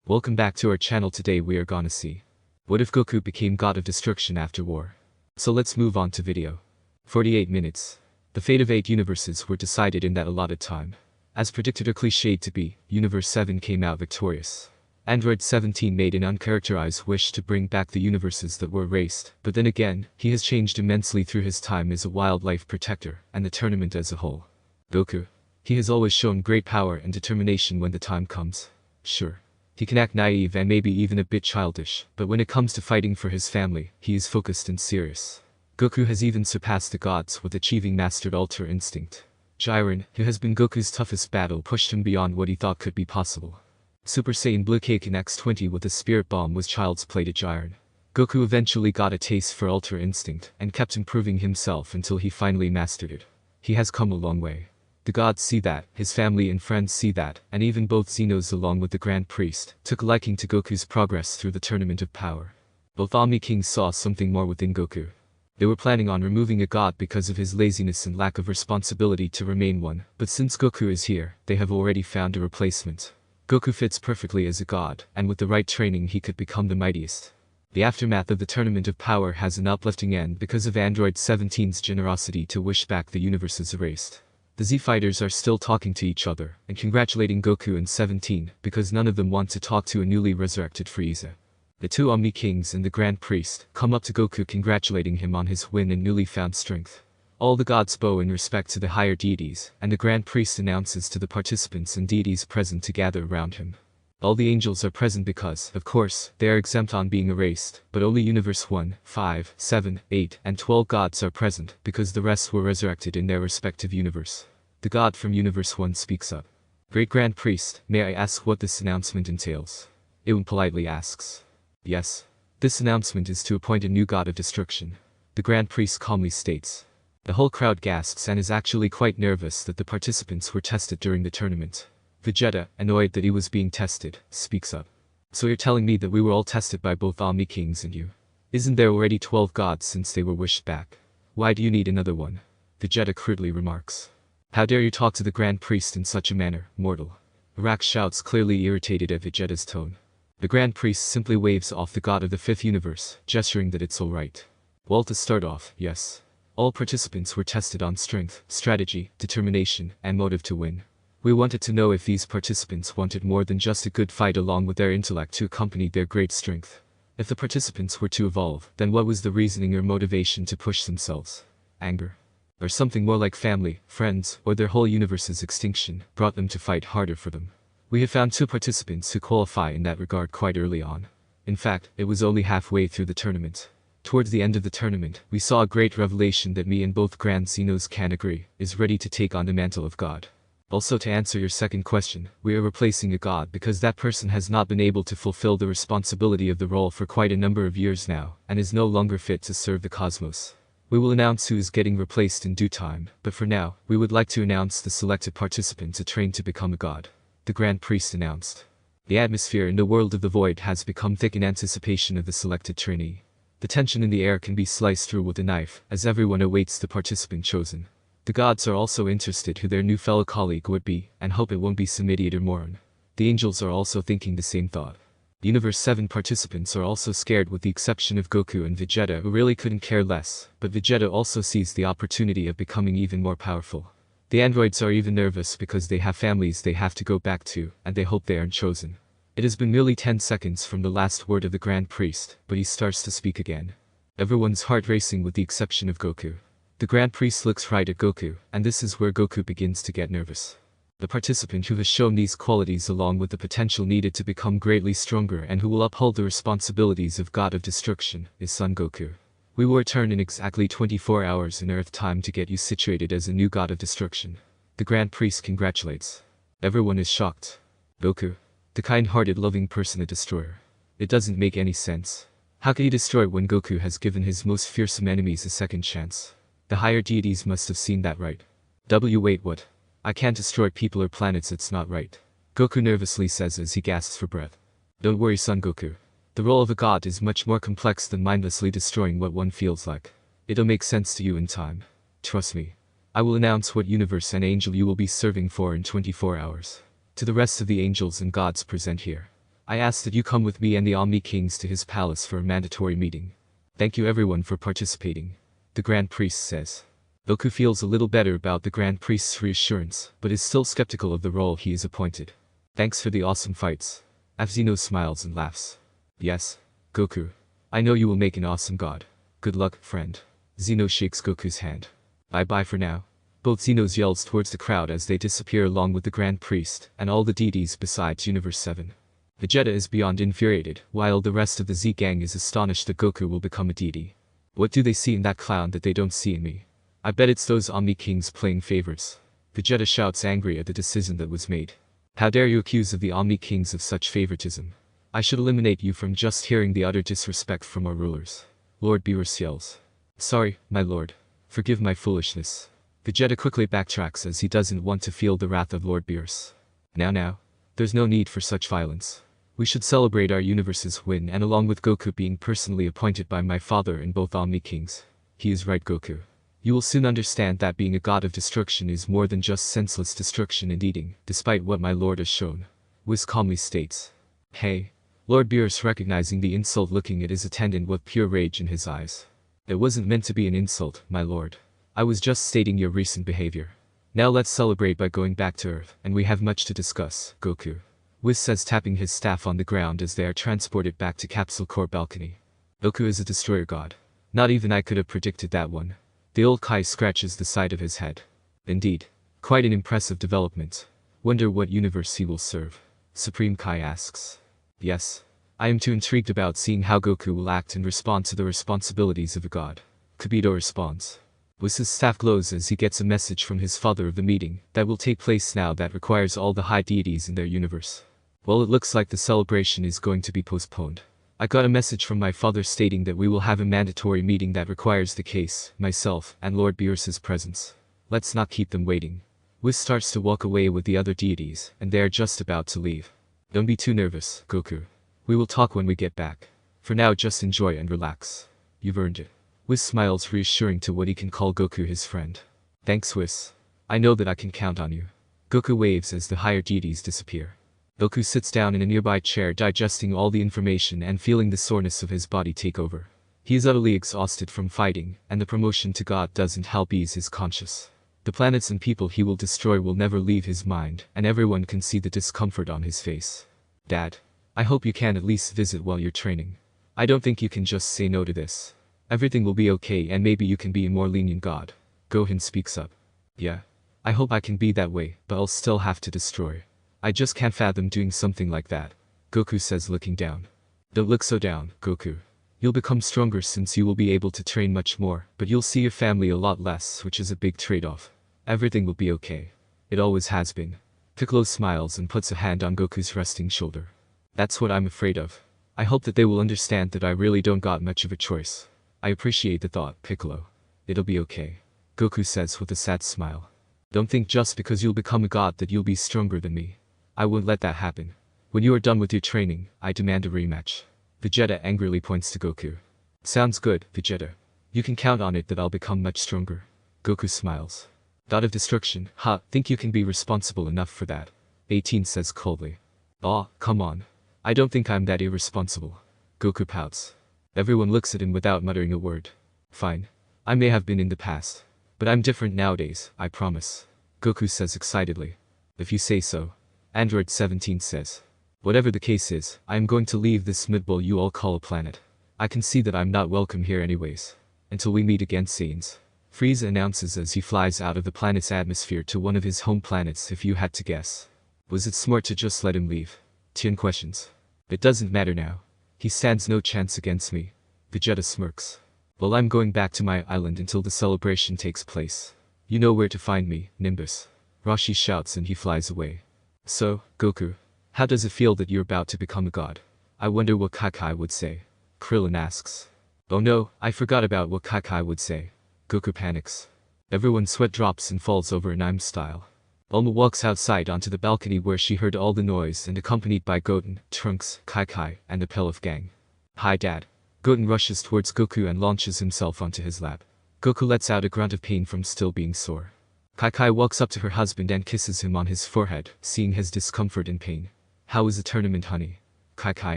Welcome back to our channel. Today we are gonna see what if Goku became God of Destruction after war. So let's move on to video. 48 minutes. The fate of 8 universes were decided in that allotted time. As predicted or cliched to be, Universe 7 came out victorious. Android 17 made an uncharacterized wish to bring back the universes that were erased, but then again, he has changed immensely through his time as a wildlife protector, and the tournament as a whole. Goku. He has always shown great power and determination when the time comes. Sure. He can act naive and maybe even a bit childish, but when it comes to fighting for his family, he is focused and serious. Goku has even surpassed the gods with achieving mastered Ultra Instinct. Jiren, who has been Goku's toughest battle, pushed him beyond what he thought could be possible. Super Saiyan Blue Cake in X20 with the Spirit Bomb was child's play to Jiren. Goku eventually got a taste for Ultra Instinct and kept improving himself until he finally mastered it. He has come a long way. The gods see that, his family and friends see that, and even both Xenos along with the Grand Priest took a liking to Goku's progress through the Tournament of Power. Both Omni Kings saw something more within Goku. They were planning on removing a god because of his laziness and lack of responsibility to remain one, but since Goku is here, they have already found a replacement. Goku fits perfectly as a god, and with the right training he could become the mightiest. The aftermath of the Tournament of Power has an uplifting end because of Android 17's generosity to wish back the universes erased. The Z fighters are still talking to each other and congratulating Goku and 17 because none of them want to talk to a newly resurrected Frieza. The two Omni Kings and the Grand Priest come up to Goku congratulating him on his win and newly found strength. All the gods bow in respect to the higher deities, and the Grand Priest announces to the participants and deities present to gather around him. All the angels are present because, of course, they are exempt on being erased, but only Universe 1, 5, 7, 8, and 12 gods are present because the rest were resurrected in their respective universe. The god from Universe 1 speaks up. Great Grand Priest, may I ask what this announcement entails? Ewan politely asks. Yes. This announcement is to appoint a new god of destruction. The Grand Priest calmly states. The whole crowd gasps and is actually quite nervous that the participants were tested during the tournament. Vegeta, annoyed that he was being tested, speaks up. So you're telling me that we were all tested by both Omni Kings and you? Isn't there already 12 gods since they were wished back? Why do you need another one? Vegeta crudely remarks. How dare you talk to the Grand Priest in such a manner, mortal? Rack shouts, clearly irritated at Vegeta's tone. The Grand Priest simply waves off the god of the 5th universe, gesturing that it's alright. Well, to start off, yes. All participants were tested on strength, strategy, determination, and motive to win. We wanted to know if these participants wanted more than just a good fight along with their intellect to accompany their great strength. If the participants were to evolve, then what was the reasoning or motivation to push themselves? Anger? Or something more like family, friends, or their whole universe's extinction brought them to fight harder for them. We have found 2 participants who qualify in that regard quite early on. In fact, it was only halfway through the tournament. Towards the end of the tournament, we saw a great revelation that me and both Grand Xenos can agree is ready to take on the mantle of God. Also, to answer your second question, we are replacing a god because that person has not been able to fulfill the responsibility of the role for quite a number of years now, and is no longer fit to serve the cosmos. We will announce who is getting replaced in due time, but for now, we would like to announce the selected participant to train to become a god. The Grand Priest announced. The atmosphere in the world of the void has become thick in anticipation of the selected trainee. The tension in the air can be sliced through with a knife, as everyone awaits the participant chosen. The gods are also interested who their new fellow colleague would be, and hope it won't be some idiot or moron. The angels are also thinking the same thought. Universe 7 participants are also scared with the exception of Goku and Vegeta, who really couldn't care less, but Vegeta also sees the opportunity of becoming even more powerful. The androids are even nervous because they have families they have to go back to, and they hope they aren't chosen. It has been nearly 10 seconds from the last word of the Grand Priest, but he starts to speak again. Everyone's heart racing with the exception of Goku. The Grand Priest looks right at Goku, and this is where Goku begins to get nervous. The participant who has shown these qualities along with the potential needed to become greatly stronger and who will uphold the responsibilities of God of Destruction is Son Goku. We will return in exactly 24 hours in Earth time to get you situated as a new God of Destruction. The Grand Priest congratulates. Everyone is shocked. Goku. The kind-hearted loving person a destroyer. It doesn't make any sense. How could he destroy when Goku has given his most fearsome enemies a second chance? The higher deities must have seen that, right? Wait, what? I can't destroy people or planets, it's not right. Goku nervously says as he gasps for breath. Don't worry, Son Goku. The role of a god is much more complex than mindlessly destroying what one feels like. It'll make sense to you in time. Trust me. I will announce what universe and angel you will be serving for in 24 hours. To the rest of the angels and gods present here. I ask that you come with me and the Omni Kings to his palace for a mandatory meeting. Thank you everyone for participating. The Grand Priest says. Goku feels a little better about the Grand Priest's reassurance, but is still skeptical of the role he is appointed. Thanks for the awesome fights. Zeno smiles and laughs. Yes, Goku. I know you will make an awesome god. Good luck, friend. Zeno shakes Goku's hand. Bye-bye for now. Both Zenos yells towards the crowd as they disappear along with the Grand Priest and all the deities besides Universe 7. Vegeta is beyond infuriated, while the rest of the Z gang is astonished that Goku will become a deity. What do they see in that clown that they don't see in me? I bet it's those Omni Kings playing favorites. Vegeta shouts angry at the decision that was made. How dare you accuse of the Omni Kings of such favoritism? I should eliminate you from just hearing the utter disrespect from our rulers. Lord Beerus yells. Sorry, my lord. Forgive my foolishness. Vegeta quickly backtracks as he doesn't want to feel the wrath of Lord Beerus. Now, there's no need for such violence. We should celebrate our universe's win and along with Goku being personally appointed by my father and both Omni Kings. He is right, Goku. You will soon understand that being a god of destruction is more than just senseless destruction and eating, despite what my lord has shown. Whis calmly states. Hey. Lord Beerus recognizing the insult looking at his attendant with pure rage in his eyes. It wasn't meant to be an insult, my lord. I was just stating your recent behavior. Now let's celebrate by going back to Earth, and we have much to discuss, Goku. Whis says tapping his staff on the ground as they are transported back to Capsule Corp balcony. Goku is a destroyer god. Not even I could have predicted that one. The old Kai scratches the side of his head. Indeed. Quite an impressive development. Wonder what universe he will serve. Supreme Kai asks. Yes. I am too intrigued about seeing how Goku will act and respond to the responsibilities of a god. Kibito responds. Whis' staff glows as he gets a message from his father of the meeting that will take place now that requires all the high deities in their universe. Well, it looks like the celebration is going to be postponed. I got a message from my father stating that we will have a mandatory meeting that requires the case, myself, and Lord Beerus' presence. Let's not keep them waiting. Whis starts to walk away with the other deities, and they are just about to leave. Don't be too nervous, Goku. We will talk when we get back. For now, just enjoy and relax. You've earned it. Whis smiles, reassuring to what he can call Goku his friend. Thanks, Whis. I know that I can count on you. Goku waves as the higher deities disappear. Goku sits down in a nearby chair digesting all the information and feeling the soreness of his body take over. He is utterly exhausted from fighting, and the promotion to God doesn't help ease his conscience. The planets and people he will destroy will never leave his mind, and everyone can see the discomfort on his face. Dad. I hope you can at least visit while you're training. I don't think you can just say no to this. Everything will be okay and maybe you can be a more lenient god. Gohan speaks up. Yeah. I hope I can be that way, but I'll still have to destroy. I just can't fathom doing something like that. Goku says looking down. Don't look so down, Goku. You'll become stronger since you will be able to train much more, but you'll see your family a lot less, which is a big trade-off. Everything will be okay. It always has been. Piccolo smiles and puts a hand on Goku's resting shoulder. That's what I'm afraid of. I hope that they will understand that I really don't got much of a choice. I appreciate the thought, Piccolo. It'll be okay. Goku says with a sad smile. Don't think just because you'll become a god that you'll be stronger than me. I won't let that happen. When you are done with your training, I demand a rematch. Vegeta angrily points to Goku. Sounds good, Vegeta. You can count on it that I'll become much stronger. Goku smiles. God of Destruction, think you can be responsible enough for that? 18 says coldly. Aw, come on. I don't think I'm that irresponsible. Goku pouts. Everyone looks at him without muttering a word. Fine. I may have been in the past. But I'm different nowadays, I promise. Goku says excitedly. If you say so. Android 17 says. Whatever the case is, I am going to leave this midbowl you all call a planet. I can see that I'm not welcome here anyways. Until we meet again, Saiyans. Frieza announces as he flies out of the planet's atmosphere to one of his home planets. If you had to guess. Was it smart to just let him leave? Tien questions. It doesn't matter now. He stands no chance against me. Vegeta smirks. Well, I'm going back to my island until the celebration takes place. You know where to find me, Nimbus. Rashi shouts and he flies away. So, Goku, how does it feel that you're about to become a god? I wonder what Kakai would say. Krillin asks. Oh no, I forgot about what Kakai would say. Goku panics. Everyone's sweat drops and falls over in I'm style. Bulma walks outside onto the balcony where she heard all the noise and accompanied by Goten, Trunks, Kai, and the Pilaf gang. Hi Dad. Goten rushes towards Goku and launches himself onto his lap. Goku lets out a grunt of pain from still being sore. Kai walks up to her husband and kisses him on his forehead, seeing his discomfort and pain. How was the tournament, honey? Kai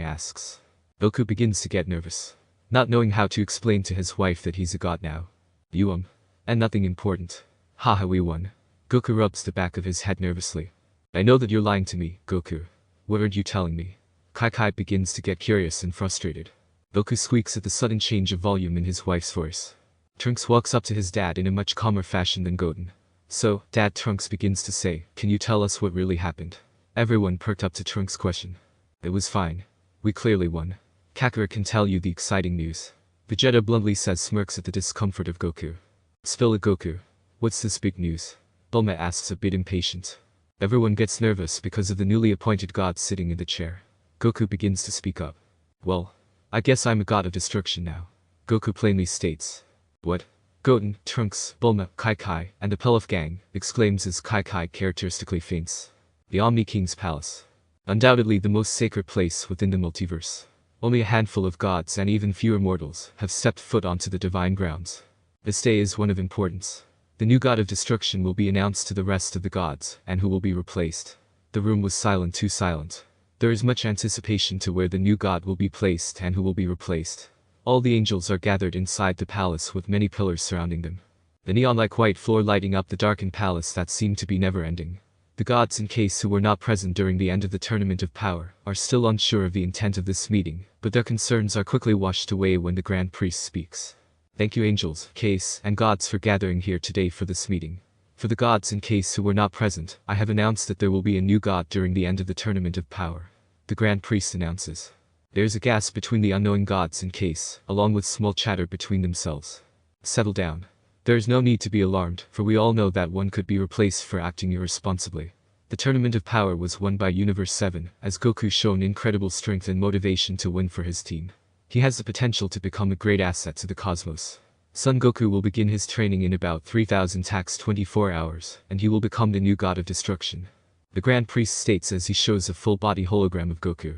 asks. Goku begins to get nervous, not knowing how to explain to his wife that he's a god now. And nothing important. Haha, we won. Goku rubs the back of his head nervously. I know that you're lying to me, Goku. What aren't you telling me? Kai begins to get curious and frustrated. Goku squeaks at the sudden change of volume in his wife's voice. Trunks walks up to his dad in a much calmer fashion than Goten. So, Dad, Trunks begins to say, can you tell us what really happened? Everyone perked up to Trunks' question. It was fine. We clearly won. Kakarot can tell you the exciting news. Vegeta bluntly says, smirks at the discomfort of Goku. Spill it, Goku. What's this big news? Bulma asks, a bit impatient. Everyone gets nervous because of the newly appointed god sitting in the chair. Goku begins to speak up. Well, I guess I'm a god of destruction now. Goku plainly states. What? Goten, Trunks, Bulma, Kai, and the Pilaf gang, exclaims as Kai characteristically faints. The Omni King's palace. Undoubtedly the most sacred place within the multiverse. Only a handful of gods and even fewer mortals have stepped foot onto the divine grounds. This day is one of importance. The new god of destruction will be announced to the rest of the gods, and who will be replaced. The room was silent, too silent. There is much anticipation to where the new god will be placed and who will be replaced. All the angels are gathered inside the palace with many pillars surrounding them. The neon-like white floor lighting up the darkened palace that seemed to be never-ending. The gods, in case who were not present during the end of the Tournament of Power, are still unsure of the intent of this meeting, but their concerns are quickly washed away when the Grand Priest speaks. Thank you, angels, case, and gods for gathering here today for this meeting. For the gods in case who were not present, I have announced that there will be a new god during the end of the Tournament of Power. The Grand Priest announces. There's a gasp between the unknowing gods in case, along with small chatter between themselves. Settle down. There is no need to be alarmed, for we all know that one could be replaced for acting irresponsibly. The Tournament of Power was won by Universe 7, as Goku shown incredible strength and motivation to win for his team. He has the potential to become a great asset to the cosmos. Son Goku will begin his training in about 3000 tax 24 hours, and he will become the new god of destruction. The Grand Priest states as he shows a full-body hologram of Goku.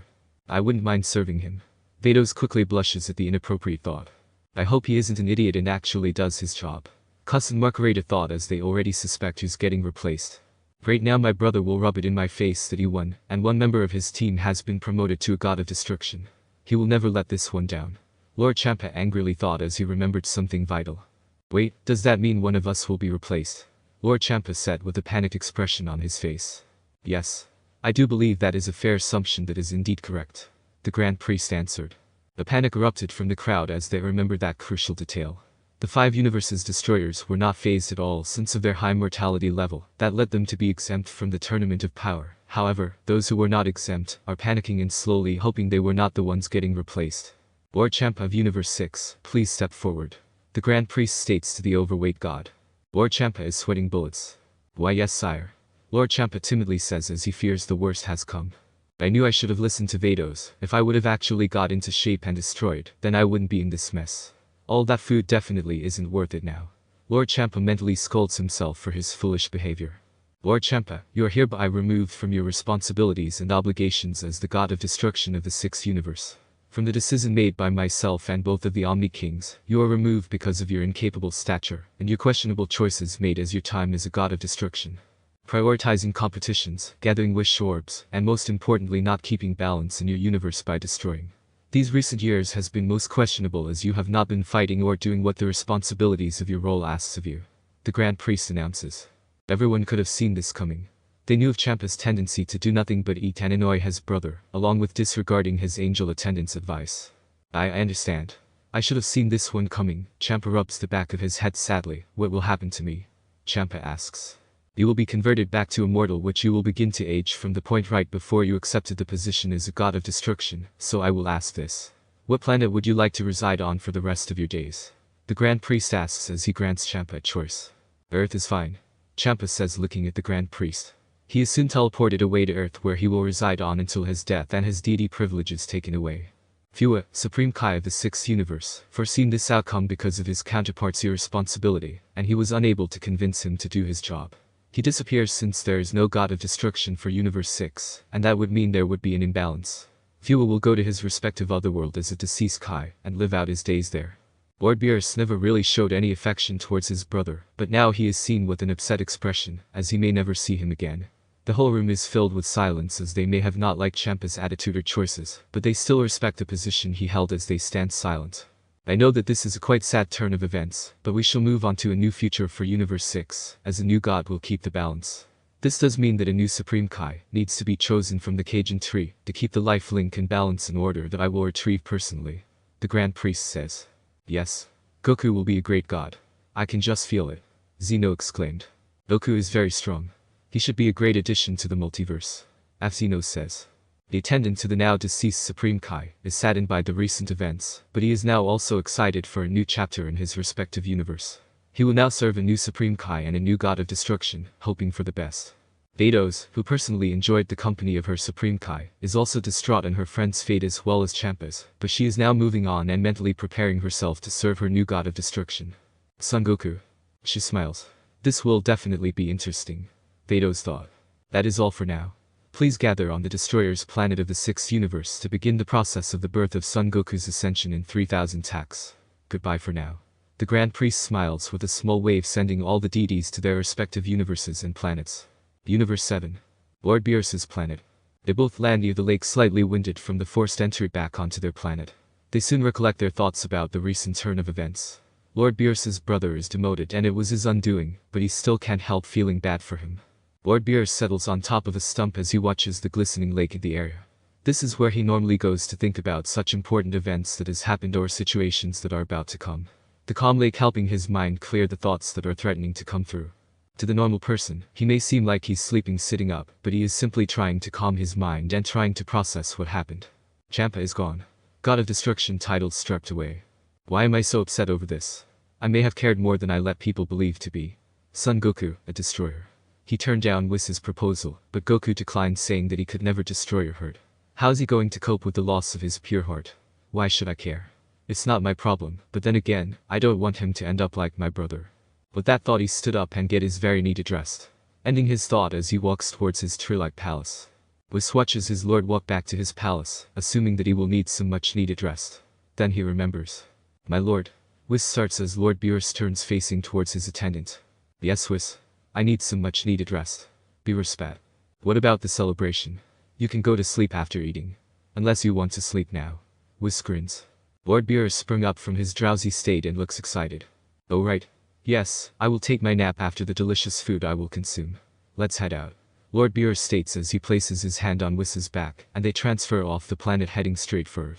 I wouldn't mind serving him. Vados quickly blushes at the inappropriate thought. I hope he isn't an idiot and actually does his job. Cuss and Margarita thought as they already suspect who's getting replaced. Right now my brother will rub it in my face that he won, and one member of his team has been promoted to a god of destruction. He will never let this one down. Lord Champa angrily thought as he remembered something vital. Wait, does that mean one of us will be replaced? Lord Champa said with a panicked expression on his face. Yes. I do believe that is a fair assumption that is indeed correct. The Grand Priest answered. A panic erupted from the crowd as they remembered that crucial detail. The 5 universes' destroyers were not phased at all since of their high mortality level that led them to be exempt from the Tournament of Power. However, those who were not exempt are panicking and slowly hoping they were not the ones getting replaced. Lord Champa of Universe 6, please step forward. The Grand Priest states to the overweight god. Lord Champa is sweating bullets. Why yes, sire. Lord Champa timidly says as he fears the worst has come. I knew I should have listened to Vados. If I would have actually got into shape and destroyed, then I wouldn't be in this mess. All that food definitely isn't worth it now. Lord Champa mentally scolds himself for his foolish behavior. Lord Champa, you are hereby removed from your responsibilities and obligations as the god of destruction of the 6th universe. From the decision made by myself and both of the Omni Kings, you are removed because of your incapable stature and your questionable choices made as your time as a god of destruction. Prioritizing competitions, gathering wish orbs, and most importantly not keeping balance in your universe by destroying. These recent years has been most questionable as you have not been fighting or doing what the responsibilities of your role asks of you. The Grand Priest announces. Everyone could have seen this coming. They knew of Champa's tendency to do nothing but eat and annoy his brother, along with disregarding his angel attendant's advice. I understand. I should have seen this one coming. Champa rubs the back of his head sadly. What will happen to me? Champa asks. You will be converted back to immortal, which you will begin to age from the point right before you accepted the position as a god of destruction, so I will ask this. What planet would you like to reside on for the rest of your days? The Grand Priest asks as he grants Champa a choice. Earth is fine. Champa says looking at the Grand Priest. He is soon teleported away to Earth where he will reside on until his death and his deity privileges taken away. Fua, Supreme Kai of the 6th universe, foreseen this outcome because of his counterpart's irresponsibility, and he was unable to convince him to do his job. He disappears since there is no god of destruction for Universe 6, and that would mean there would be an imbalance. Fua will go to his respective otherworld as a deceased Kai, and live out his days there. Lord Beerus never really showed any affection towards his brother, but now he is seen with an upset expression, as he may never see him again. The whole room is filled with silence as they may have not liked Champa's attitude or choices, but they still respect the position he held as they stand silent. I know that this is a quite sad turn of events, but we shall move on to a new future for Universe 6, as a new god will keep the balance. This does mean that a new Supreme Kai needs to be chosen from the Cajun tree to keep the life link and balance in order that I will retrieve personally. The Grand Priest says. Yes. Goku will be a great god. I can just feel it. Zeno exclaimed. Goku is very strong. He should be a great addition to the multiverse. Zeno says. The attendant to the now deceased Supreme Kai is saddened by the recent events, but he is now also excited for a new chapter in his respective universe. He will now serve a new Supreme Kai and a new god of destruction, hoping for the best. Vados, who personally enjoyed the company of her Supreme Kai, is also distraught in her friend's fate as well as Champa's, but she is now moving on and mentally preparing herself to serve her new god of destruction. Son Goku. She smiles. This will definitely be interesting. Vados thought. That is all for now. Please gather on the Destroyer's planet of the 6th universe to begin the process of the birth of Son Goku's ascension in 3000 tax. Goodbye for now. The Grand Priest smiles with a small wave sending all the deities to their respective universes and planets. Universe 7. Lord Beerus's planet. They both land near the lake slightly winded from the forced entry back onto their planet. They soon recollect their thoughts about the recent turn of events. Lord Beerus's brother is demoted and it was his undoing, but he still can't help feeling bad for him. Lord Beerus settles on top of a stump as he watches the glistening lake in the area. This is where he normally goes to think about such important events that has happened or situations that are about to come. The calm lake helping his mind clear the thoughts that are threatening to come through. To the normal person, he may seem like he's sleeping sitting up, but he is simply trying to calm his mind and trying to process what happened. Champa is gone. God of Destruction title stripped away. Why am I so upset over this? I may have cared more than I let people believe to be. Son Goku, a destroyer. He turned down Whis' proposal, but Goku declined saying that he could never destroy or hurt. How is he going to cope with the loss of his pure heart? Why should I care? It's not my problem, but then again, I don't want him to end up like my brother. With that thought he stood up and get his very neat addressed. Ending his thought as he walks towards his tree-like palace. Whis watches his lord walk back to his palace, assuming that he will need some much needed rest. Then he remembers. My lord. Whis starts as Lord Beerus turns facing towards his attendant. Yes Whis. I need some much needed rest. Beerus spat. What about the celebration? You can go to sleep after eating. Unless you want to sleep now. Whis grins. Lord Beerus sprung up from his drowsy state and looks excited. Oh right. Yes, I will take my nap after the delicious food I will consume. Let's head out. Lord Beerus states as he places his hand on Whis' back, and they transfer off the planet heading straight for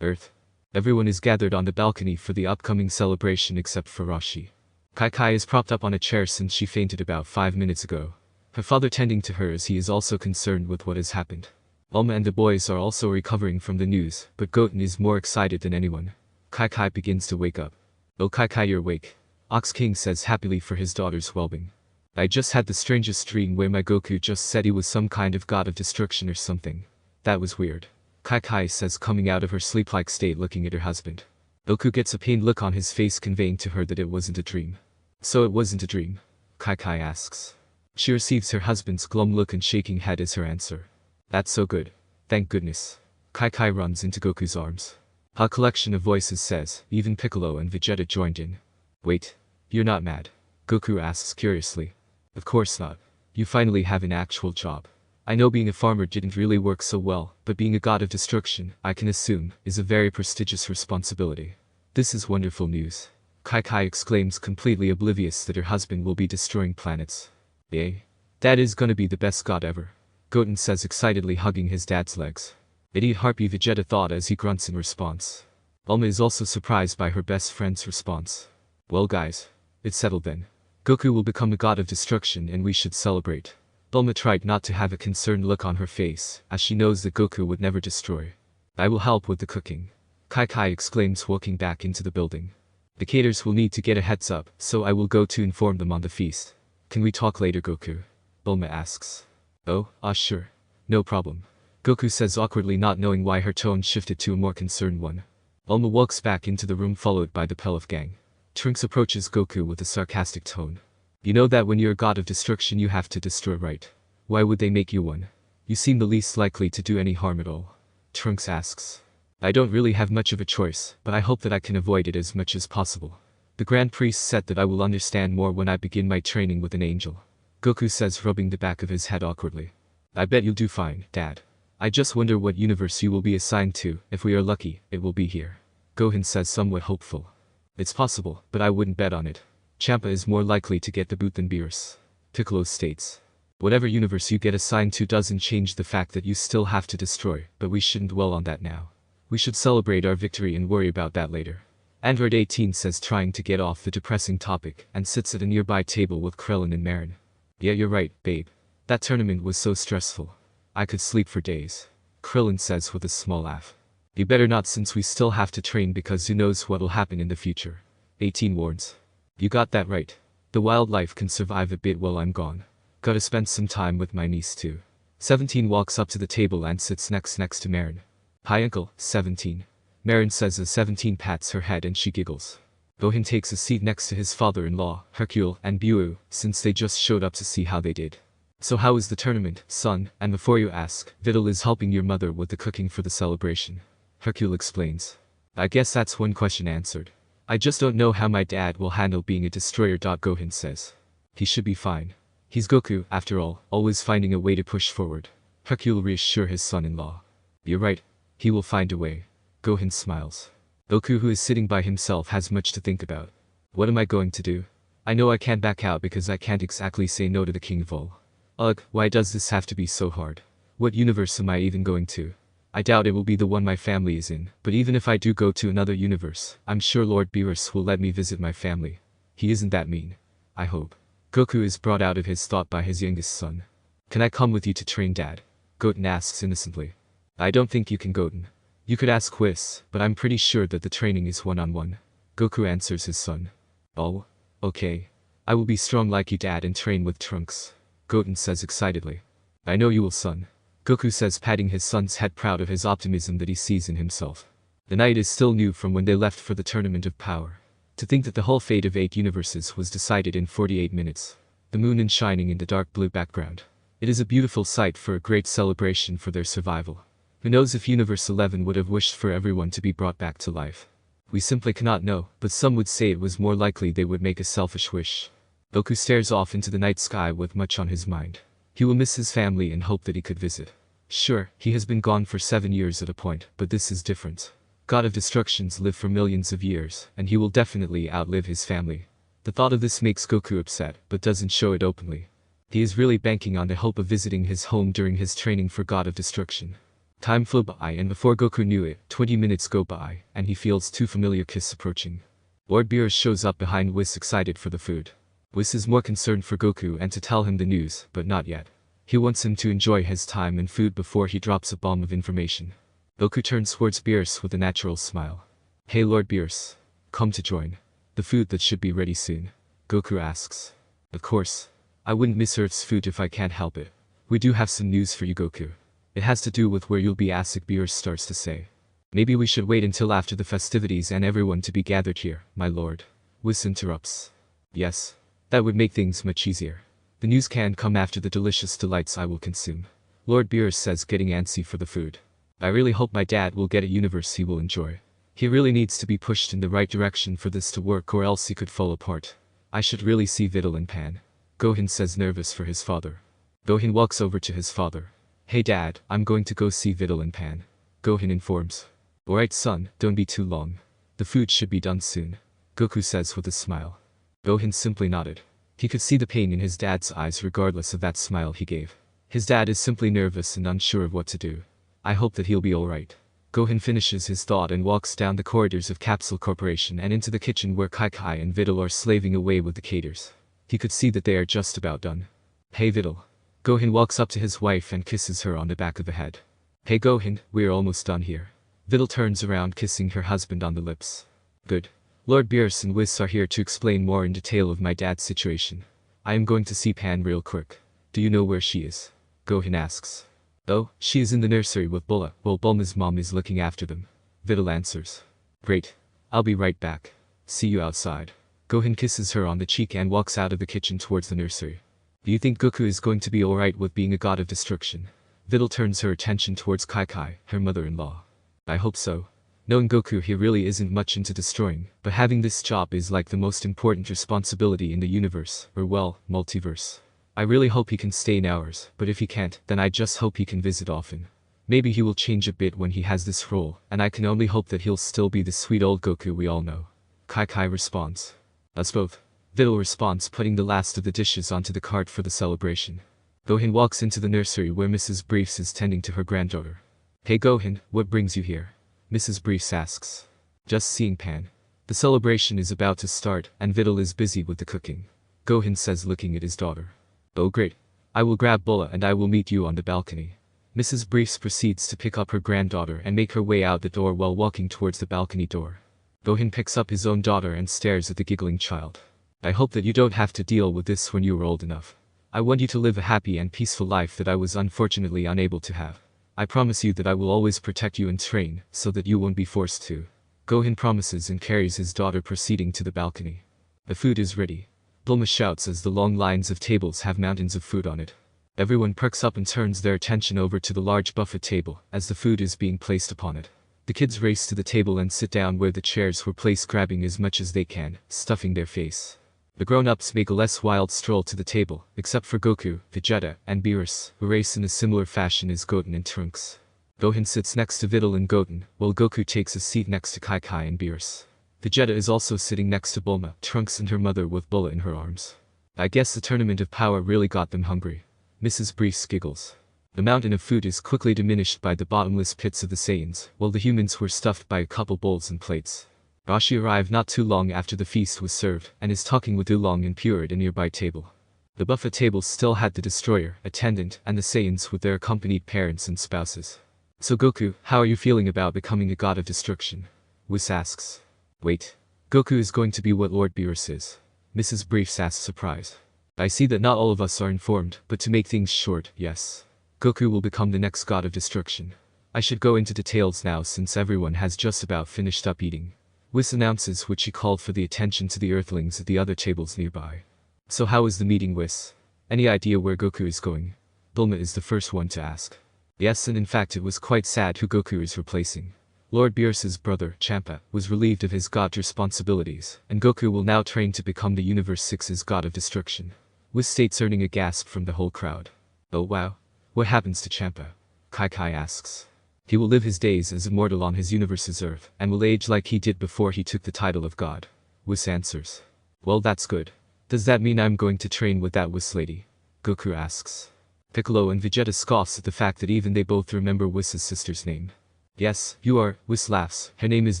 Earth. Everyone is gathered on the balcony for the upcoming celebration except for Rashi. Kai is propped up on a chair since she fainted about 5 minutes ago. Her father tending to her as he is also concerned with what has happened. Bulma and the boys are also recovering from the news, but Goten is more excited than anyone. Kai begins to wake up. Oh Kai, you're awake. Ox King says happily for his daughter's well-being. I just had the strangest dream where my Goku just said he was some kind of god of destruction or something. That was weird. Kai says coming out of her sleep-like state looking at her husband. Goku gets a pained look on his face conveying to her that it wasn't a dream. So it wasn't a dream? Kai asks. She receives her husband's glum look and shaking head as her answer. That's so good. Thank goodness. Kai runs into Goku's arms. A collection of voices says, even Piccolo and Vegeta joined in. Wait, you're not mad? Goku asks curiously. Of course not. You finally have an actual job. I know being a farmer didn't really work so well, but being a god of destruction, I can assume, is a very prestigious responsibility. This is wonderful news. Kai exclaims completely oblivious that her husband will be destroying planets. Yay. That is gonna be the best god ever. Goten says excitedly hugging his dad's legs. Idiot harpy Vegeta thought as he grunts in response. Bulma is also surprised by her best friend's response. Well guys. It's settled then. Goku will become a god of destruction and we should celebrate. Bulma tried not to have a concerned look on her face, as she knows that Goku would never destroy. I will help with the cooking. Kai exclaims walking back into the building. The caterers will need to get a heads up, so I will go to inform them on the feast. Can we talk later Goku? Bulma asks. Oh, sure. No problem. Goku says awkwardly not knowing why her tone shifted to a more concerned one. Bulma walks back into the room followed by the Pelif gang. Trunks approaches Goku with a sarcastic tone. You know that when you're a god of destruction you have to destroy, right? Why would they make you one? You seem the least likely to do any harm at all. Trunks asks. I don't really have much of a choice, but I hope that I can avoid it as much as possible. The Grand Priest said that I will understand more when I begin my training with an angel. Goku says, rubbing the back of his head awkwardly. I bet you'll do fine, Dad. I just wonder what universe you will be assigned to. If we are lucky, it will be here. Gohan says, somewhat hopeful. It's possible, but I wouldn't bet on it. Champa is more likely to get the boot than Beerus. Piccolo states. Whatever universe you get assigned to doesn't change the fact that you still have to destroy, but we shouldn't dwell on that now. We should celebrate our victory and worry about that later. Android 18 says, trying to get off the depressing topic, and sits at a nearby table with Krillin and Marin. Yeah, you're right, babe. That tournament was so stressful. I could sleep for days. Krillin says with a small laugh. You better not, since we still have to train, because who knows what'll happen in the future. 18 warns. You got that right. The wildlife can survive a bit while I'm gone. Gotta spend some time with my niece too. 17 walks up to the table and sits next to Marin. Hi uncle, 17. Marin says as 17 pats her head and she giggles. Gohan takes a seat next to his father-in-law, Hercule, and Buu, since they just showed up to see how they did. So how was the tournament, son? And before you ask, Videl is helping your mother with the cooking for the celebration. Hercule explains. I guess that's one question answered. I just don't know how my dad will handle being a destroyer. Gohan says. He should be fine. He's Goku, after all, always finding a way to push forward. Hercule reassures his son-in-law. You're right. He will find a way. Gohan smiles. Goku, who is sitting by himself, has much to think about. What am I going to do? I know I can't back out because I can't exactly say no to the King of all. Ugh, why does this have to be so hard? What universe am I even going to? I doubt it will be the one my family is in, but even if I do go to another universe, I'm sure Lord Beerus will let me visit my family. He isn't that mean. I hope. Goku is brought out of his thought by his youngest son. Can I come with you to train, Dad? Goten asks innocently. I don't think you can, Goten. You could ask Whis, but I'm pretty sure that the training is one-on-one. Goku answers his son. Oh? Okay. I will be strong like you, Dad, and train with Trunks. Goten says excitedly. I know you will, son. Goku says, patting his son's head, proud of his optimism that he sees in himself. The night is still new from when they left for the Tournament of Power. To think that the whole fate of 8 universes was decided in 48 minutes. The moon is shining in the dark blue background. It is a beautiful sight for a great celebration for their survival. Who knows if Universe 11 would have wished for everyone to be brought back to life. We simply cannot know, but some would say it was more likely they would make a selfish wish. Goku stares off into the night sky with much on his mind. He will miss his family and hope that he could visit. Sure, he has been gone for 7 years at a point, but this is different. God of Destructions live for millions of years, and he will definitely outlive his family. The thought of this makes Goku upset, but doesn't show it openly. He is really banking on the hope of visiting his home during his training for God of Destruction. Time flew by, and before Goku knew it, 20 minutes go by, and he feels 2 familiar kiss approaching. Lord Beerus shows up behind Whis, excited for the food. Whis is more concerned for Goku and to tell him the news, but not yet. He wants him to enjoy his time and food before he drops a bomb of information. Goku turns towards Beerus with a natural smile. Hey Lord Beerus. Come to join. The food that should be ready soon. Goku asks. Of course. I wouldn't miss Earth's food if I can't help it. We do have some news for you, Goku. It has to do with where you'll be, Beerus starts to say. Maybe we should wait until after the festivities and everyone to be gathered here, my lord. Whis interrupts. Yes. That would make things much easier. The news can come after the delicious delights I will consume. Lord Beerus says, getting antsy for the food. I really hope my dad will get a universe he will enjoy. He really needs to be pushed in the right direction for this to work, or else he could fall apart. I should really see Videl and Pan. Gohan says, nervous for his father. Gohan walks over to his father. Hey Dad, I'm going to go see Videl and Pan. Gohan informs. Alright son, don't be too long. The food should be done soon. Goku says with a smile. Gohan simply nodded. He could see the pain in his dad's eyes regardless of that smile he gave. His dad is simply nervous and unsure of what to do. I hope that he'll be alright. Gohan finishes his thought and walks down the corridors of Capsule Corporation and into the kitchen where Kai and Videl are slaving away with the caters. He could see that they are just about done. Hey Videl. Gohan walks up to his wife and kisses her on the back of the head. Hey Gohan, we're almost done here. Videl turns around, kissing her husband on the lips. Good. Lord Beerus and Whis are here to explain more in detail of my dad's situation. I am going to see Pan real quick. Do you know where she is? Gohan asks. Oh, she is in the nursery with Bulma, while Bulma's mom is looking after them. Videl answers. Great. I'll be right back. See you outside. Gohan kisses her on the cheek and walks out of the kitchen towards the nursery. Do you think Goku is going to be alright with being a god of destruction? Videl turns her attention towards Kai, her mother-in-law. I hope so. Knowing Goku, he really isn't much into destroying, but having this job is like the most important responsibility in the universe, or well, multiverse. I really hope he can stay in ours, but if he can't, then I just hope he can visit often. Maybe he will change a bit when he has this role, and I can only hope that he'll still be the sweet old Goku we all know. Kai responds. Us both. Videl responds, putting the last of the dishes onto the cart for the celebration. Gohan walks into the nursery where Mrs. Briefs is tending to her granddaughter. Hey Gohan, what brings you here? Mrs. Briefs asks. Just seeing Pan. The celebration is about to start, and Videl is busy with the cooking. Gohan says, looking at his daughter. Oh great. I will grab Bulma and I will meet you on the balcony. Mrs. Briefs proceeds to pick up her granddaughter and make her way out the door while walking towards the balcony door. Gohan picks up his own daughter and stares at the giggling child. I hope that you don't have to deal with this when you are old enough. I want you to live a happy and peaceful life that I was unfortunately unable to have. I promise you that I will always protect you and train, so that you won't be forced to. Gohan promises and carries his daughter proceeding to the balcony. The food is ready. Bulma shouts as the long lines of tables have mountains of food on it. Everyone perks up and turns their attention over to the large buffet table as the food is being placed upon it. The kids race to the table and sit down where the chairs were placed, grabbing as much as they can, stuffing their face. The grown-ups make a less wild stroll to the table, except for Goku, Vegeta, and Beerus, who race in a similar fashion as Goten and Trunks. Gohan sits next to Videl and Goten, while Goku takes a seat next to Kai and Beerus. Vegeta is also sitting next to Bulma, Trunks and her mother with Bulma in her arms. I guess the tournament of power really got them hungry. Mrs. Briefs giggles. The mountain of food is quickly diminished by the bottomless pits of the Saiyans, while the humans were stuffed by a couple bowls and plates. Rashi arrived not too long after the feast was served, and is talking with Oolong and Pure at a nearby table. The buffet table still had the Destroyer, Attendant, and the Saiyans with their accompanied parents and spouses. So Goku, how are you feeling about becoming a god of destruction? Whis asks. Wait. Goku is going to be what Lord Beerus is. Mrs. Briefs asks, surprised. I see that not all of us are informed, but to make things short, yes. Goku will become the next god of destruction. I should go into details now since everyone has just about finished up eating. Whis announces, which he called for the attention to the Earthlings at the other tables nearby. So how is the meeting, Whis? Any idea where Goku is going? Bulma is the first one to ask. Yes, and in fact it was quite sad who Goku is replacing. Lord Beerus's brother, Champa, was relieved of his god responsibilities, and Goku will now train to become the Universe 6's god of destruction. Whis states, earning a gasp from the whole crowd. Oh wow. What happens to Champa? Kai asks. He will live his days as immortal on his universe's Earth, and will age like he did before he took the title of god. Whis answers. Well, that's good. Does that mean I'm going to train with that Whis lady? Goku asks. Piccolo and Vegeta scoffs at the fact that even they both remember Whis' sister's name. Yes, you are, Whis laughs. Her name is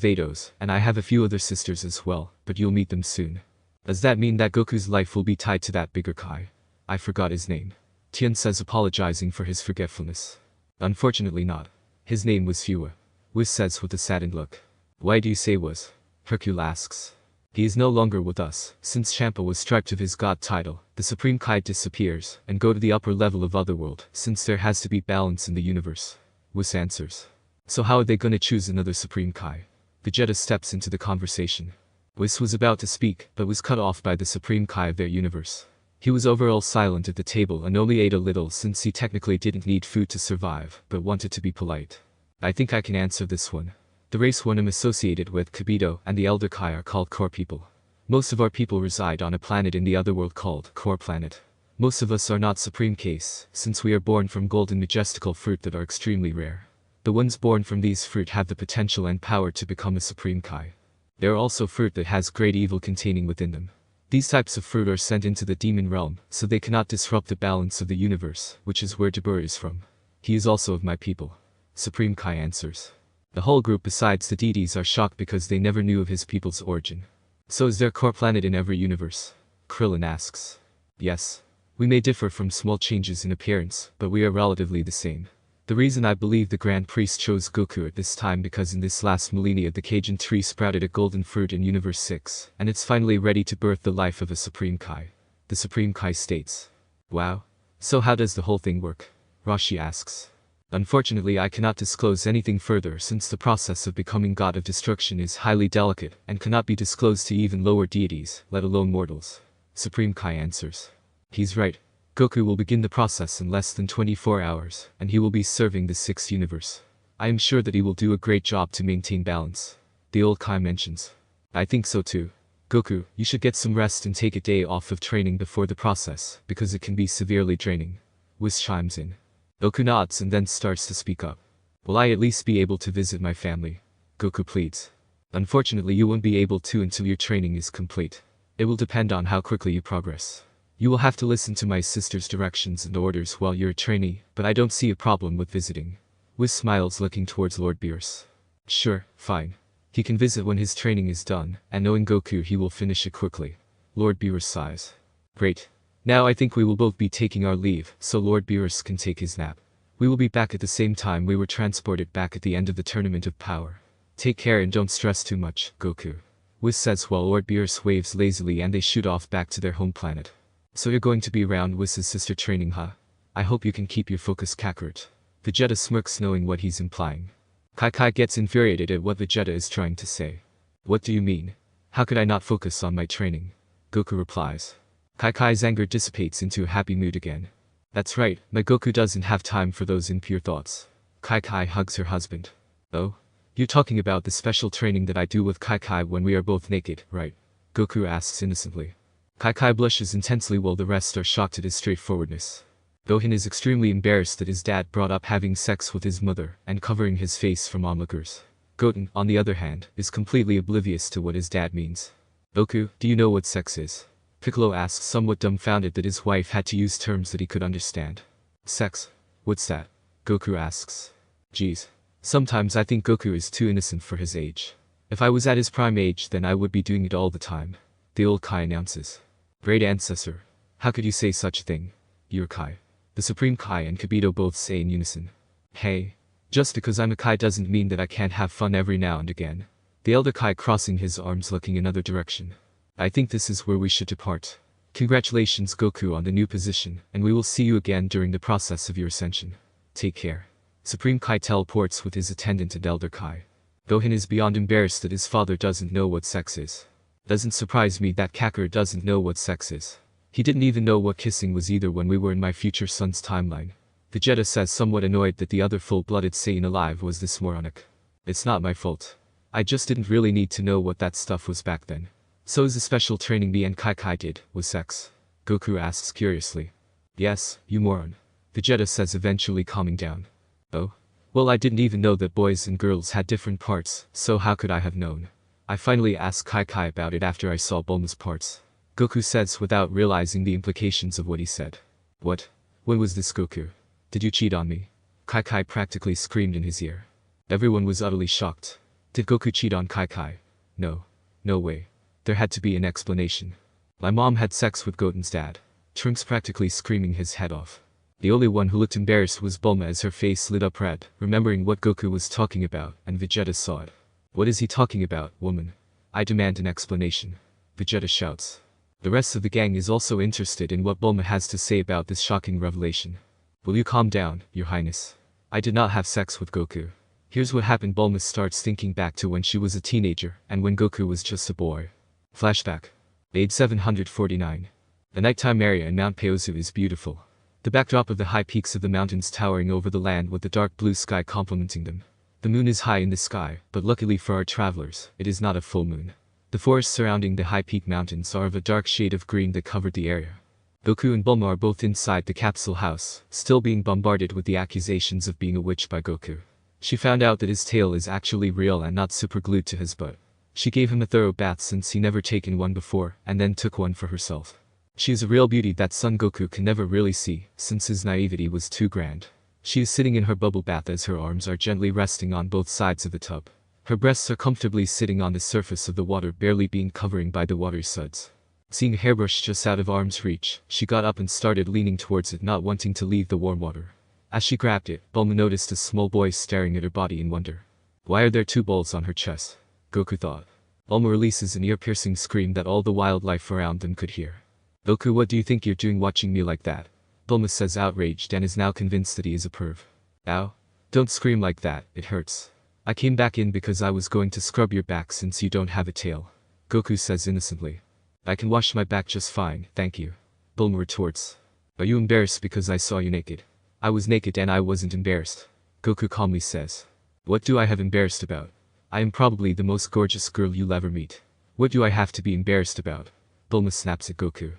Vados, and I have a few other sisters as well, but you'll meet them soon. Does that mean that Goku's life will be tied to that bigger Kai? I forgot his name. Tien says, apologizing for his forgetfulness. Unfortunately not. His name was Fua. Whis says with a saddened look. Why do you say was? Hercule asks. He is no longer with us. Since Champa was stripped of his god title, the Supreme Kai disappears, and go to the upper level of Otherworld, since there has to be balance in the universe. Whis answers. So how are they gonna choose another Supreme Kai? Vegeta steps into the conversation. Whis was about to speak, but was cut off by the Supreme Kai of their universe. He was overall silent at the table and only ate a little since he technically didn't need food to survive, but wanted to be polite. I think I can answer this one. The race one I'm associated with, Kabuto, and the Elder Kai are called Corp people. Most of our people reside on a planet in the otherworld called Corp planet. Most of us are not Supreme Case, since we are born from golden majestical fruit that are extremely rare. The ones born from these fruit have the potential and power to become a Supreme Kai. There are also fruit that has great evil containing within them. These types of fruit are sent into the demon realm, so they cannot disrupt the balance of the universe, which is where Dabur is from. He is also of my people. Supreme Kai answers. The whole group besides the deities are shocked because they never knew of his people's origin. So is there a core planet in every universe? Krillin asks. Yes. We may differ from small changes in appearance, but we are relatively the same. The reason I believe the Grand Priest chose Goku at this time because in this last millennia the Cajun tree sprouted a golden fruit in Universe 6, and it's finally ready to birth the life of a Supreme Kai. The Supreme Kai states. Wow. So how does the whole thing work? Rashi asks. Unfortunately I cannot disclose anything further since the process of becoming God of Destruction is highly delicate and cannot be disclosed to even lower deities, let alone mortals. Supreme Kai answers. He's right. Goku will begin the process in less than 24 hours, and he will be serving the 6th universe. I am sure that he will do a great job to maintain balance. The old Kai mentions. I think so too. Goku, you should get some rest and take a day off of training before the process, because it can be severely draining. Whis chimes in. Goku nods and then starts to speak up. Will I at least be able to visit my family? Goku pleads. Unfortunately, you won't be able to until your training is complete. It will depend on how quickly you progress. You will have to listen to my sister's directions and orders while you're a trainee, but I don't see a problem with visiting. Whis smiles looking towards Lord Beerus. Sure, fine. He can visit when his training is done, and knowing Goku he will finish it quickly. Lord Beerus sighs. Great. Now I think we will both be taking our leave, so Lord Beerus can take his nap. We will be back at the same time we were transported back at the end of the Tournament of Power. Take care and don't stress too much, Goku. Whis says while Lord Beerus waves lazily and they shoot off back to their home planet. So you're going to be around Whis' sister training, huh? I hope you can keep your focus, Kakarot. Vegeta smirks knowing what he's implying. Kai gets infuriated at what Vegeta is trying to say. What do you mean? How could I not focus on my training? Goku replies. Kai's anger dissipates into a happy mood again. That's right, my Goku doesn't have time for those impure thoughts. Kai hugs her husband. Oh? You're talking about the special training that I do with Kai when we are both naked, right? Goku asks innocently. Kai blushes intensely while the rest are shocked at his straightforwardness. Gohan is extremely embarrassed that his dad brought up having sex with his mother and covering his face from onlookers. Goten, on the other hand, is completely oblivious to what his dad means. Goku, do you know what sex is? Piccolo asks, somewhat dumbfounded that his wife had to use terms that he could understand. Sex? What's that? Goku asks. Geez. Sometimes I think Goku is too innocent for his age. If I was at his prime age then I would be doing it all the time. The old Kai announces. Great ancestor. How could you say such a thing? You're Kai. The Supreme Kai and Kibito both say in unison. Hey. Just because I'm a Kai doesn't mean that I can't have fun every now and again. The elder Kai crossing his arms looking another direction. I think this is where we should depart. Congratulations Goku on the new position, and we will see you again during the process of your ascension. Take care. Supreme Kai teleports with his attendant and elder Kai. Gohan is beyond embarrassed that his father doesn't know what sex is. Doesn't surprise me that Kakarot doesn't know what sex is. He didn't even know what kissing was either when we were in my future son's timeline. Vegeta says somewhat annoyed that the other full-blooded Saiyan alive was this moronic. It's not my fault. I just didn't really need to know what that stuff was back then. So is the special training me and Kai did, was sex? Goku asks curiously. Yes, you moron. Vegeta says eventually calming down. Oh? Well, I didn't even know that boys and girls had different parts, so how could I have known? I finally asked Kai about it after I saw Bulma's parts. Goku says without realizing the implications of what he said. What? When was this, Goku? Did you cheat on me? Kai practically screamed in his ear. Everyone was utterly shocked. Did Goku cheat on Kai? No. No way. There had to be an explanation. My mom had sex with Goten's dad. Trunks practically screaming his head off. The only one who looked embarrassed was Bulma as her face lit up red, remembering what Goku was talking about, and Vegeta saw it. What is he talking about, woman? I demand an explanation. Vegeta shouts. The rest of the gang is also interested in what Bulma has to say about this shocking revelation. Will you calm down, your highness? I did not have sex with Goku. Here's what happened. Bulma starts thinking back to when she was a teenager and when Goku was just a boy. Flashback. Age 749. The nighttime area in Mount Paozu is beautiful. The backdrop of the high peaks of the mountains towering over the land with the dark blue sky complementing them. The moon is high in the sky, but luckily for our travelers, it is not a full moon. The forests surrounding the high peak mountains are of a dark shade of green that covered the area. Goku and Bulma are both inside the capsule house, still being bombarded with the accusations of being a witch by Goku. She found out that his tail is actually real and not superglued to his butt. She gave him a thorough bath since he never taken one before, and then took one for herself. She is a real beauty that Son Goku can never really see, since his naivety was too grand. She is sitting in her bubble bath as her arms are gently resting on both sides of the tub. Her breasts are comfortably sitting on the surface of the water, barely being covered by the water suds. Seeing a hairbrush just out of arm's reach, she got up and started leaning towards it, not wanting to leave the warm water. As she grabbed it, Bulma noticed a small boy staring at her body in wonder. Why are there two balls on her chest? Goku thought. Bulma releases an ear-piercing scream that all the wildlife around them could hear. Goku, what do you think you're doing watching me like that? Bulma says outraged and is now convinced that he is a perv. Ow. Don't scream like that, it hurts. I came back in because I was going to scrub your back since you don't have a tail. Goku says innocently. I can wash my back just fine, thank you. Bulma retorts. Are you embarrassed because I saw you naked? I was naked and I wasn't embarrassed. Goku calmly says. What do I have embarrassed about? I am probably the most gorgeous girl you'll ever meet. What do I have to be embarrassed about? Bulma snaps at Goku.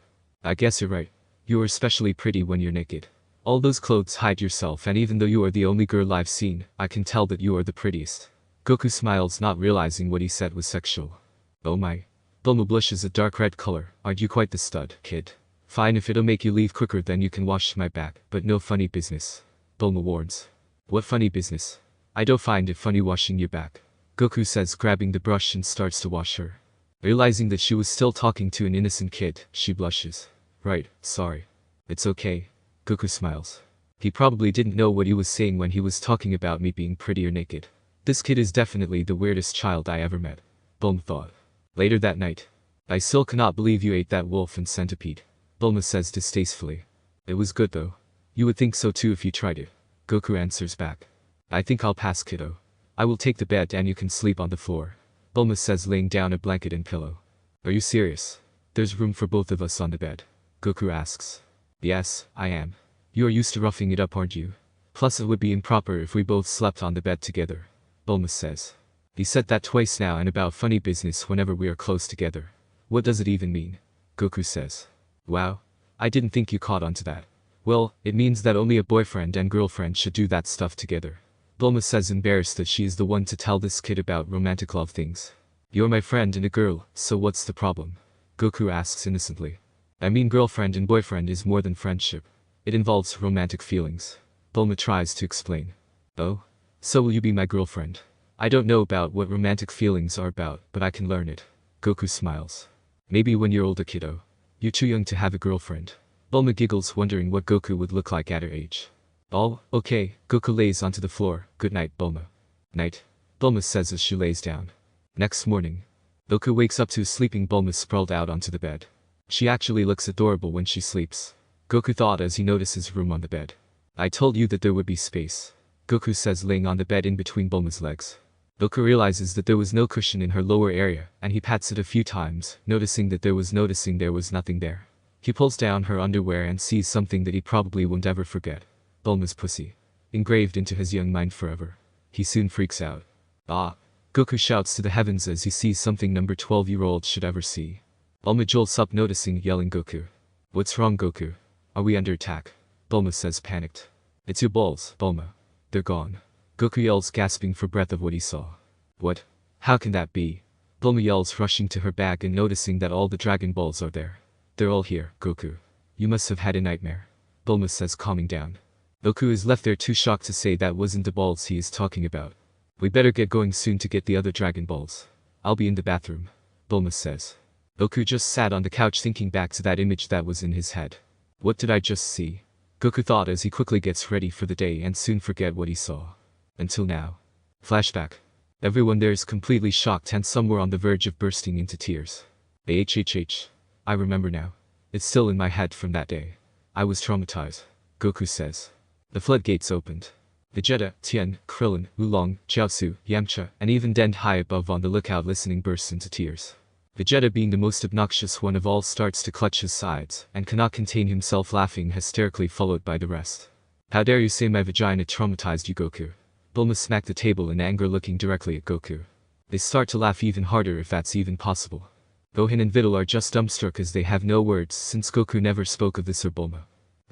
I guess you're right. You are especially pretty when you're naked. All those clothes hide yourself, and even though you are the only girl I've seen, I can tell that you are the prettiest. Goku smiles, not realizing what he said was sexual. Oh my. Bulma blushes a dark red color. Aren't you quite the stud, kid? Fine, if it'll make you leave quicker then you can wash my back, but no funny business. Bulma warns. What funny business? I don't find it funny washing your back. Goku says, grabbing the brush and starts to wash her. Realizing that she was still talking to an innocent kid, she blushes. Right, sorry. It's okay. Goku smiles. He probably didn't know what he was saying when he was talking about me being pretty or naked. This kid is definitely the weirdest child I ever met. Bulma thought. Later that night. I still cannot believe you ate that wolf and centipede. Bulma says distastefully. It was good though. You would think so too if you tried it. Goku answers back. I think I'll pass, kiddo. I will take the bed and you can sleep on the floor. Bulma says, laying down a blanket and pillow. Are you serious? There's room for both of us on the bed. Goku asks. Yes, I am. You are used to roughing it up, aren't you? Plus it would be improper if we both slept on the bed together. Bulma says. He said that twice now and about funny business whenever we are close together. What does it even mean? Goku says. Wow. I didn't think you caught on to that. Well, it means that only a boyfriend and girlfriend should do that stuff together. Bulma says, embarrassed that she is the one to tell this kid about romantic love things. You're my friend and a girl, so what's the problem? Goku asks innocently. I mean, girlfriend and boyfriend is more than friendship. It involves romantic feelings. Bulma tries to explain. Oh? So will you be my girlfriend? I don't know about what romantic feelings are about, but I can learn it. Goku smiles. Maybe when you're older, kiddo. You're too young to have a girlfriend. Bulma giggles, wondering what Goku would look like at her age. Oh, okay. Goku lays onto the floor. Good night, Bulma. Night. Bulma says as she lays down. Next morning. Goku wakes up to sleeping Bulma sprawled out onto the bed. She actually looks adorable when she sleeps. Goku thought as he notices room on the bed. I told you that there would be space. Goku says, laying on the bed in between Bulma's legs. Goku realizes that there was no cushion in her lower area, and he pats it a few times, noticing there was nothing there. He pulls down her underwear and sees something that he probably won't ever forget. Bulma's pussy. Engraved into his young mind forever. He soon freaks out. Ah! Goku shouts to the heavens as he sees something number 12-year-old should ever see. Bulma jolts up, noticing, yelling, Goku. What's wrong, Goku? Are we under attack? Bulma says, panicked. It's your balls, Bulma. They're gone. Goku yells, gasping for breath of what he saw. What? How can that be? Bulma yells, rushing to her bag and noticing that all the Dragon Balls are there. They're all here, Goku. You must have had a nightmare. Bulma says, calming down. Goku is left there too shocked to say that wasn't the balls he is talking about. We better get going soon to get the other Dragon Balls. I'll be in the bathroom. Bulma says. Goku just sat on the couch thinking back to that image that was in his head. What did I just see? Goku thought as he quickly gets ready for the day and soon forget what he saw. Until now. Flashback. Everyone there is completely shocked and some were on the verge of bursting into tears. HHH. I remember now. It's still in my head from that day. I was traumatized. Goku says. The floodgates opened. Vegeta, Tien, Krillin, Oolong, Chiaotzu, Yamcha, and even Den high above on the lookout listening bursts into tears. Vegeta, being the most obnoxious one of all, starts to clutch his sides and cannot contain himself, laughing hysterically, followed by the rest. How dare you say my vagina traumatized you, Goku? Bulma smacked the table in anger, looking directly at Goku. They start to laugh even harder, if that's even possible. Gohan and Videl are just dumbstruck as they have no words, since Goku never spoke of this or Bulma.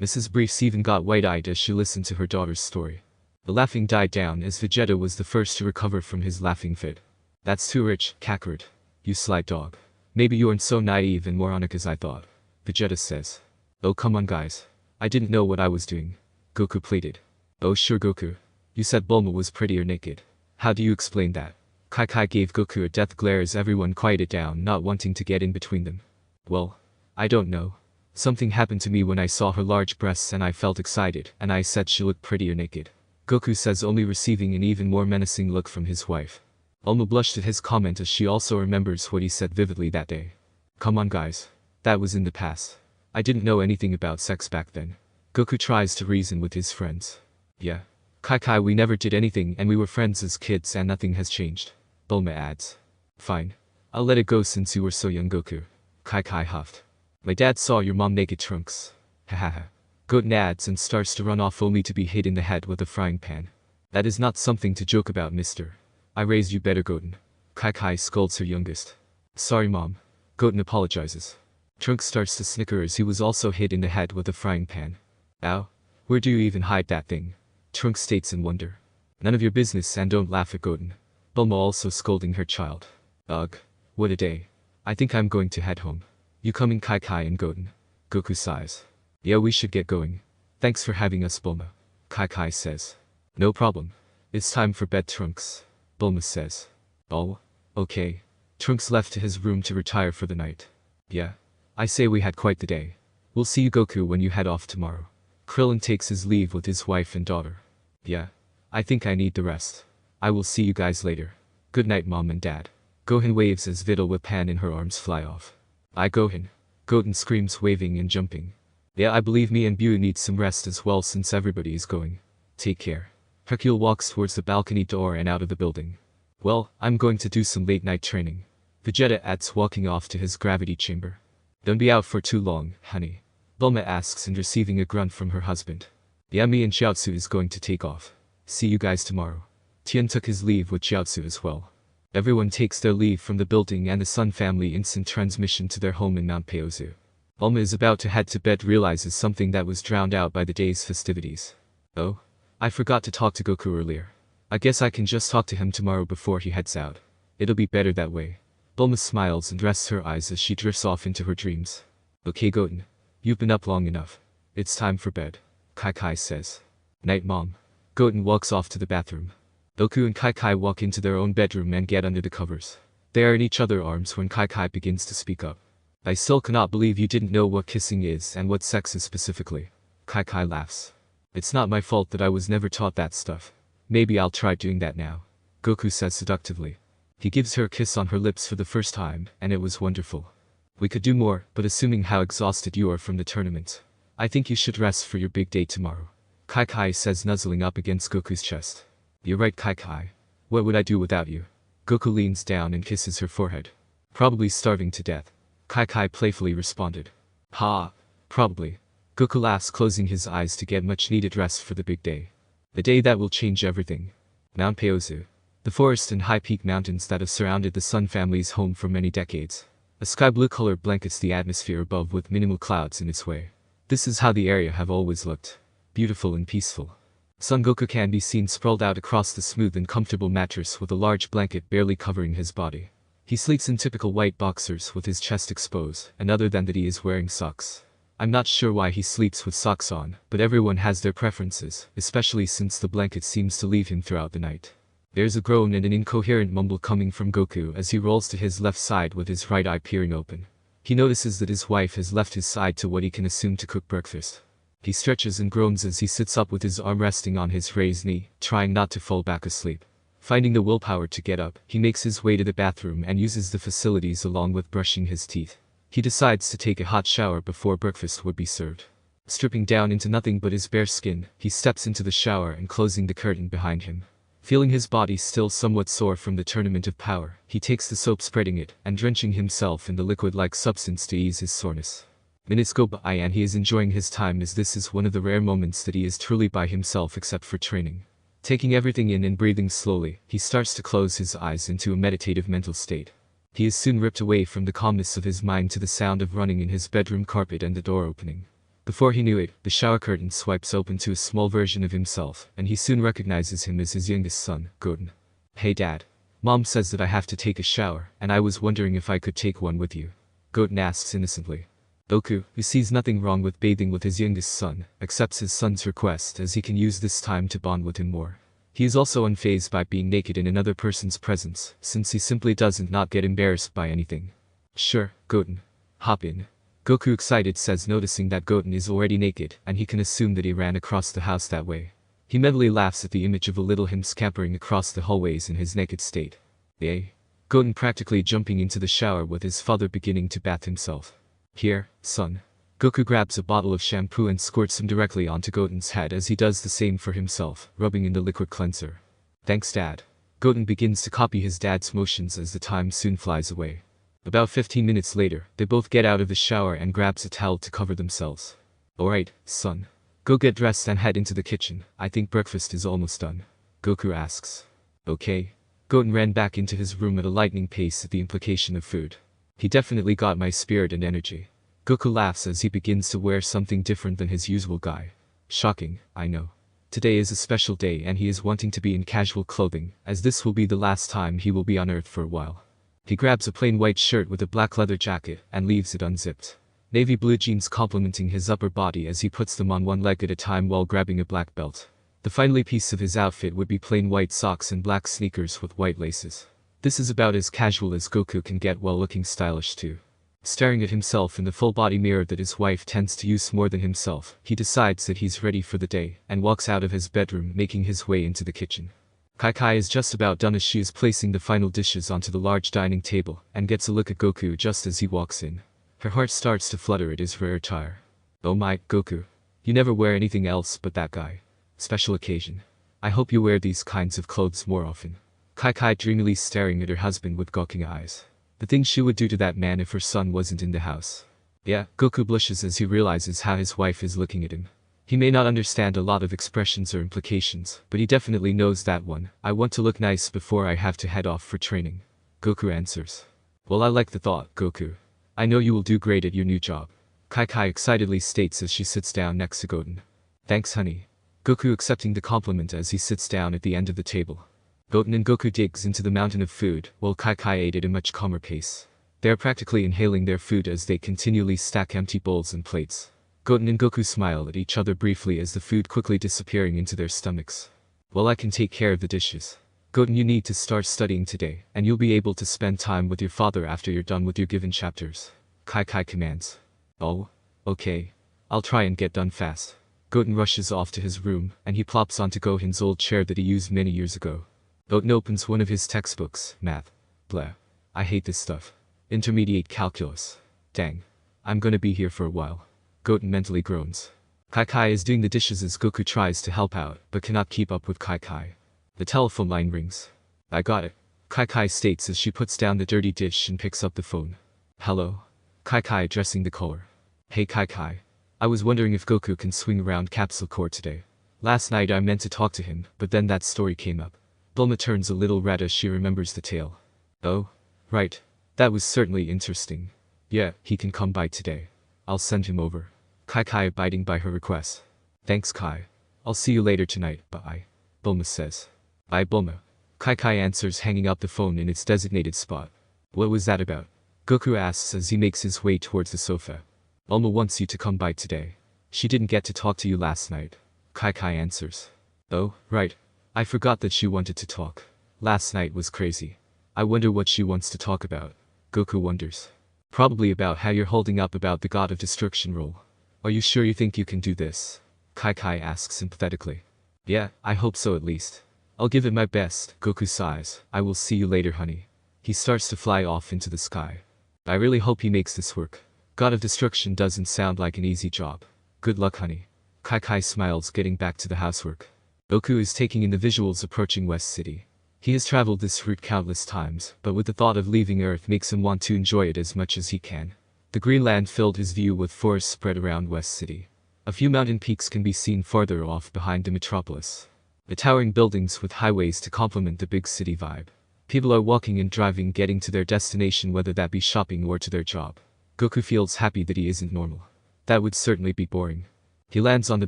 Mrs. Briefs even got wide-eyed as she listened to her daughter's story. The laughing died down as Vegeta was the first to recover from his laughing fit. That's too rich, Kakarot. You sly dog. Maybe you aren't so naive and moronic as I thought. Vegeta says. Oh come on guys. I didn't know what I was doing. Goku pleaded. Oh sure Goku. You said Bulma was pretty or naked. How do you explain that? Kai gave Goku a death glare as everyone quieted down, not wanting to get in between them. Well, I don't know. Something happened to me when I saw her large breasts and I felt excited, and I said she looked pretty or naked. Goku says, only receiving an even more menacing look from his wife. Bulma blushed at his comment as she also remembers what he said vividly that day. Come on guys. That was in the past. I didn't know anything about sex back then. Goku tries to reason with his friends. Yeah. Kai, we never did anything and we were friends as kids and nothing has changed. Bulma adds. Fine. I'll let it go since you were so young, Goku. Kai huffed. My dad saw your mom naked trunks. Hahaha. Goten adds and starts to run off, only to be hit in the head with a frying pan. That is not something to joke about, mister. I raised you better, Goten. Kai scolds her youngest. Sorry mom. Goten apologizes. Trunks starts to snicker as he was also hit in the head with a frying pan. Ow. Where do you even hide that thing? Trunks states in wonder. None of your business and don't laugh at Goten. Bulma also scolding her child. Ugh. What a day. I think I'm going to head home. You coming Kai and Goten? Goku sighs. Yeah, we should get going. Thanks for having us, Bulma. Kai says. No problem. It's time for bed, Trunks. Bulma says. Oh, okay. Trunks left to his room to retire for the night. Yeah. I say we had quite the day. We'll see you, Goku, when you head off tomorrow. Krillin takes his leave with his wife and daughter. Yeah. I think I need the rest. I will see you guys later. Good night, Mom and Dad. Gohan waves as Videl with Pan in her arms fly off. I Gohan. Goten screams, waving and jumping. Yeah, I believe me and Bu need some rest as well since everybody is going. Take care. Hercule walks towards the balcony door and out of the building. Well, I'm going to do some late night training. Vegeta adds, walking off to his gravity chamber. Don't be out for too long, honey. Bulma asks and receiving a grunt from her husband. Yeah, me and Chiaotzu is going to take off. See you guys tomorrow. Tien took his leave with Chiaotzu as well. Everyone takes their leave from the building and the Sun family instant transmission to their home in Mount Peozu. Bulma is about to head to bed, realizes something that was drowned out by the day's festivities. Oh? I forgot to talk to Goku earlier. I guess I can just talk to him tomorrow before he heads out. It'll be better that way. Bulma smiles and rests her eyes as she drifts off into her dreams. Okay, Goten. You've been up long enough. It's time for bed. Kai says. Night, Mom. Goten walks off to the bathroom. Goku and Kai walk into their own bedroom and get under the covers. They are in each other's arms when Kai begins to speak up. I still cannot believe you didn't know what kissing is and what sex is specifically. Kai laughs. It's not my fault that I was never taught that stuff. Maybe I'll try doing that now. Goku says seductively. He gives her a kiss on her lips for the first time, and it was wonderful. We could do more, but assuming how exhausted you are from the tournament, I think you should rest for your big day tomorrow. Kai says, nuzzling up against Goku's chest. You're right, Kai. What would I do without you? Goku leans down and kisses her forehead. Probably starving to death. Kai playfully responded. Ha, probably. Goku laughs, closing his eyes to get much needed rest for the big day. The day that will change everything. Mount Peozu. The forest and high peak mountains that have surrounded the Sun family's home for many decades. A sky blue color blankets the atmosphere above with minimal clouds in its way. This is how the area have always looked. Beautiful and peaceful. Son Goku can be seen sprawled out across the smooth and comfortable mattress with a large blanket barely covering his body. He sleeps in typical white boxers with his chest exposed, and other than that he is wearing socks. I'm not sure why he sleeps with socks on, but everyone has their preferences, especially since the blanket seems to leave him throughout the night. There's a groan and an incoherent mumble coming from Goku as he rolls to his left side with his right eye peering open. He notices that his wife has left his side to what he can assume to cook breakfast. He stretches and groans as he sits up with his arm resting on his raised knee, trying not to fall back asleep. Finding the willpower to get up, he makes his way to the bathroom and uses the facilities along with brushing his teeth. He decides to take a hot shower before breakfast would be served. Stripping down into nothing but his bare skin, he steps into the shower and closing the curtain behind him. Feeling his body still somewhat sore from the tournament of power, he takes the soap, spreading it and drenching himself in the liquid-like substance to ease his soreness. Minutes go by and he is enjoying his time as this is one of the rare moments that he is truly by himself except for training. Taking everything in and breathing slowly, he starts to close his eyes into a meditative mental state. He is soon ripped away from the calmness of his mind to the sound of running in his bedroom carpet and the door opening. Before he knew it, the shower curtain swipes open to a small version of himself, and he soon recognizes him as his youngest son, Goten. Hey Dad. Mom says that I have to take a shower, and I was wondering if I could take one with you. Goten asks innocently. Goku, who sees nothing wrong with bathing with his youngest son, accepts his son's request as he can use this time to bond with him more. He is also unfazed by being naked in another person's presence, since he simply doesn't not get embarrassed by anything. Sure, Goten. Hop in. Goku excited says, noticing that Goten is already naked and he can assume that he ran across the house that way. He mentally laughs at the image of a little him scampering across the hallways in his naked state. Yay. Goten practically jumping into the shower with his father beginning to bath himself. Here, son. Goku grabs a bottle of shampoo and squirts him directly onto Goten's head as he does the same for himself, rubbing in the liquid cleanser. Thanks Dad. Goten begins to copy his dad's motions as the time soon flies away. About 15 minutes later, they both get out of the shower and grabs a towel to cover themselves. Alright, son. Go get dressed and head into the kitchen. I think breakfast is almost done. Goku asks. Okay. Goten ran back into his room at a lightning pace at the implication of food. He definitely got my spirit and energy. Goku laughs as he begins to wear something different than his usual guy. Shocking, I know. Today is a special day and he is wanting to be in casual clothing, as this will be the last time he will be on Earth for a while. He grabs a plain white shirt with a black leather jacket and leaves it unzipped. Navy blue jeans complementing his upper body as he puts them on one leg at a time while grabbing a black belt. The final piece of his outfit would be plain white socks and black sneakers with white laces. This is about as casual as Goku can get while looking stylish too. Staring at himself in the full-body mirror that his wife tends to use more than himself, he decides that he's ready for the day and walks out of his bedroom, making his way into the kitchen. Kai is just about done as she is placing the final dishes onto the large dining table and gets a look at Goku just as he walks in. Her heart starts to flutter at his rare attire. Oh my, Goku. You never wear anything else but that guy. Special occasion. I hope you wear these kinds of clothes more often. Kai dreamily staring at her husband with gawking eyes. The things she would do to that man if her son wasn't in the house. Yeah, Goku blushes as he realizes how his wife is looking at him. He may not understand a lot of expressions or implications, but he definitely knows that one. I want to look nice before I have to head off for training. Goku answers. Well, I like the thought, Goku. I know you will do great at your new job. Kai excitedly states as she sits down next to Goten. Thanks, honey. Goku accepting the compliment as he sits down at the end of the table. Goten and Goku digs into the mountain of food, while Kai ate at a much calmer pace. They are practically inhaling their food as they continually stack empty bowls and plates. Goten and Goku smile at each other briefly as the food quickly disappearing into their stomachs. Well, I can take care of the dishes. Goten, you need to start studying today, and you'll be able to spend time with your father after you're done with your given chapters. Kai commands. Oh, okay. I'll try and get done fast. Goten rushes off to his room, and he plops onto Goten's old chair that he used many years ago. Goten opens one of his textbooks, math. Blah. I hate this stuff. Intermediate calculus. Dang. I'm gonna be here for a while. Goten mentally groans. Kai is doing the dishes as Goku tries to help out, but cannot keep up with Kai. The telephone line rings. I got it. Kai states as she puts down the dirty dish and picks up the phone. Hello? Kai addressing the caller. Hey Kai. I was wondering if Goku can swing around Capsule Corp today. Last night I meant to talk to him, but then that story came up. Bulma turns a little red as she remembers the tale. Oh, right. That was certainly interesting. Yeah, he can come by today. I'll send him over. Kai abiding by her request. Thanks Kai. I'll see you later tonight, bye. Bulma says. Bye Bulma. Kai answers, hanging up the phone in its designated spot. What was that about? Goku asks as he makes his way towards the sofa. Bulma wants you to come by today. She didn't get to talk to you last night. Kai answers. Oh, right. I forgot that she wanted to talk. Last night was crazy. I wonder what she wants to talk about. Goku wonders. Probably about how you're holding up about the God of Destruction role. Are you sure you think you can do this? Kai asks sympathetically. Yeah, I hope so at least. I'll give it my best, Goku sighs. I will see you later, honey. He starts to fly off into the sky. I really hope he makes this work. God of Destruction doesn't sound like an easy job. Good luck, honey. Kai smiles, getting back to the housework. Goku is taking in the visuals approaching West City. He has traveled this route countless times, but with the thought of leaving Earth makes him want to enjoy it as much as he can. The green land filled his view with forests spread around West City. A few mountain peaks can be seen farther off behind the metropolis. The towering buildings with highways to complement the big city vibe. People are walking and driving, getting to their destination, whether that be shopping or to their job. Goku feels happy that he isn't normal. That would certainly be boring. He lands on the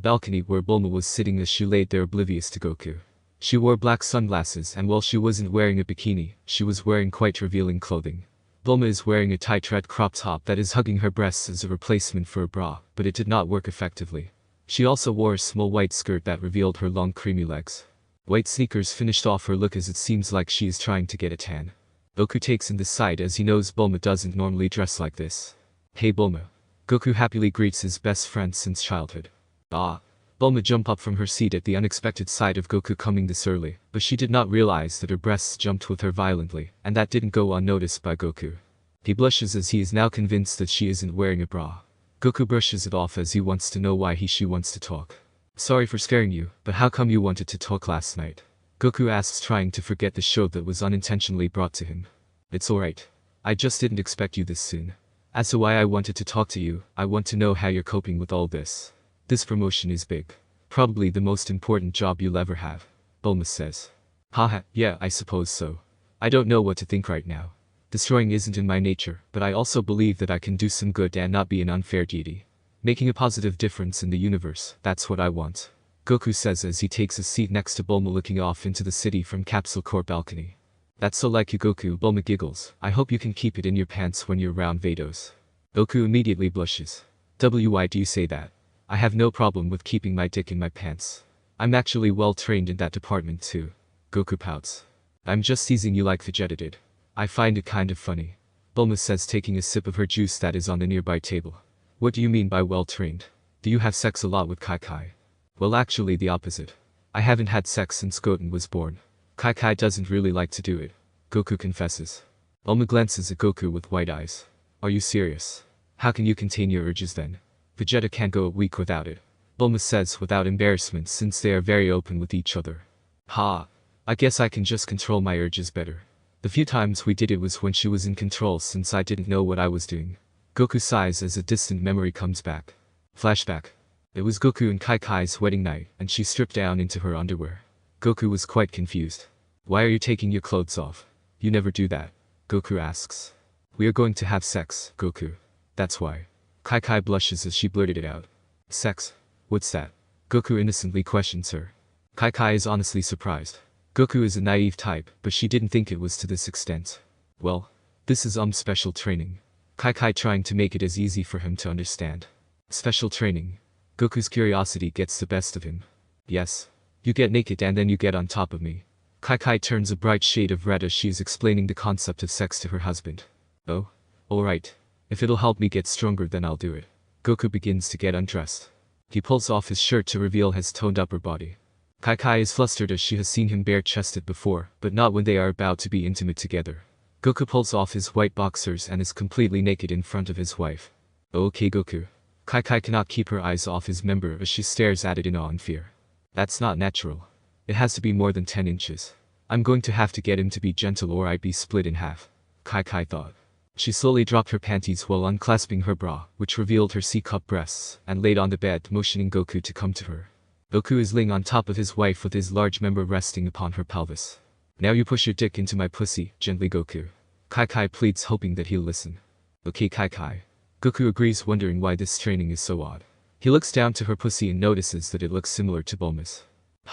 balcony where Bulma was sitting as she laid there oblivious to Goku. She wore black sunglasses, and while she wasn't wearing a bikini, she was wearing quite revealing clothing. Bulma is wearing a tight red crop top that is hugging her breasts as a replacement for a bra, but it did not work effectively. She also wore a small white skirt that revealed her long creamy legs. White sneakers finished off her look as it seems like she is trying to get a tan. Goku takes in the sight as he knows Bulma doesn't normally dress like this. Hey Bulma. Goku happily greets his best friend since childhood. Ah. Bulma jumped up from her seat at the unexpected sight of Goku coming this early, but she did not realize that her breasts jumped with her violently, and that didn't go unnoticed by Goku. He blushes as he is now convinced that she isn't wearing a bra. Goku brushes it off as he wants to know why she wants to talk. Sorry for scaring you, but how come you wanted to talk last night? Goku asks, trying to forget the show that was unintentionally brought to him. It's alright. I just didn't expect you this soon. As to why I wanted to talk to you, I want to know how you're coping with all this. This promotion is big. Probably the most important job you'll ever have. Bulma says. Haha, yeah, I suppose so. I don't know what to think right now. Destroying isn't in my nature, but I also believe that I can do some good and not be an unfair deity. Making a positive difference in the universe, that's what I want. Goku says as he takes a seat next to Bulma looking off into the city from Capsule Corp balcony. That's so like you, Goku. Bulma giggles. I hope you can keep it in your pants when you're around Vados. Goku immediately blushes. Why do you say that? I have no problem with keeping my dick in my pants. I'm actually well trained in that department too. Goku pouts. I'm just teasing you like Vegeta did. I find it kind of funny. Bulma says taking a sip of her juice that is on the nearby table. What do you mean by well trained? Do you have sex a lot with Kai? Well, actually the opposite. I haven't had sex since Goten was born. Kai doesn't really like to do it. Goku confesses. Bulma glances at Goku with wide eyes. Are you serious? How can you contain your urges then? Vegeta can't go a week without it. Bulma says without embarrassment since they are very open with each other. Ha! I guess I can just control my urges better. The few times we did it was when she was in control since I didn't know what I was doing. Goku sighs as a distant memory comes back. Flashback. It was Goku and Kai's wedding night, and she stripped down into her underwear. Goku was quite confused. Why are you taking your clothes off? You never do that. Goku asks. We are going to have sex, Goku. That's why. Kai blushes as she blurted it out. Sex? What's that? Goku innocently questions her. Kai is honestly surprised. Goku is a naive type, but she didn't think it was to this extent. Well, this is special training. Kai trying to make it as easy for him to understand. Special training. Goku's curiosity gets the best of him. Yes. You get naked and then you get on top of me. Kai turns a bright shade of red as she is explaining the concept of sex to her husband. Oh? Alright. If it'll help me get stronger then I'll do it. Goku begins to get undressed. He pulls off his shirt to reveal his toned upper body. Kai is flustered as she has seen him bare-chested before, but not when they are about to be intimate together. Goku pulls off his white boxers and is completely naked in front of his wife. Okay, Goku. Kai cannot keep her eyes off his member as she stares at it in awe and fear. That's not natural. It has to be more than 10 inches. I'm going to have to get him to be gentle or I'd be split in half. Kai thought. She slowly dropped her panties while unclasping her bra, which revealed her C-cup breasts, and laid on the bed motioning Goku to come to her. Goku is laying on top of his wife with his large member resting upon her pelvis. Now you push your dick into my pussy, gently Goku. Kai pleads hoping that he'll listen. Okay Kai. Goku agrees wondering why this training is so odd. He looks down to her pussy and notices that it looks similar to Bulma's.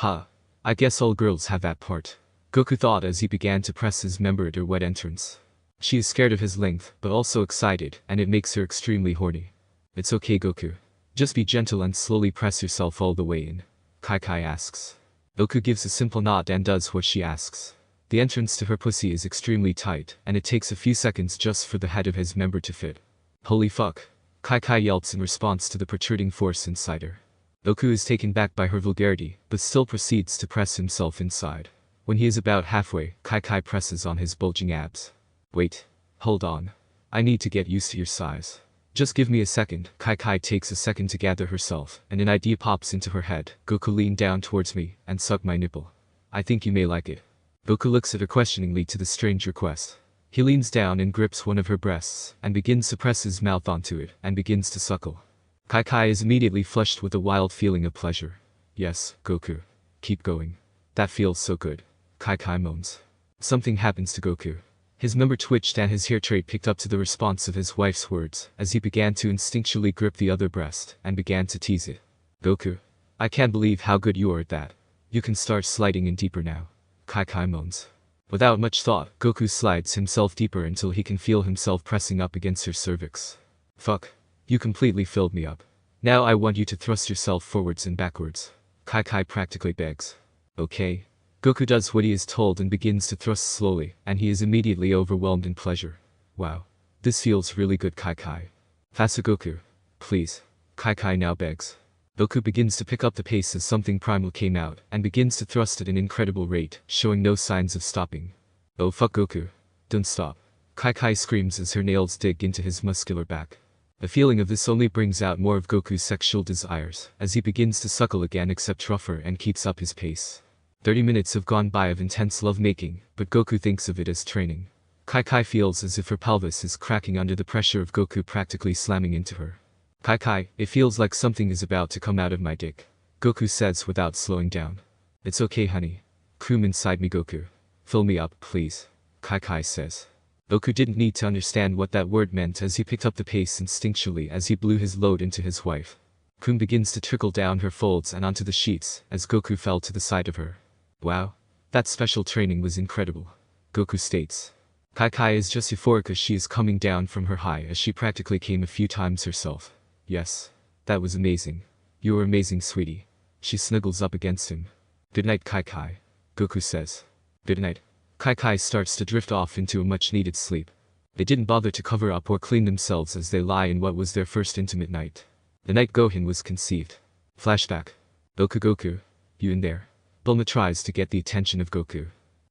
I guess all girls have that part. Goku thought as he began to press his member at her wet entrance. She is scared of his length, but also excited, and it makes her extremely horny. It's okay Goku. Just be gentle and slowly press yourself all the way in. Kai asks. Goku gives a simple nod and does what she asks. The entrance to her pussy is extremely tight, and it takes a few seconds just for the head of his member to fit. Holy fuck. Kai yelps in response to the protruding force inside her. Goku is taken back by her vulgarity, but still proceeds to press himself inside. When he is about halfway, Kai presses on his bulging abs. Wait. Hold on. I need to get used to your size. Just give me a second. Kai takes a second to gather herself, and an idea pops into her head. Goku lean down towards me, and suck my nipple. I think you may like it. Goku looks at her questioningly to the strange request. He leans down and grips one of her breasts, and begins to press his mouth onto it, and begins to suckle. Kai is immediately flushed with a wild feeling of pleasure. Yes, Goku. Keep going. That feels so good. Kai moans. Something happens to Goku. His member twitched and his hair trait picked up to the response of his wife's words, as he began to instinctually grip the other breast, and began to tease it. Goku. I can't believe how good you are at that. You can start sliding in deeper now. Kai moans. Without much thought, Goku slides himself deeper until he can feel himself pressing up against her cervix. Fuck. You completely filled me up. Now I want you to thrust yourself forwards and backwards. Kai practically begs. Okay. Goku does what he is told and begins to thrust slowly, and he is immediately overwhelmed in pleasure. Wow. This feels really good Kai. Faster Goku. Please. Kai now begs. Goku begins to pick up the pace as something primal came out, and begins to thrust at an incredible rate, showing no signs of stopping. Oh fuck Goku. Don't stop. Kai screams as her nails dig into his muscular back. The feeling of this only brings out more of Goku's sexual desires, as he begins to suckle again except rougher and keeps up his pace. 30 minutes have gone by of intense lovemaking, but Goku thinks of it as training. Kai feels as if her pelvis is cracking under the pressure of Goku practically slamming into her. Kai, it feels like something is about to come out of my dick. Goku says without slowing down. It's okay honey. Come inside me Goku. Fill me up, please. Kai says. Goku didn't need to understand what that word meant as he picked up the pace instinctually as he blew his load into his wife. Kun begins to trickle down her folds and onto the sheets as Goku fell to the side of her. Wow. That special training was incredible. Goku states. Kai is just euphoric as she is coming down from her high as she practically came a few times herself. Yes. That was amazing. You were amazing, sweetie. She snuggles up against him. Good night, Kai. Goku says. Good night. Kai starts to drift off into a much-needed sleep. They didn't bother to cover up or clean themselves as they lie in what was their first intimate night. The night Gohan was conceived. Flashback. Goku, you in there? Bulma tries to get the attention of Goku.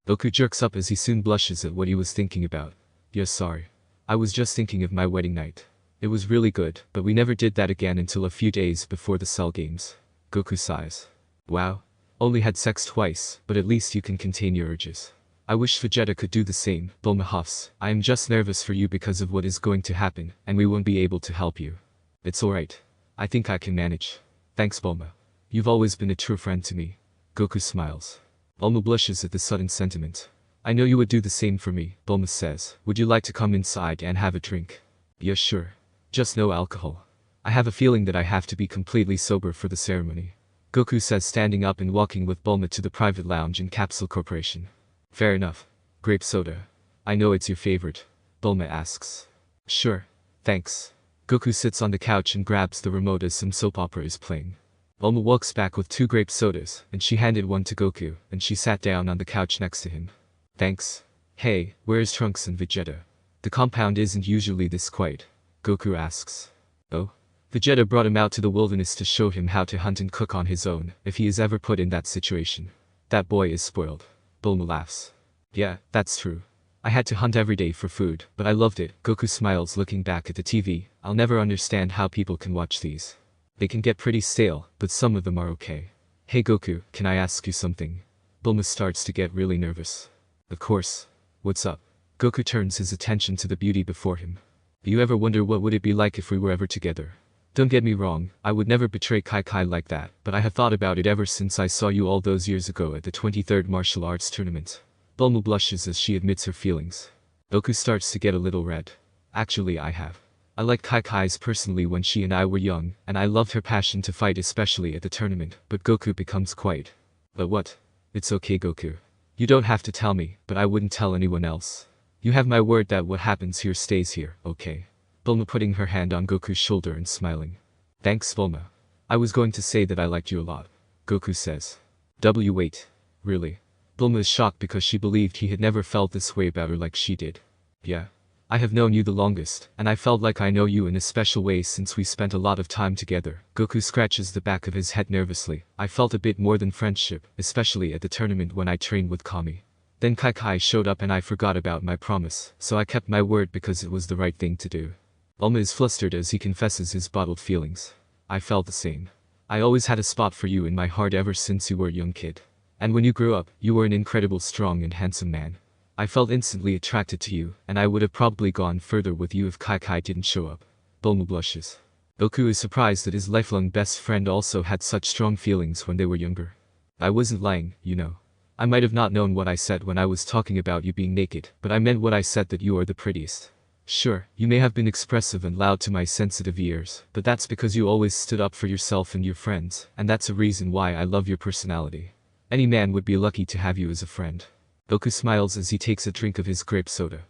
Goku jerks up as he soon blushes at what he was thinking about. Yes, sorry. I was just thinking of my wedding night. It was really good, but we never did that again until a few days before the Cell Games. Goku sighs. Wow. Only had sex twice, but at least you can contain your urges. I wish Vegeta could do the same, Bulma huffs. I am just nervous for you because of what is going to happen, and we won't be able to help you. It's alright. I think I can manage. Thanks, Bulma. You've always been a true friend to me. Goku smiles. Bulma blushes at the sudden sentiment. I know you would do the same for me, Bulma says. Would you like to come inside and have a drink? Yeah, sure. Just no alcohol. I have a feeling that I have to be completely sober for the ceremony. Goku says, standing up and walking with Bulma to the private lounge in Capsule Corporation. Fair enough. Grape soda. I know it's your favorite. Bulma asks. Sure. Thanks. Goku sits on the couch and grabs the remote as some soap opera is playing. Bulma walks back with 2 grape sodas, and she handed one to Goku, and she sat down on the couch next to him. Thanks. Hey, where's Trunks and Vegeta? The compound isn't usually this quiet. Goku asks. Oh? Vegeta brought him out to the wilderness to show him how to hunt and cook on his own, if he is ever put in that situation. That boy is spoiled. Bulma laughs. Yeah, that's true. I had to hunt every day for food, but I loved it. Goku smiles looking back at the TV. I'll never understand how people can watch these. They can get pretty stale, but some of them are okay. Hey Goku, can I ask you something? Bulma starts to get really nervous. Of course. What's up? Goku turns his attention to the beauty before him. Do you ever wonder what would it be like if we were ever together? Don't get me wrong, I would never betray Kai like that, but I have thought about it ever since I saw you all those years ago at the 23rd Martial Arts Tournament. Bulma blushes as she admits her feelings. Goku starts to get a little red. Actually, I have. I liked Kai's personally when she and I were young, and I loved her passion to fight especially at the tournament, but Goku becomes quiet. But what? It's okay, Goku. You don't have to tell me, but I wouldn't tell anyone else. You have my word that what happens here stays here, okay? Bulma putting her hand on Goku's shoulder and smiling. Thanks, Bulma. I was going to say that I liked you a lot. Goku says. Wait. Really? Bulma is shocked because she believed he had never felt this way about her like she did. Yeah. I have known you the longest, and I felt like I know you in a special way since we spent a lot of time together. Goku scratches the back of his head nervously. I felt a bit more than friendship, especially at the tournament when I trained with Kami. Then Kai showed up and I forgot about my promise, so I kept my word because it was the right thing to do. Bulma is flustered as he confesses his bottled feelings. I felt the same. I always had a spot for you in my heart ever since you were a young kid. And when you grew up, you were an incredible, strong and handsome man. I felt instantly attracted to you, and I would have probably gone further with you if Kai didn't show up. Bulma blushes. Goku is surprised that his lifelong best friend also had such strong feelings when they were younger. I wasn't lying, you know. I might have not known what I said when I was talking about you being naked, but I meant what I said, that you are the prettiest. Sure, you may have been expressive and loud to my sensitive ears, but that's because you always stood up for yourself and your friends, and that's a reason why I love your personality. Any man would be lucky to have you as a friend. Goku smiles as he takes a drink of his grape soda.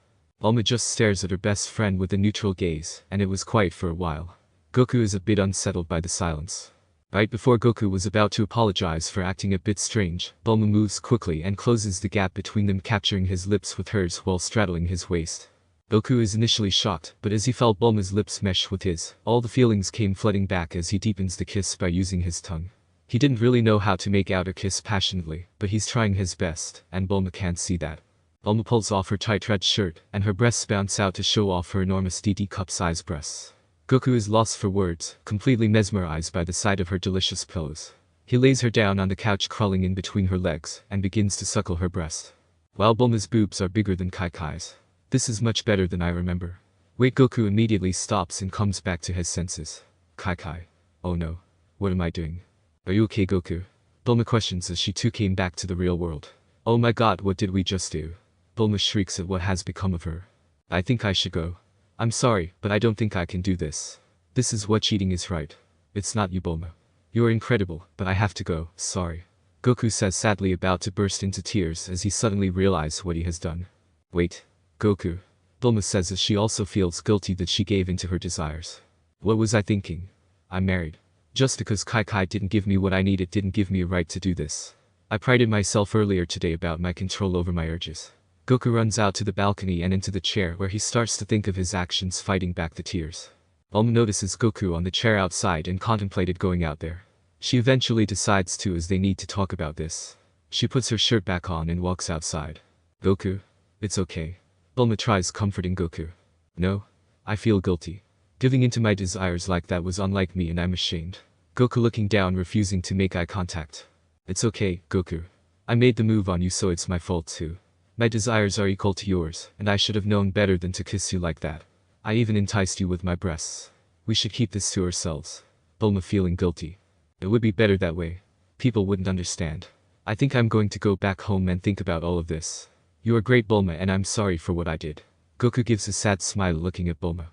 Bulma just stares at her best friend with a neutral gaze, and it was quiet for a while. Goku is a bit unsettled by the silence. Right before Goku was about to apologize for acting a bit strange, Bulma moves quickly and closes the gap between them, capturing his lips with hers while straddling his waist. Goku is initially shocked, but as he felt Bulma's lips mesh with his, all the feelings came flooding back as he deepens the kiss by using his tongue. He didn't really know how to make out a kiss passionately, but he's trying his best, and Bulma can't see that. Bulma pulls off her tight red shirt, and her breasts bounce out to show off her enormous DD cup-sized breasts. Goku is lost for words, completely mesmerized by the sight of her delicious pose. He lays her down on the couch, crawling in between her legs, and begins to suckle her breast. While Bulma's boobs are bigger than Kai's. This is much better than I remember. Wait, Goku immediately stops and comes back to his senses. Kai. Oh no. What am I doing? Are you okay, Goku? Bulma questions as she too came back to the real world. Oh my god, what did we just do? Bulma shrieks at what has become of her. I think I should go. I'm sorry, but I don't think I can do this. This is what cheating is, right? It's not you, Bulma. You're incredible, but I have to go, sorry. Goku says sadly, about to burst into tears as he suddenly realizes what he has done. Wait. Goku. Bulma says as she also feels guilty that she gave in to her desires. What was I thinking? I'm married. Just because Kai didn't give me what I needed didn't give me a right to do this. I prided myself earlier today about my control over my urges. Goku runs out to the balcony and into the chair where he starts to think of his actions fighting back the tears. Bulma notices Goku on the chair outside and contemplated going out there. She eventually decides to, as they need to talk about this. She puts her shirt back on and walks outside. Goku? It's okay. Bulma tries comforting Goku. No. I feel guilty. Giving into my desires like that was unlike me and I'm ashamed. Goku looking down, refusing to make eye contact. It's okay, Goku. I made the move on you, so it's my fault too. My desires are equal to yours, and I should have known better than to kiss you like that. I even enticed you with my breasts. We should keep this to ourselves. Bulma feeling guilty. It would be better that way. People wouldn't understand. I think I'm going to go back home and think about all of this. You are great, Bulma, and I'm sorry for what I did. Goku gives a sad smile looking at Bulma.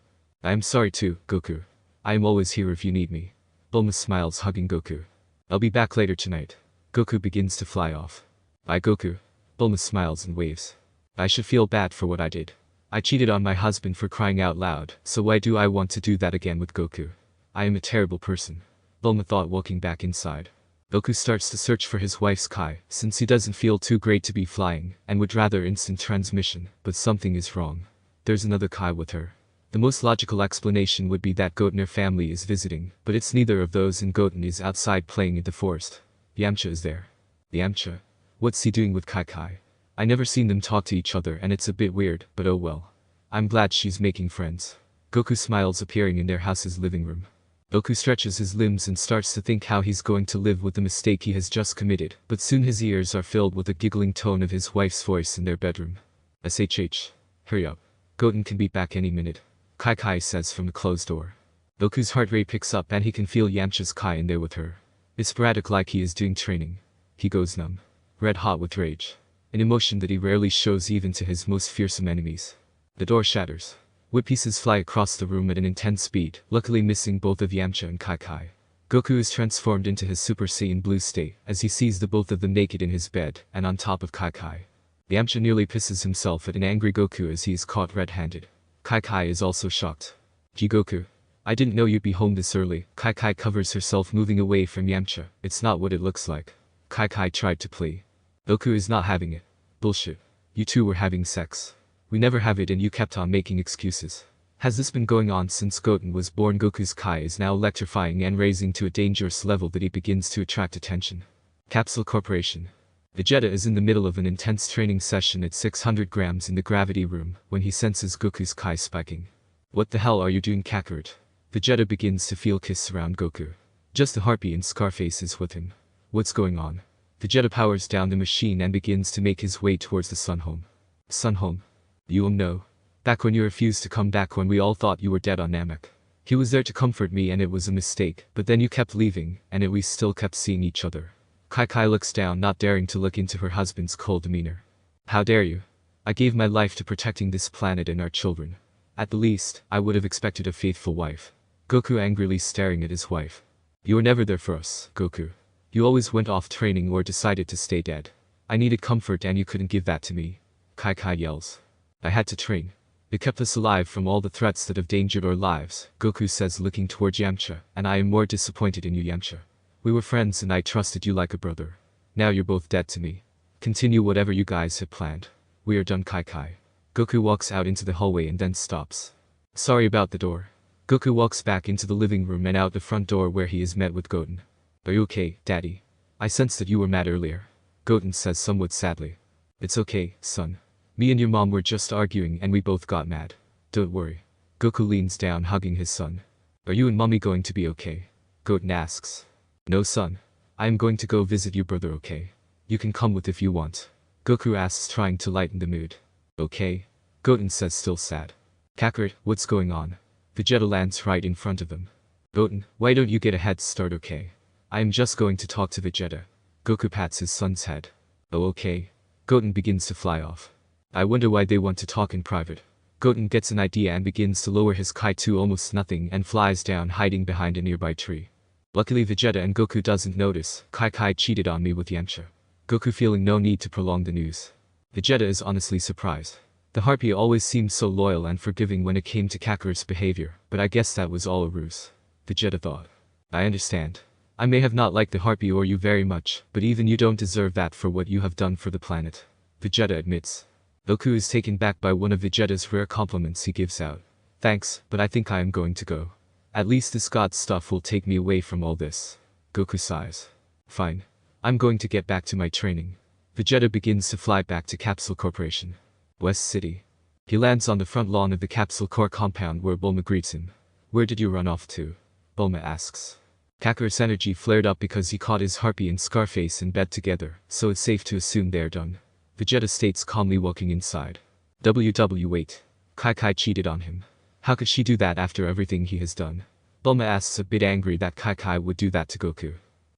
I am sorry too, Goku. I am always here if you need me. Bulma smiles, hugging Goku. I'll be back later tonight. Goku begins to fly off. Bye, Goku. Bulma smiles and waves. I should feel bad for what I did. I cheated on my husband, for crying out loud, so why do I want to do that again with Goku? I am a terrible person. Bulma thought, walking back inside. Goku starts to search for his wife's Kai, since he doesn't feel too great to be flying, and would rather instant transmission, but something is wrong. There's another Kai with her. The most logical explanation would be that Goten's family is visiting, but it's neither of those, and Goten is outside playing in the forest. Yamcha is there. Yamcha? What's he doing with Kai? I never seen them talk to each other and it's a bit weird, but oh well. I'm glad she's making friends. Goku smiles, appearing in their house's living room. Goku stretches his limbs and starts to think how he's going to live with the mistake he has just committed, but soon his ears are filled with a giggling tone of his wife's voice in their bedroom. SHH. Hurry up. Goten can be back any minute. Kai says from the closed door. Goku's heart rate picks up and he can feel Yamcha's Kai in there with her. It's sporadic, like he is doing training. He goes numb. Red hot with rage. An emotion that he rarely shows even to his most fearsome enemies. The door shatters. Wood pieces fly across the room at an intense speed, luckily missing both of Yamcha and Kai. Goku is transformed into his Super Saiyan Blue state as he sees the both of them naked in his bed and on top of Kai. Yamcha nearly pisses himself at an angry Goku as he is caught red-handed. Kai is also shocked. Gee, Goku. I didn't know you'd be home this early. Kai covers herself, moving away from Yamcha. It's not what it looks like. Kai tried to plead. Goku is not having it. Bullshit. You two were having sex. We never have it and you kept on making excuses. Has this been going on since Goten was born? Goku's Kai is now electrifying and raising to a dangerous level that he begins to attract attention. Capsule Corporation. Vegeta is in the middle of an intense training session at 600 grams in the gravity room when he senses Goku's Kai spiking. What the hell are you doing, Kakarot? Vegeta begins to feel kiss around Goku. Just the Harpy and Scarface is with him. What's going on? Vegeta powers down the machine and begins to make his way towards the Sun Home. Sun Home? You know. Back when you refused to come back when we all thought you were dead on Namek. He was there to comfort me and it was a mistake, but then you kept leaving, and we still kept seeing each other. Kai looks down, not daring to look into her husband's cold demeanor. How dare you? I gave my life to protecting this planet and our children. At the least, I would have expected a faithful wife. Goku angrily staring at his wife. You were never there for us, Goku. You always went off training or decided to stay dead. I needed comfort and you couldn't give that to me. Kai yells. I had to train. It kept us alive from all the threats that have endangered our lives, Goku says, looking towards Yamcha, and I am more disappointed in you, Yamcha. We were friends and I trusted you like a brother. Now you're both dead to me. Continue whatever you guys had planned. We are done, Kai. Goku walks out into the hallway and then stops. Sorry about the door. Goku walks back into the living room and out the front door where he is met with Goten. Are you okay, Daddy? I sensed that you were mad earlier. Goten says somewhat sadly. It's okay, son. Me and your mom were just arguing and we both got mad. Don't worry. Goku leans down, hugging his son. Are you and mommy going to be okay? Goten asks. No, son. I am going to go visit your brother, okay? You can come with if you want. Goku asks, trying to lighten the mood. Okay. Goten says, still sad. Kakarot, what's going on? Vegeta lands right in front of them. Goten, why don't you get a head start, okay? I am just going to talk to Vegeta. Goku pats his son's head. Oh, okay. Goten begins to fly off. I wonder why they want to talk in private. Goten gets an idea and begins to lower his kite to almost nothing and flies down, hiding behind a nearby tree. Luckily Vegeta and Goku doesn't notice. Kai cheated on me with Yamcha. Goku feeling no need to prolong the news. Vegeta is honestly surprised. The Harpy always seemed so loyal and forgiving when it came to Kakarot's behavior, but I guess that was all a ruse. Vegeta thought. I understand. I may have not liked the Harpy or you very much, but even you don't deserve that for what you have done for the planet. Vegeta admits. Goku is taken back by one of Vegeta's rare compliments he gives out. Thanks, but I think I am going to go. At least this god stuff will take me away from all this. Goku sighs. Fine. I'm going to get back to my training. Vegeta begins to fly back to Capsule Corporation. West City. He lands on the front lawn of the Capsule Core compound where Bulma greets him. Where did you run off to? Bulma asks. Kakarot's energy flared up because he caught his Harpy and Scarface in bed together, so it's safe to assume they're done. Vegeta states calmly walking inside. Wait. Kai cheated on him. How could she do that after everything he has done? Bulma asks, a bit angry that Kai would do that to Goku.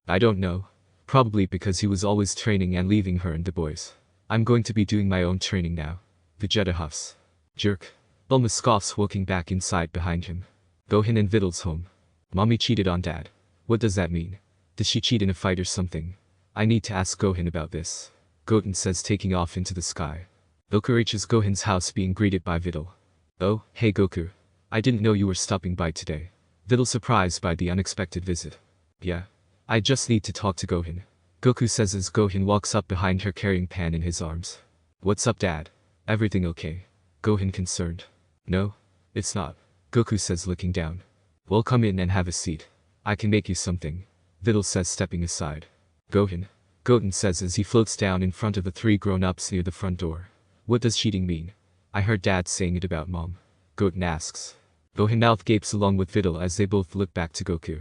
I don't know. Probably because he was always training and leaving her and the boys. I'm going to be doing my own training now. Vegeta huffs. Jerk. Bulma scoffs, walking back inside behind him. Gohan and Vidal's home. Mommy cheated on Dad. What does that mean? Did she cheat in a fight or something? I need to ask Gohan about this. Goten says, taking off into the sky. Goku reaches Gohan's house being greeted by Vidal. Oh, hey Goku. I didn't know you were stopping by today. Vidal surprised by the unexpected visit. Yeah. I just need to talk to Gohan. Goku says as Gohan walks up behind her carrying Pan in his arms. What's up Dad? Everything okay? Gohan concerned. No, it's not. Goku says looking down. Well, come in and have a seat. I can make you something. Vidal says stepping aside. Gohan. Goten says as he floats down in front of the three grown-ups near the front door. What does cheating mean? I heard Dad saying it about Mom. Goten asks. Gohan mouth gapes along with Vidal as they both look back to Goku.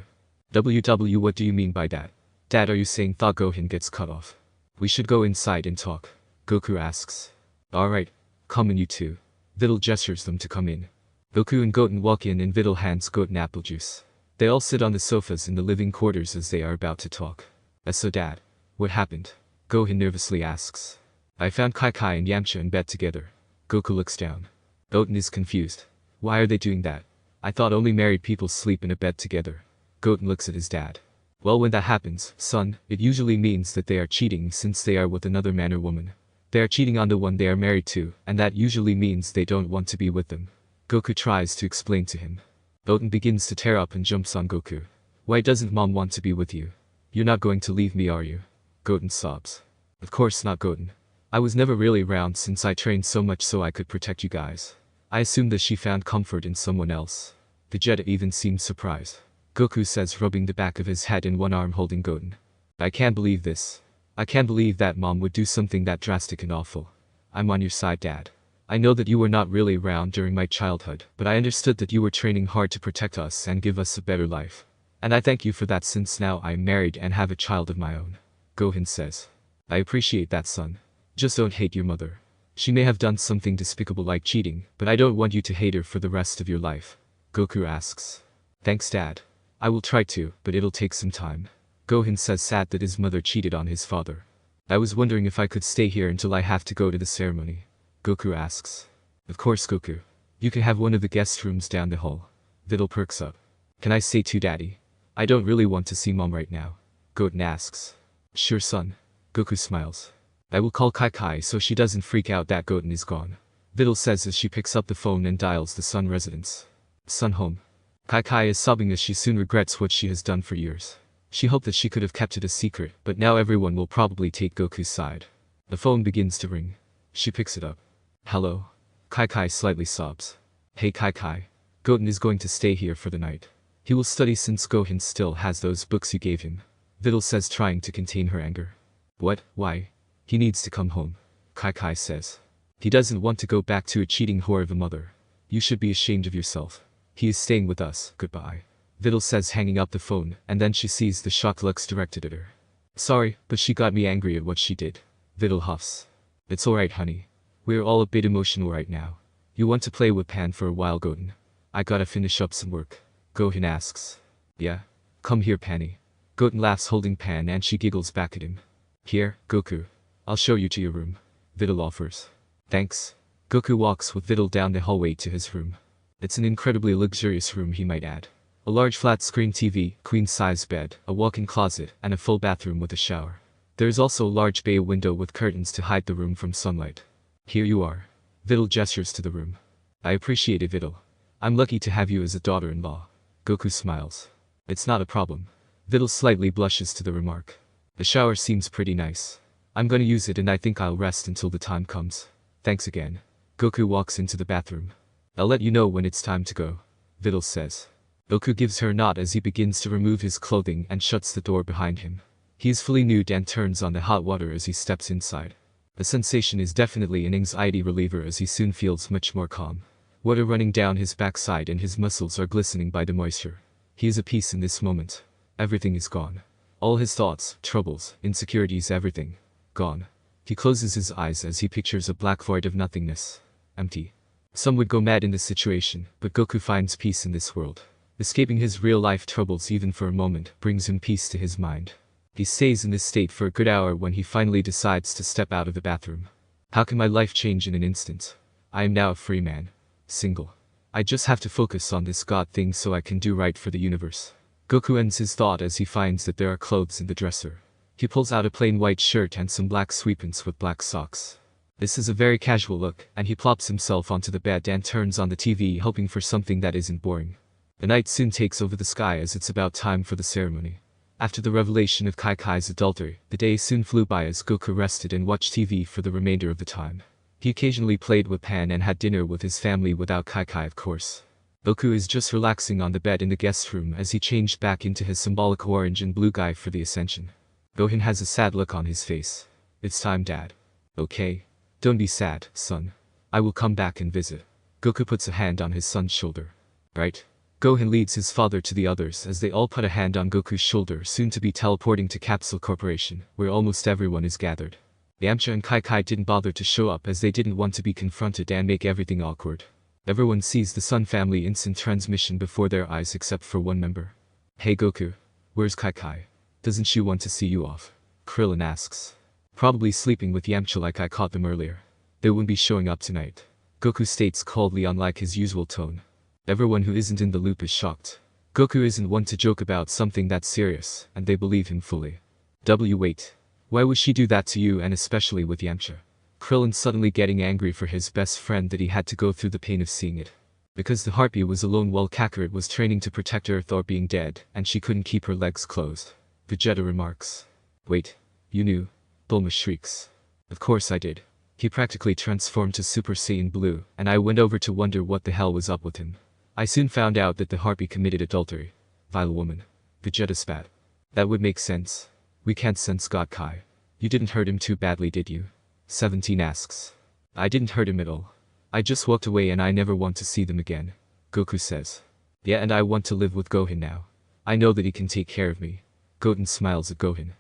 What do you mean by that? Dad, are you saying thought Gohan gets cut off? We should go inside and talk. Goku asks. Alright. Come in you two. Vidal gestures them to come in. Goku and Goten walk in and Vidal hands Goten apple juice. They all sit on the sofas in the living quarters as they are about to talk. So Dad. What happened? Gohan nervously asks. I found Kai and Yamcha in bed together. Goku looks down. Goten is confused. Why are they doing that? I thought only married people sleep in a bed together. Goten looks at his dad. Well, when that happens, son, it usually means that they are cheating since they are with another man or woman. They are cheating on the one they are married to, and that usually means they don't want to be with them. Goku tries to explain to him. Goten begins to tear up and jumps on Goku. Why doesn't Mom want to be with you? You're not going to leave me, are you? Goten sobs. Of course not, Goten. I was never really around since I trained so much so I could protect you guys. I assumed that she found comfort in someone else. Vegeta even seemed surprised. Goku says, rubbing the back of his head and one arm holding Goten. I can't believe this. I can't believe that Mom would do something that drastic and awful. I'm on your side, Dad. I know that you were not really around during my childhood, but I understood that you were training hard to protect us and give us a better life. And I thank you for that since now I'm married and have a child of my own. Gohan says. I appreciate that, son. Just don't hate your mother. She may have done something despicable like cheating, but I don't want you to hate her for the rest of your life. Goku asks. Thanks, Dad. I will try to, but it'll take some time. Gohan says, sad that his mother cheated on his father. I was wondering if I could stay here until I have to go to the ceremony. Goku asks. Of course, Goku. You can have one of the guest rooms down the hall. Vidal perks up. Can I stay too, Daddy? I don't really want to see Mom right now. Goten asks. Sure, son. Goku smiles. I will call Kai so she doesn't freak out that Goten is gone. Vidal says as she picks up the phone and dials the Sun residence. Sun home. Kai is sobbing as she soon regrets what she has done for years. She hoped that she could have kept it a secret, but now everyone will probably take Goku's side. The phone begins to ring. She picks it up. Hello. Kai slightly sobs. Hey Kai. Goten is going to stay here for the night. He will study since Gohan still has those books you gave him. Vidal says, trying to contain her anger. What? Why? He needs to come home. Kai says. He doesn't want to go back to a cheating whore of a mother. You should be ashamed of yourself. He is staying with us, goodbye. Vidal says, hanging up the phone, and then she sees the shocked looks directed at her. Sorry, but she got me angry at what she did. Vidal huffs. It's alright, honey. We're all a bit emotional right now. You want to play with Pan for a while, Goten? I gotta finish up some work. Gohan asks. Yeah? Come here, Panny. Goten laughs holding Pan and she giggles back at him. Here, Goku. I'll show you to your room. Vidal offers. Thanks. Goku walks with Videl down the hallway to his room. It's an incredibly luxurious room, he might add. A large flat-screen TV, queen-size bed, a walk-in closet, and a full bathroom with a shower. There is also a large bay window with curtains to hide the room from sunlight. Here you are. Videl gestures to the room. I appreciate it, Videl. I'm lucky to have you as a daughter-in-law. Goku smiles. It's not a problem. Videl slightly blushes to the remark. The shower seems pretty nice. I'm gonna use it and I think I'll rest until the time comes. Thanks again. Goku walks into the bathroom. I'll let you know when it's time to go, Videl says. Goku gives her a nod as he begins to remove his clothing and shuts the door behind him. He is fully nude and turns on the hot water as he steps inside. The sensation is definitely an anxiety reliever as he soon feels much more calm. Water running down his backside and his muscles are glistening by the moisture. He is at peace in this moment. Everything is gone. All his thoughts, troubles, insecurities, everything. Gone. He closes his eyes as he pictures a black void of nothingness. Empty. Some would go mad in this situation, but Goku finds peace in this world. Escaping his real-life troubles even for a moment brings him peace to his mind. He stays in this state for a good hour when he finally decides to step out of the bathroom. How can my life change in an instant? I am now a free man. Single. I just have to focus on this god thing so I can do right for the universe. Goku ends his thought as he finds that there are clothes in the dresser. He pulls out a plain white shirt and some black sweatpants with black socks. This is a very casual look, and he plops himself onto the bed and turns on the TV hoping for something that isn't boring. The night soon takes over the sky as it's about time for the ceremony. After the revelation of Kai's adultery, the day soon flew by as Goku rested and watched TV for the remainder of the time. He occasionally played with Pan and had dinner with his family without Kai of course. Goku is just relaxing on the bed in the guest room as he changed back into his symbolic orange and blue guy for the Ascension. Gohan has a sad look on his face. It's time, Dad. Okay. Don't be sad, son. I will come back and visit. Goku puts a hand on his son's shoulder. Right. Gohan leads his father to the others as they all put a hand on Goku's shoulder, soon to be teleporting to Capsule Corporation, where almost everyone is gathered. Yamcha and Kai didn't bother to show up as they didn't want to be confronted and make everything awkward. Everyone sees the Sun family instant transmission before their eyes except for one member. Hey Goku. Where's Kai? Doesn't she want to see you off? Krillin asks. Probably sleeping with Yamcha like I caught them earlier. They won't be showing up tonight. Goku states coldly, unlike his usual tone. Everyone who isn't in the loop is shocked. Goku isn't one to joke about something that serious, and they believe him fully. Wait. Why would she do that to you, and especially with Yamcha? Krillin suddenly getting angry for his best friend that he had to go through the pain of seeing it. Because the Harpy was alone while Kakarot was training to protect Earth or being dead, and she couldn't keep her legs closed. Vegeta remarks. Wait. You knew? Bulma shrieks. Of course I did. He practically transformed to Super Saiyan Blue, and I went over to wonder what the hell was up with him. I soon found out that the Harpy committed adultery. Vile woman. Vegeta spat. That would make sense. We can't sense God Kai. You didn't hurt him too badly, did you? 17 asks. I didn't hurt him at all. I just walked away and I never want to see them again. Goku says. Yeah, and I want to live with Gohan now. I know that he can take care of me. Goten smiles at Gohan.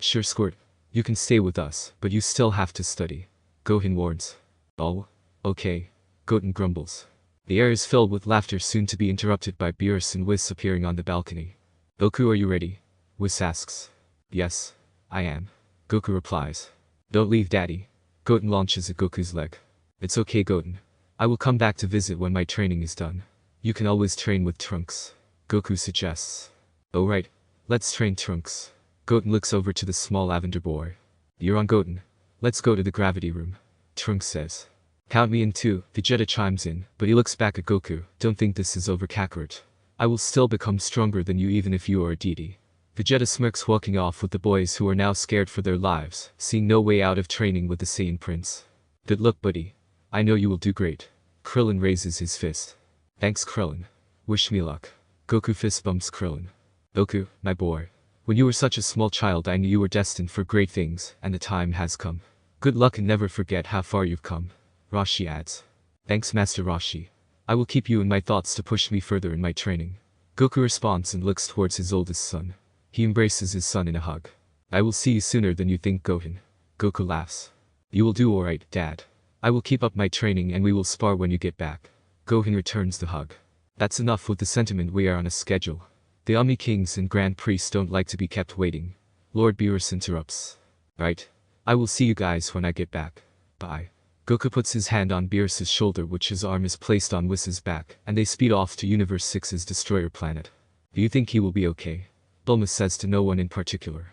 Sure, Squirt. You can stay with us, but you still have to study. Gohan warns. Oh? Okay. Goten grumbles. The air is filled with laughter, soon to be interrupted by Beerus and Whis appearing on the balcony. Goku, are you ready? Whis asks. Yes, I am. Goku replies. Don't leave, Daddy. Goten launches at Goku's leg. It's okay, Goten. I will come back to visit when my training is done. You can always train with Trunks. Goku suggests. Oh right. Let's train Trunks. Goten looks over to the small lavender boy. You're on, Goten. Let's go to the gravity room. Trunks says. Count me in too, Vegeta chimes in, but he looks back at Goku. Don't think this is over, Kakarot. I will still become stronger than you even if you are a deity. Vegeta smirks, walking off with the boys who are now scared for their lives, seeing no way out of training with the Saiyan Prince. Good luck, buddy. I know you will do great. Krillin raises his fist. Thanks, Krillin. Wish me luck. Goku fist bumps Krillin. Goku, my boy. When you were such a small child I knew you were destined for great things, and the time has come. Good luck and never forget how far you've come. Roshi adds. Thanks, Master Roshi. I will keep you in my thoughts to push me further in my training. Goku responds and looks towards his oldest son. He embraces his son in a hug. I will see you sooner than you think, Gohan. Goku laughs. You will do alright, Dad. I will keep up my training and we will spar when you get back. Gohan returns the hug. That's enough with the sentiment, we are on a schedule. The Ami Kings and Grand Priests don't like to be kept waiting. Lord Beerus interrupts. Right. I will see you guys when I get back. Bye. Goku puts his hand on Beerus's shoulder, which his arm is placed on Whis' back, and they speed off to Universe 6's destroyer planet. Do you think he will be okay? Bulma says to no one in particular.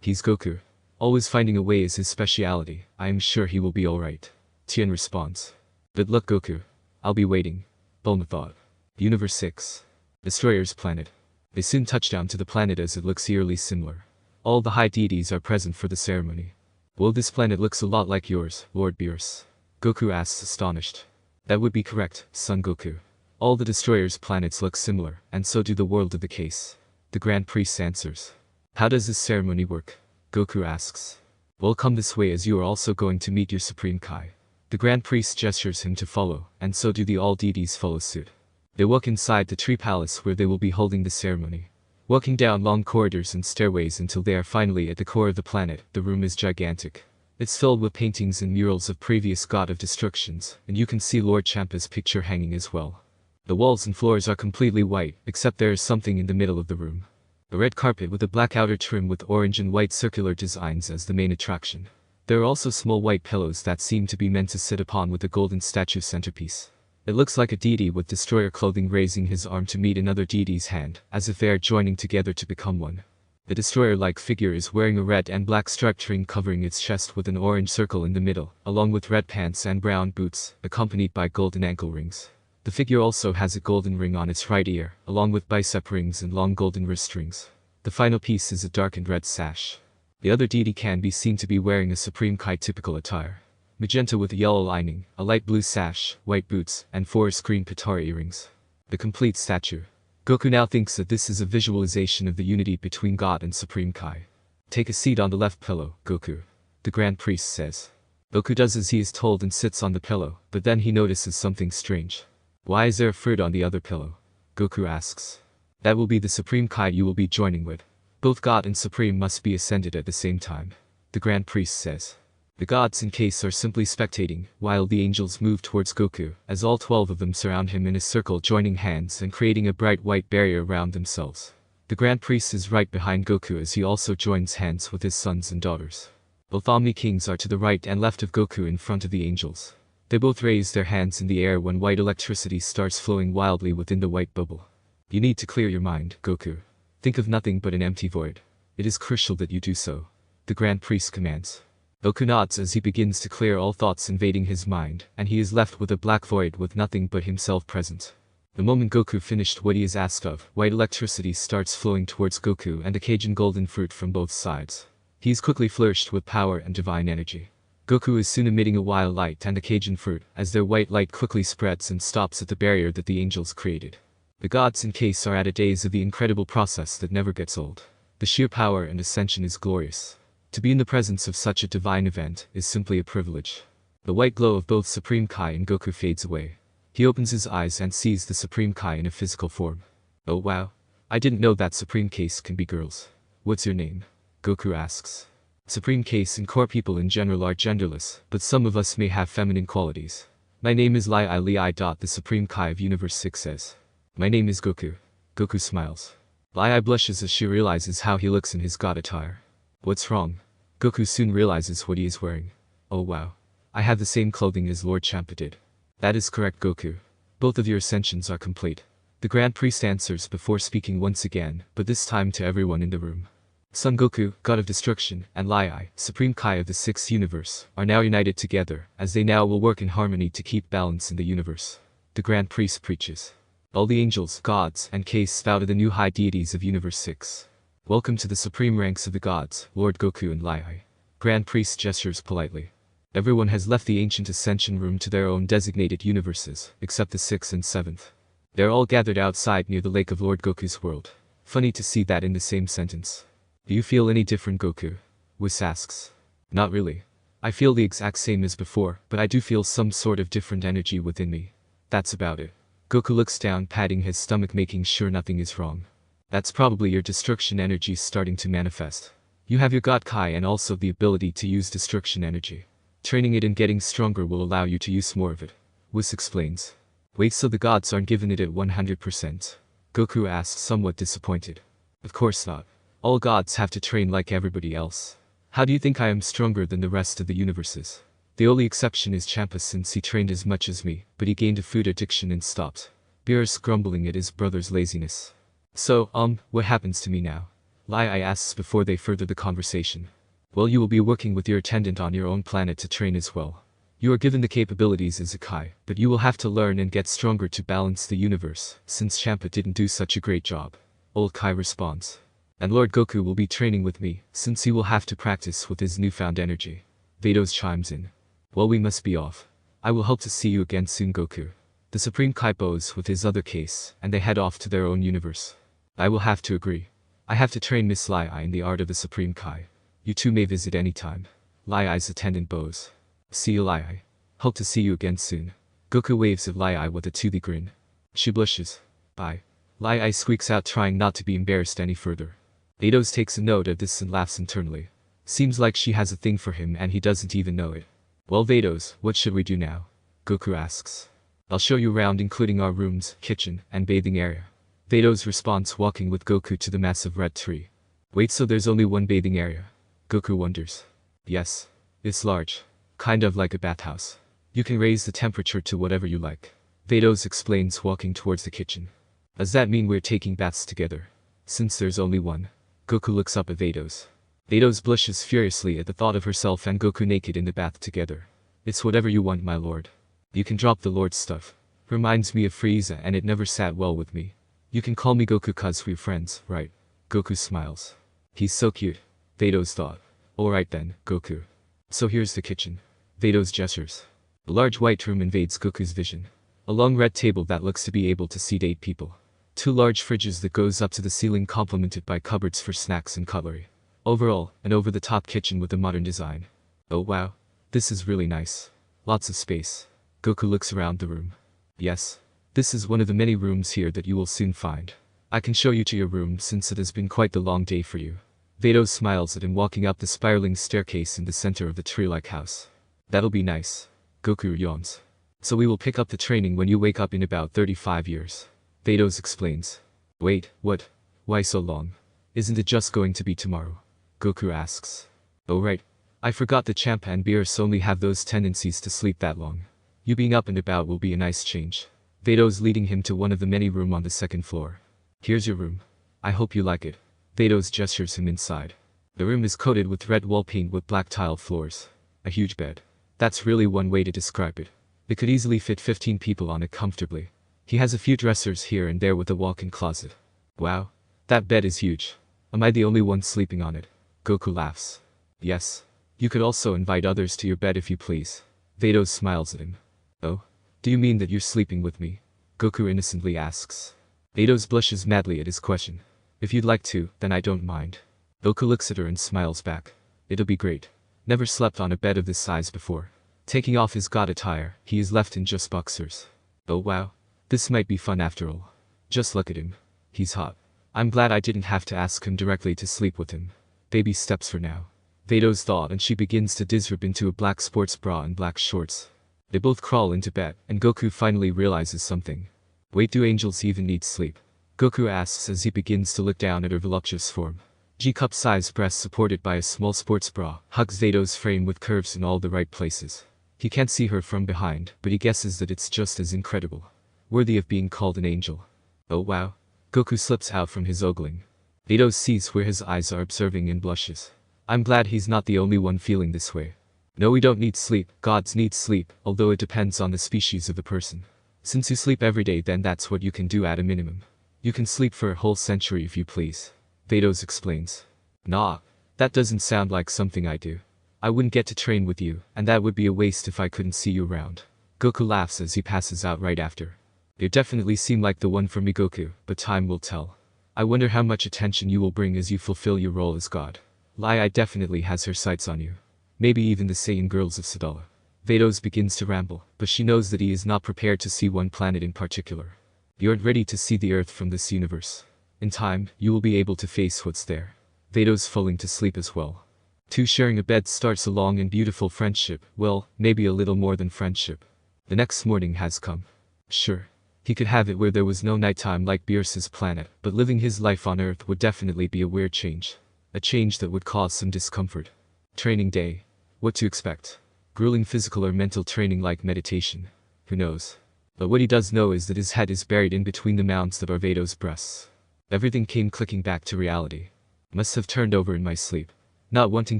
He's Goku. Always finding a way is his speciality. I am sure he will be alright. Tien responds. Good luck, Goku. I'll be waiting. Bulma thought. Universe 6. Destroyer's planet. They soon touch down to the planet as it looks eerily similar. All the high deities are present for the ceremony. Well, this planet looks a lot like yours, Lord Beerus. Goku asks, astonished. That would be correct, Son Goku. All the destroyer's planets look similar, and so do the world of the case. The Grand Priest answers. How does this ceremony work? Goku asks. Well, come this way as you are also going to meet your Supreme Kai. The Grand Priest gestures him to follow, and so do the all deities follow suit. They walk inside the tree palace where they will be holding the ceremony. Walking down long corridors and stairways until they are finally at the core of the planet. The room is gigantic. It's filled with paintings and murals of previous God of Destructions, and you can see Lord Champa's picture hanging as well. The walls and floors are completely white, except there is something in the middle of the room. A red carpet with a black outer trim with orange and white circular designs as the main attraction. There are also small white pillows that seem to be meant to sit upon with a golden statue centerpiece. It looks like a deity with destroyer clothing raising his arm to meet another deity's hand, as if they are joining together to become one. The destroyer-like figure is wearing a red and black striped ring covering its chest with an orange circle in the middle, along with red pants and brown boots, accompanied by golden ankle rings. The figure also has a golden ring on its right ear, along with bicep rings and long golden wrist rings. The final piece is a darkened red sash. The other deity can be seen to be wearing a Supreme Kai typical attire. Magenta with a yellow lining, a light blue sash, white boots, and forest green Pitara earrings. The complete statue. Goku now thinks that this is a visualization of the unity between God and Supreme Kai. Take a seat on the left pillow, Goku. The Grand Priest says. Goku does as he is told and sits on the pillow, but then he notices something strange. Why is there a fruit on the other pillow? Goku asks. That will be the Supreme Kai you will be joining with. Both God and Supreme must be ascended at the same time. The Grand Priest says. The gods in case are simply spectating, while the angels move towards Goku, as all 12 of them surround him in a circle joining hands and creating a bright white barrier around themselves. The Grand Priest is right behind Goku as he also joins hands with his sons and daughters. Both Omni Kings are to the right and left of Goku in front of the angels. They both raise their hands in the air when white electricity starts flowing wildly within the white bubble. You need to clear your mind, Goku. Think of nothing but an empty void. It is crucial that you do so. The Grand Priest commands. Goku nods as he begins to clear all thoughts invading his mind, and he is left with a black void with nothing but himself present. The moment Goku finished what he is asked of, white electricity starts flowing towards Goku and a Cajun golden fruit from both sides. He is quickly flourished with power and divine energy. Goku is soon emitting a wild light and a Cajun fruit, as their white light quickly spreads and stops at the barrier that the angels created. The gods in case are at a daze of the incredible process that never gets old. The sheer power and ascension is glorious. To be in the presence of such a divine event is simply a privilege. The white glow of both Supreme Kai and Goku fades away. He opens his eyes and sees the Supreme Kai in a physical form. Oh wow. I didn't know that Supreme Case can be girls. What's your name? Goku asks. Supreme Case and Corp people in general are genderless, but some of us may have feminine qualities. My name is Li. The Supreme Kai of Universe 6 says. My name is Goku. Goku smiles. Li blushes as she realizes how he looks in his god attire. What's wrong? Goku soon realizes what he is wearing. Oh wow. I have the same clothing as Lord Champa did. That is correct, Goku. Both of your ascensions are complete. The Grand Priest answers before speaking once again, but this time to everyone in the room. Son Goku, God of Destruction, and Lai, Supreme Kai of the 6th universe, are now united together, as they now will work in harmony to keep balance in the universe. The Grand Priest preaches. All the angels, gods, and Case bow to the new high deities of Universe 6. Welcome to the supreme ranks of the gods, Lord Goku and Lai. Grand Priest gestures politely. Everyone has left the ancient Ascension room to their own designated universes, except the 6th and 7th. They're all gathered outside near the lake of Lord Goku's world. Funny to see that in the same sentence. Do you feel any different, Goku? Whis asks. Not really. I feel the exact same as before, but I do feel some sort of different energy within me. That's about it. Goku looks down, patting his stomach, making sure nothing is wrong. That's probably your destruction energy starting to manifest. You have your God Kai and also the ability to use destruction energy. Training it and getting stronger will allow you to use more of it. Whis explains. Wait, so the gods aren't giving it at 100%? Goku asks, somewhat disappointed. Of course not. All gods have to train like everybody else. How do you think I am stronger than the rest of the universes? The only exception is Champa since he trained as much as me, but he gained a food addiction and stopped. Beerus grumbling at his brother's laziness. So, what happens to me now? Lai asks before they further the conversation. Well, you will be working with your attendant on your own planet to train as well. You are given the capabilities as a Kai, but you will have to learn and get stronger to balance the universe, since Champa didn't do such a great job. Old Kai responds. And Lord Goku will be training with me, since he will have to practice with his newfound energy. Vados chimes in. Well, we must be off. I will hope to see you again soon, Goku. The Supreme Kai bows with his other case, and they head off to their own universe. I will have to agree. I have to train Miss Lai in the art of the Supreme Kai. You two may visit any time. Lai's attendant bows. See you, Lai. Hope to see you again soon. Goku waves at Lai with a toothy grin. She blushes. Bye. Lai squeaks out, trying not to be embarrassed any further. Vados takes a note of this and laughs internally. Seems like she has a thing for him and he doesn't even know it. Well, Vados, what should we do now? Goku asks. I'll show you around, including our rooms, kitchen, and bathing area. Vados responds, walking with Goku to the massive red tree. Wait, so there's only one bathing area? Goku wonders. Yes. It's large. Kind of like a bathhouse. You can raise the temperature to whatever you like. Vados explains, walking towards the kitchen. Does that mean we're taking baths together? Since there's only one. Goku looks up at Vados. Vados blushes furiously at the thought of herself and Goku naked in the bath together. It's whatever you want, my lord. You can drop the lord stuff. Reminds me of Frieza and it never sat well with me. You can call me Goku cause we're friends, right? Goku smiles. He's so cute. Vados thought. Alright then, Goku. So here's the kitchen. Vados gestures. A large white room invades Goku's vision. A long red table that looks to be able to seat 8 people. 2 large fridges that goes up to the ceiling complemented by cupboards for snacks and cutlery. Overall, an over-the-top kitchen with a modern design. Oh wow. This is really nice. Lots of space. Goku looks around the room. Yes. This is one of the many rooms here that you will soon find. I can show you to your room since it has been quite the long day for you. Vados smiles at him walking up the spiraling staircase in the center of the tree-like house. That'll be nice. Goku yawns. So we will pick up the training when you wake up in about 35 years. Vados explains. Wait, what? Why so long? Isn't it just going to be tomorrow? Goku asks. Oh right. I forgot that Champa and Beerus only have those tendencies to sleep that long. You being up and about will be a nice change. Vados leading him to one of the many rooms on the 2nd floor. Here's your room. I hope you like it. Vados gestures him inside. The room is coated with red wall paint with black tile floors. A huge bed. That's really one way to describe it. It could easily fit 15 people on it comfortably. He has a few dressers here and there with a walk-in closet. Wow. That bed is huge. Am I the only one sleeping on it? Goku laughs. Yes. You could also invite others to your bed if you please. Vados smiles at him. Oh? Do you mean that you're sleeping with me? Goku innocently asks. Vados blushes madly at his question. If you'd like to, then I don't mind. Goku looks at her and smiles back. It'll be great. Never slept on a bed of this size before. Taking off his god attire, he is left in just boxers. Oh wow. This might be fun after all. Just look at him. He's hot. I'm glad I didn't have to ask him directly to sleep with him. Baby steps for now. Vados thought, and she begins to disrobe into a black sports bra and black shorts. They both crawl into bed, and Goku finally realizes something. Wait, do angels even need sleep? Goku asks as he begins to look down at her voluptuous form. G-cup-sized breasts supported by a small sports bra hugs Vados' frame with curves in all the right places. He can't see her from behind, but he guesses that it's just as incredible. Worthy of being called an angel. Oh wow. Goku slips out from his ogling. Vados sees where his eyes are observing and blushes. I'm glad he's not the only one feeling this way. No, we don't need sleep. Gods need sleep, although it depends on the species of the person. Since you sleep every day, then that's what you can do at a minimum. You can sleep for a whole century if you please. Vados explains. Nah. That doesn't sound like something I do. I wouldn't get to train with you, and that would be a waste if I couldn't see you around. Goku laughs as he passes out right after. You definitely seem like the one for me, Goku, but time will tell. I wonder how much attention you will bring as you fulfill your role as God. Lai definitely has her sights on you. Maybe even the Saiyan girls of Sadala. Vados begins to ramble, but she knows that he is not prepared to see one planet in particular. You aren't ready to see the Earth from this universe. In time, you will be able to face what's there. Vados falling to sleep as well. 2 sharing a bed starts a long and beautiful friendship, well, maybe a little more than friendship. The next morning has come. Sure. He could have it where there was no nighttime like Beerus's planet, but living his life on Earth would definitely be a weird change. A change that would cause some discomfort. Training day. What to expect? Grueling physical or mental training like meditation. Who knows? But what he does know is that his head is buried in between the mounds that are Vados' breasts. Everything came clicking back to reality. Must have turned over in my sleep. Not wanting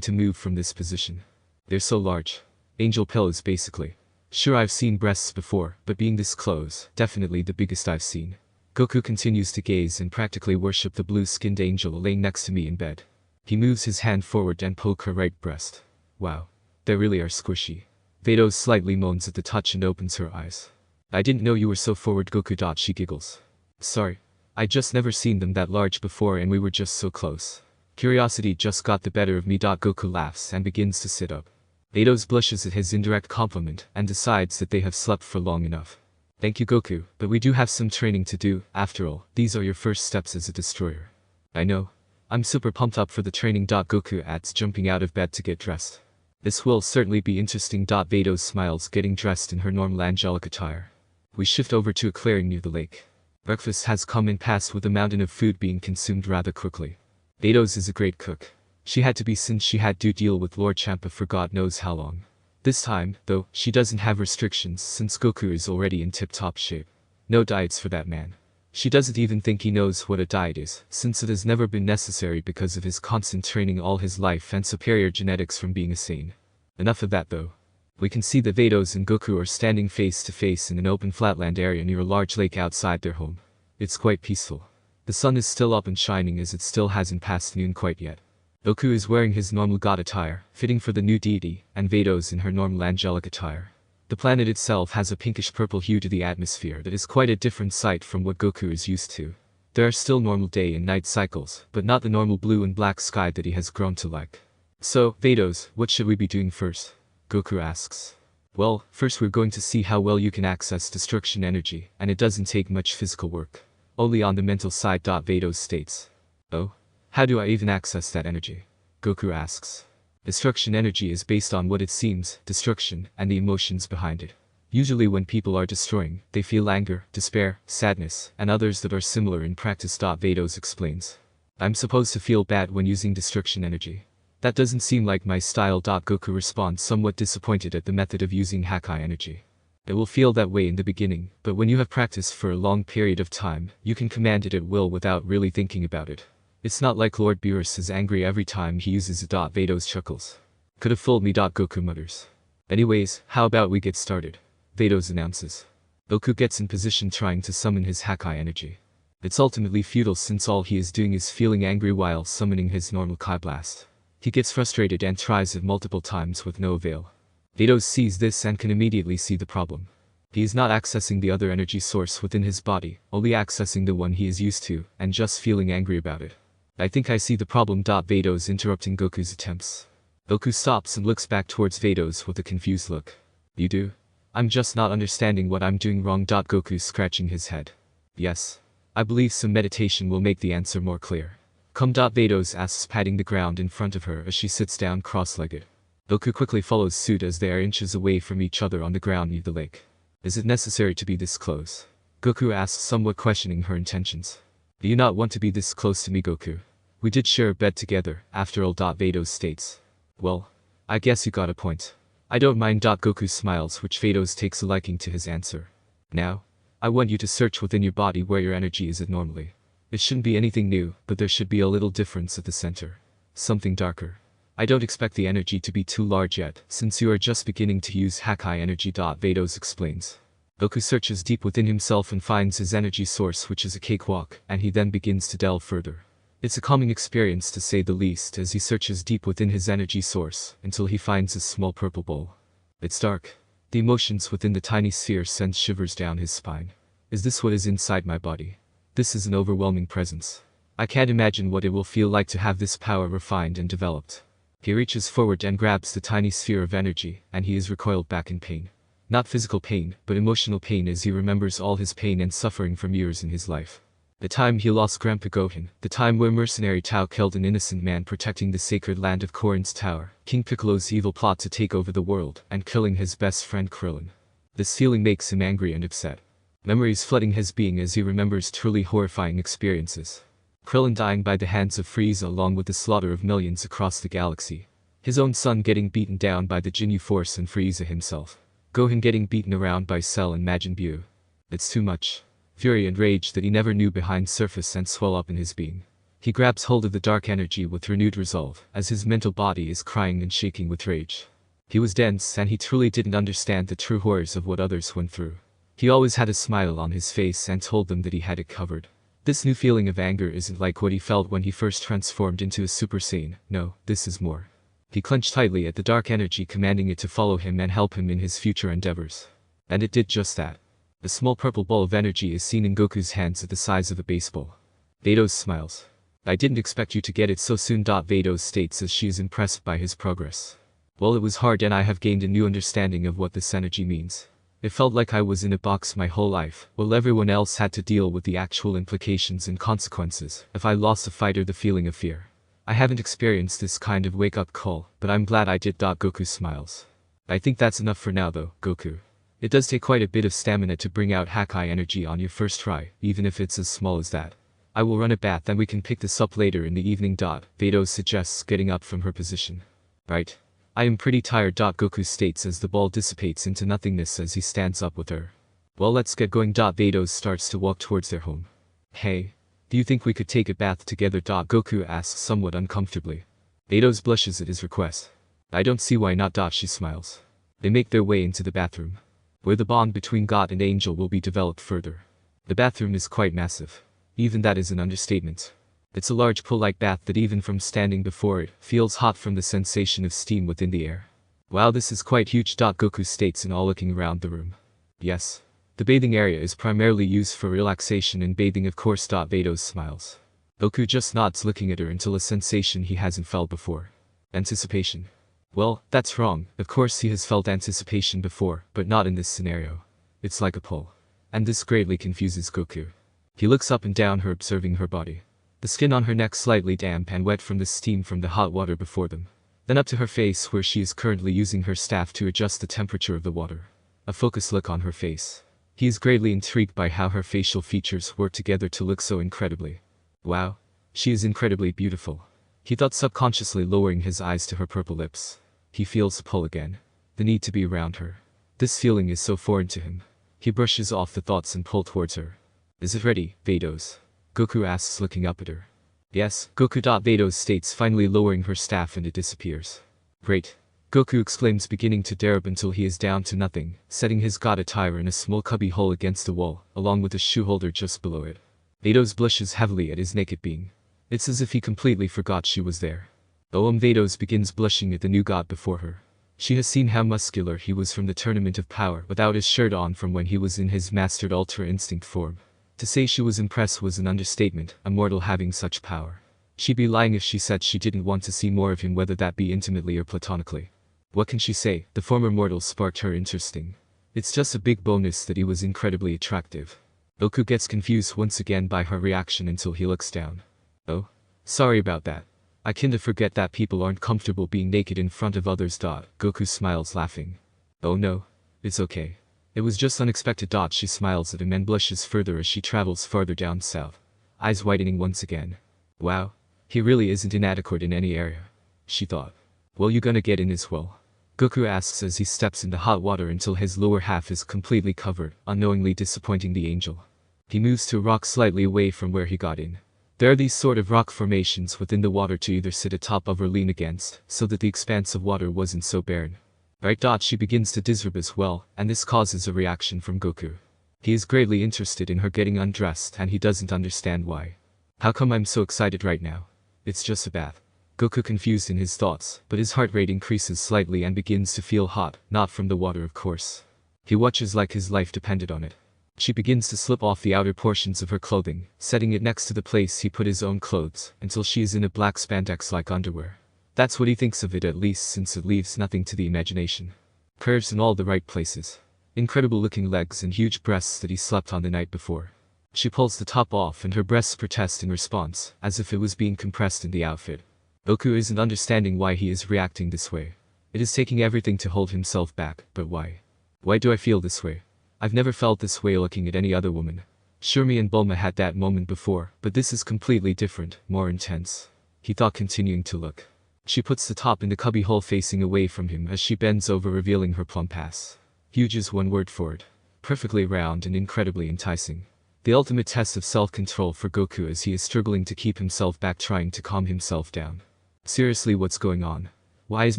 to move from this position. They're so large. Angel pillows basically. Sure, I've seen breasts before, but being this close, definitely the biggest I've seen. Goku continues to gaze and practically worship the blue-skinned angel laying next to me in bed. He moves his hand forward and poke her right breast. Wow. They really are squishy. Vados slightly moans at the touch and opens her eyes. I didn't know you were so forward, Goku. She giggles. Sorry. I just never seen them that large before and we were just so close. Curiosity just got the better of me. Goku laughs and begins to sit up. Vados blushes at his indirect compliment and decides that they have slept for long enough. Thank you, Goku, but we do have some training to do. After all, these are your first steps as a destroyer. I know. I'm super pumped up for the training. Goku adds, jumping out of bed to get dressed. This will certainly be interesting. Vados smiles, getting dressed in her normal angelic attire. We shift over to a clearing near the lake. Breakfast has come and passed with a mountain of food being consumed rather quickly. Vados is a great cook. She had to be since she had to deal with Lord Champa for God knows how long. This time, though, she doesn't have restrictions since Goku is already in tip-top shape. No diets for that man. She doesn't even think he knows what a diet is, since it has never been necessary because of his constant training all his life and superior genetics from being a sane. Enough of that though. We can see that Vados and Goku are standing face to face in an open flatland area near a large lake outside their home. It's quite peaceful. The sun is still up and shining as it still hasn't passed noon quite yet. Goku is wearing his normal god attire, fitting for the new deity, and Vados in her normal angelic attire. The planet itself has a pinkish-purple hue to the atmosphere that is quite a different sight from what Goku is used to. There are still normal day and night cycles, but not the normal blue and black sky that he has grown to like. So, Vados, what should we be doing first? Goku asks. Well, first we're going to see how well you can access destruction energy, and it doesn't take much physical work. Only on the mental side. Vados states. Oh? How do I even access that energy? Goku asks. Destruction energy is based on what it seems, destruction, and the emotions behind it. Usually when people are destroying, they feel anger, despair, sadness, and others that are similar in practice. Vados explains. I'm supposed to feel bad when using destruction energy. That doesn't seem like my style. Goku responds, somewhat disappointed at the method of using Hakai energy. It will feel that way in the beginning, but when you have practiced for a long period of time, you can command it at will without really thinking about it. It's not like Lord Beerus is angry every time he uses it. Vados chuckles. Could have fooled me. Goku mutters. Anyways, how about we get started? Vados announces. Goku gets in position trying to summon his Hakai energy. It's ultimately futile since all he is doing is feeling angry while summoning his normal Kai Blast. He gets frustrated and tries it multiple times with no avail. Vados sees this and can immediately see the problem. He is not accessing the other energy source within his body, only accessing the one he is used to, and just feeling angry about it. I think I see the problem. Vados interrupting Goku's attempts. Goku stops and looks back towards Vados with a confused look. You do? I'm just not understanding what I'm doing wrong. Goku's scratching his head. Yes. I believe some meditation will make the answer more clear. Come. Vados asks, patting the ground in front of her as she sits down cross-legged. Goku quickly follows suit as they are inches away from each other on the ground near the lake. Is it necessary to be this close? Goku asks, somewhat questioning her intentions. Do you not want to be this close to me, Goku? We did share a bed together, after all. Vados states. Well, I guess you got a point. I don't mind. Goku smiles, which Vados takes a liking to his answer. Now, I want you to search within your body where your energy is at normally. It shouldn't be anything new, but there should be a little difference at the center. Something darker. I don't expect the energy to be too large yet, since you are just beginning to use Hakai energy. Vados explains. Goku searches deep within himself and finds his energy source, which is a cakewalk, and he then begins to delve further. It's a calming experience to say the least as he searches deep within his energy source until he finds a small purple bowl. It's dark. The emotions within the tiny sphere send shivers down his spine. Is this what is inside my body? This is an overwhelming presence. I can't imagine what it will feel like to have this power refined and developed. He reaches forward and grabs the tiny sphere of energy, and he is recoiled back in pain. Not physical pain, but emotional pain as he remembers all his pain and suffering from years in his life. The time he lost Grandpa Gohan, the time where mercenary Tao killed an innocent man protecting the sacred land of Korin's tower, King Piccolo's evil plot to take over the world, and killing his best friend Krillin. This feeling makes him angry and upset. Memories flooding his being as he remembers truly horrifying experiences. Krillin dying by the hands of Frieza along with the slaughter of millions across the galaxy. His own son getting beaten down by the Jinyu Force and Frieza himself. Gohan getting beaten around by Cell and Majin Buu. It's too much. Fury and rage that he never knew behind surface and swell up in his being. He grabs hold of the dark energy with renewed resolve, as his mental body is crying and shaking with rage. He was dense and he truly didn't understand the true horrors of what others went through. He always had a smile on his face and told them that he had it covered. This new feeling of anger isn't like what he felt when he first transformed into a Super Saiyan. No, this is more. He clenched tightly at the dark energy, commanding it to follow him and help him in his future endeavors. And it did just that. A small purple ball of energy is seen in Goku's hands at the size of a baseball. Vados smiles. I didn't expect you to get it so soon. Vados states as she is impressed by his progress. Well, it was hard and I have gained a new understanding of what this energy means. It felt like I was in a box my whole life, while everyone else had to deal with the actual implications and consequences if I lost a fight or the feeling of fear. I haven't experienced this kind of wake-up call, but I'm glad I did. Goku smiles. I think that's enough for now though, Goku. It does take quite a bit of stamina to bring out Hakai energy on your first try, even if it's as small as that. I will run a bath and we can pick this up later in the evening. Vados suggests, getting up from her position. Right. I am pretty tired. Goku states as the ball dissipates into nothingness as he stands up with her. Well, let's get going. Vados starts to walk towards their home. Hey. Do you think we could take a bath together? Goku asks somewhat uncomfortably. Vados blushes at his request. I don't see why not. She smiles. They make their way into the bathroom, where the bond between God and Angel will be developed further. The bathroom is quite massive. Even that is an understatement. It's a large pool-like bath that even from standing before it, feels hot from the sensation of steam within the air. Wow, this is quite huge. Goku states in all, looking around the room. Yes. The bathing area is primarily used for relaxation and bathing, of course. Vados smiles. Goku just nods, looking at her until a sensation he hasn't felt before. Anticipation. Well, that's wrong. Of course he has felt anticipation before, but not in this scenario. It's like a pull. And this greatly confuses Goku. He looks up and down her, observing her body. The skin on her neck slightly damp and wet from the steam from the hot water before them. Then up to her face, where she is currently using her staff to adjust the temperature of the water. A focused look on her face. He is greatly intrigued by how her facial features work together to look so incredibly. Wow. She is incredibly beautiful. He thought, subconsciously lowering his eyes to her purple lips. He feels a pull again. The need to be around her. This feeling is so foreign to him. He brushes off the thoughts and pulls towards her. Is it ready, Vados? Goku asks, looking up at her. Yes, Goku. Vados states, finally lowering her staff, and it disappears. Great. Goku exclaims, beginning to dare up until he is down to nothing, setting his god attire in a small cubby hole against the wall, along with a shoe holder just below it. Vados blushes heavily at his naked being. It's as if he completely forgot she was there. Vados begins blushing at the new god before her. She has seen how muscular he was from the Tournament of Power without his shirt on from when he was in his mastered Ultra Instinct form. To say she was impressed was an understatement, a mortal having such power. She'd be lying if she said she didn't want to see more of him, whether that be intimately or platonically. What can she say? The former mortal sparked her interesting. It's just a big bonus that he was incredibly attractive. Goku gets confused once again by her reaction until he looks down. Oh? Sorry about that. I kinda forget that people aren't comfortable being naked in front of others. Goku smiles, laughing. Oh no. It's okay. It was just unexpected. She smiles at him and blushes further as she travels farther down south. Eyes widening once again. Wow. He really isn't inadequate in any area, she thought. Well, you gonna get in as well? Goku asks as he steps in the hot water until his lower half is completely covered, unknowingly disappointing the angel. He moves to a rock slightly away from where he got in. There are these sort of rock formations within the water to either sit atop of or lean against, so that the expanse of water wasn't so barren. Right. She begins to disrobe as well, and this causes a reaction from Goku. He is greatly interested in her getting undressed and he doesn't understand why. How come I'm so excited right now? It's just a bath. Goku confused in his thoughts, but his heart rate increases slightly and begins to feel hot, not from the water of course. He watches like his life depended on it. She begins to slip off the outer portions of her clothing, setting it next to the place he put his own clothes, until she is in a black spandex-like underwear. That's what he thinks of it, at least, since it leaves nothing to the imagination. Curves in all the right places. Incredible looking legs and huge breasts that he slept on the night before. She pulls the top off and her breasts protest in response, as if it was being compressed in the outfit. Goku isn't understanding why he is reacting this way. It is taking everything to hold himself back, but why? Why do I feel this way? I've never felt this way looking at any other woman. Sure, me and Bulma had that moment before, but this is completely different, more intense. He thought, continuing to look. She puts the top in the cubbyhole facing away from him as she bends over, revealing her plump ass. Huge is one word for it. Perfectly round and incredibly enticing. The ultimate test of self-control for Goku as he is struggling to keep himself back, trying to calm himself down. Seriously, what's going on? Why is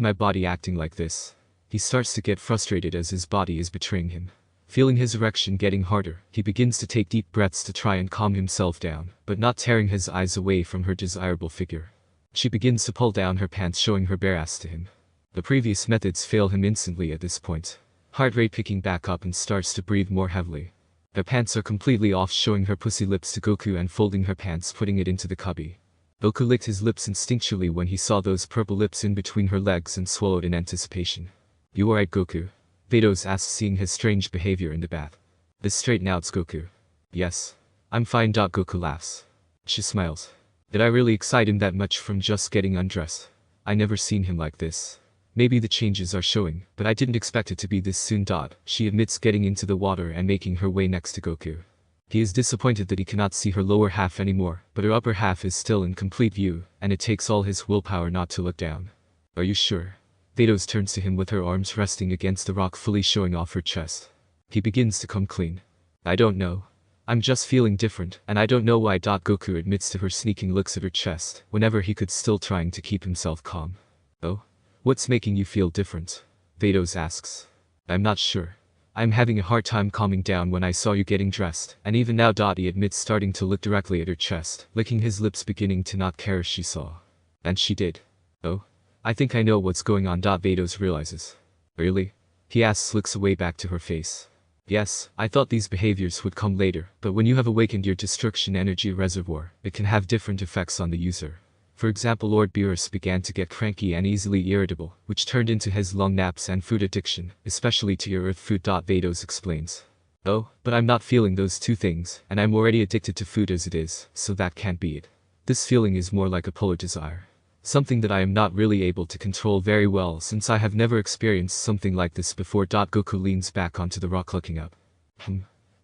my body acting like this? He starts to get frustrated as his body is betraying him. Feeling his erection getting harder, he begins to take deep breaths to try and calm himself down, but not tearing his eyes away from her desirable figure. She begins to pull down her pants, showing her bare ass to him. The previous methods fail him instantly at this point. Heart rate picking back up and starts to breathe more heavily. Her pants are completely off, showing her pussy lips to Goku and folding her pants, putting it into the cubby. Goku licked his lips instinctually when he saw those purple lips in between her legs and swallowed in anticipation. "You alright, Goku?" Vados asks, seeing his strange behavior in the bath. This straight outs Goku. "Yes. I'm fine." Goku laughs. She smiles. "Did I really excite him that much from just getting undressed? I never seen him like this. Maybe the changes are showing, but I didn't expect it to be this soon." She admits, getting into the water and making her way next to Goku. He is disappointed that he cannot see her lower half anymore, but her upper half is still in complete view, and it takes all his willpower not to look down. "Are you sure?" Vados turns to him with her arms resting against the rock, fully showing off her chest. He begins to come clean. "I don't know. I'm just feeling different, and I don't know why." Goku admits to her, sneaking looks at her chest, whenever he could, still trying to keep himself calm. "Oh? What's making you feel different?" Vados asks. "I'm not sure. I'm having a hard time calming down when I saw you getting dressed, and even now." He admits, starting to look directly at her chest, licking his lips, beginning to not care as she saw. "And she did. Oh? I think I know what's going on." Vados realizes. "Really?" he asks, looks away back to her face. "Yes, I thought these behaviors would come later, but when you have awakened your destruction energy reservoir, it can have different effects on the user. For example, Lord Beerus began to get cranky and easily irritable, which turned into his long naps and food addiction, especially to your earth food." Vados explains. "Oh, but I'm not feeling those two things, and I'm already addicted to food as it is, so that can't be it. This feeling is more like a polar desire. Something that I am not really able to control very well, since I have never experienced something like this before." Goku leans back onto the rock, looking up.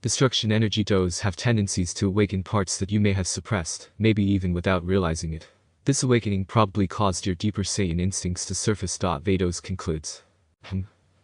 Destruction energy does have tendencies to awaken parts that you may have suppressed, maybe even without realizing it. This awakening probably caused your deeper Saiyan instincts to surface. Vados concludes.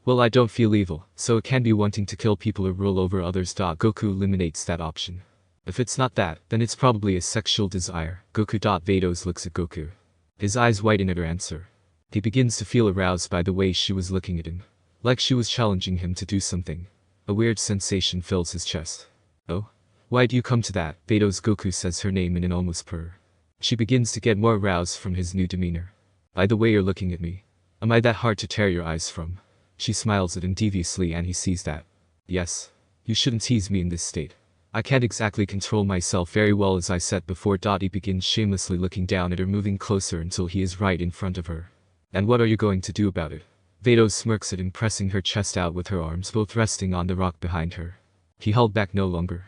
Well, I don't feel evil, so it can be wanting to kill people or rule over others. Goku eliminates that option. If it's not that, then it's probably a sexual desire. Goku. Vados looks at Goku. His eyes widen at her answer. He begins to feel aroused by the way she was looking at him. Like she was challenging him to do something. A weird sensation fills his chest. "Oh? Why do you come to that?" Vados. Goku says her name in an almost purr. She begins to get more aroused from his new demeanor. "By the way you're looking at me. Am I that hard to tear your eyes from?" She smiles at him deviously, and he sees that. "Yes. You shouldn't tease me in this state. I can't exactly control myself very well, as I said before." He begins shamelessly looking down at her, moving closer until he is right in front of her. "And what are you going to do about it?" Vados smirks at him, pressing her chest out with her arms both resting on the rock behind her. He held back no longer.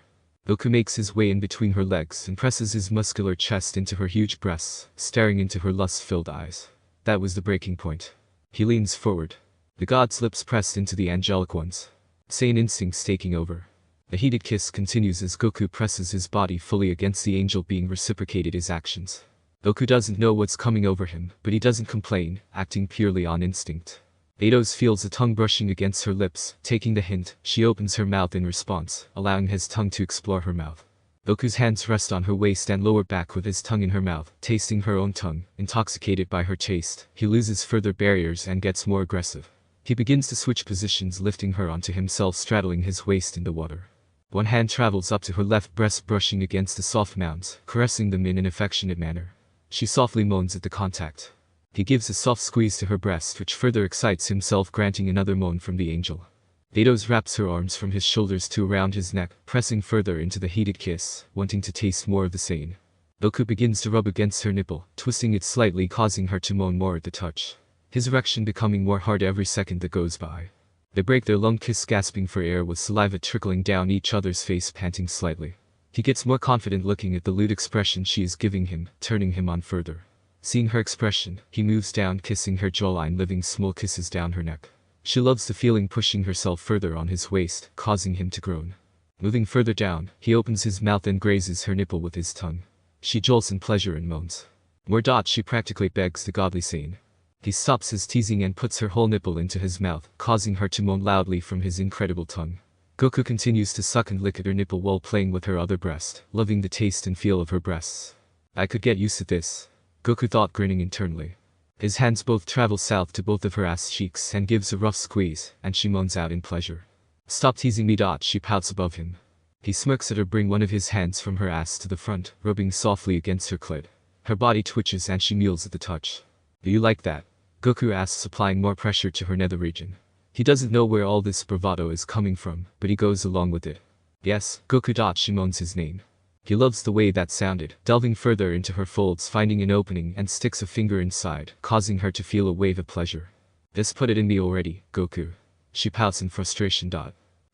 Goku makes his way in between her legs and presses his muscular chest into her huge breasts, staring into her lust-filled eyes. That was the breaking point. He leans forward. The god's lips pressed into the angelic ones. Saiyan instincts taking over. The heated kiss continues as Goku presses his body fully against the angel, being reciprocated his actions. Goku doesn't know what's coming over him, but he doesn't complain, acting purely on instinct. Vados feels a tongue brushing against her lips. Taking the hint, she opens her mouth in response, allowing his tongue to explore her mouth. Goku's hands rest on her waist and lower back with his tongue in her mouth, tasting her own tongue. Intoxicated by her taste, he loses further barriers and gets more aggressive. He begins to switch positions, lifting her onto himself, straddling his waist in the water. One hand travels up to her left breast, brushing against the soft mounds, caressing them in an affectionate manner. She softly moans at the contact. He gives a soft squeeze to her breast, which further excites himself, granting another moan from the angel. Vados wraps her arms from his shoulders to around his neck, pressing further into the heated kiss, wanting to taste more of the Saiyan. Goku begins to rub against her nipple, twisting it slightly, causing her to moan more at the touch. His erection becoming more hard every second that goes by. They break their long kiss, gasping for air with saliva trickling down each other's face, panting slightly. He gets more confident looking at the lewd expression she is giving him, turning him on further. Seeing her expression, he moves down, kissing her jawline, leaving small kisses down her neck. She loves the feeling, pushing herself further on his waist, causing him to groan. Moving further down, he opens his mouth and grazes her nipple with his tongue. She jolts in pleasure and moans. More. She practically begs the godly Saiyan. He stops his teasing and puts her whole nipple into his mouth, causing her to moan loudly from his incredible tongue. Goku continues to suck and lick at her nipple while playing with her other breast, loving the taste and feel of her breasts. I could get used to this, Goku thought, grinning internally. His hands both travel south to both of her ass cheeks and gives a rough squeeze, and she moans out in pleasure. Stop teasing me. She pouts above him. He smirks at her, bring one of his hands from her ass to the front, rubbing softly against her clit. Her body twitches and she mews at the touch. Do you like that? Goku asks, applying more pressure to her nether region. He doesn't know where all this bravado is coming from, but he goes along with it. Yes, Goku. She moans his name. He loves the way that sounded, delving further into her folds, finding an opening and sticks a finger inside, causing her to feel a wave of pleasure. Just put it in me already, Goku. She pouts in frustration.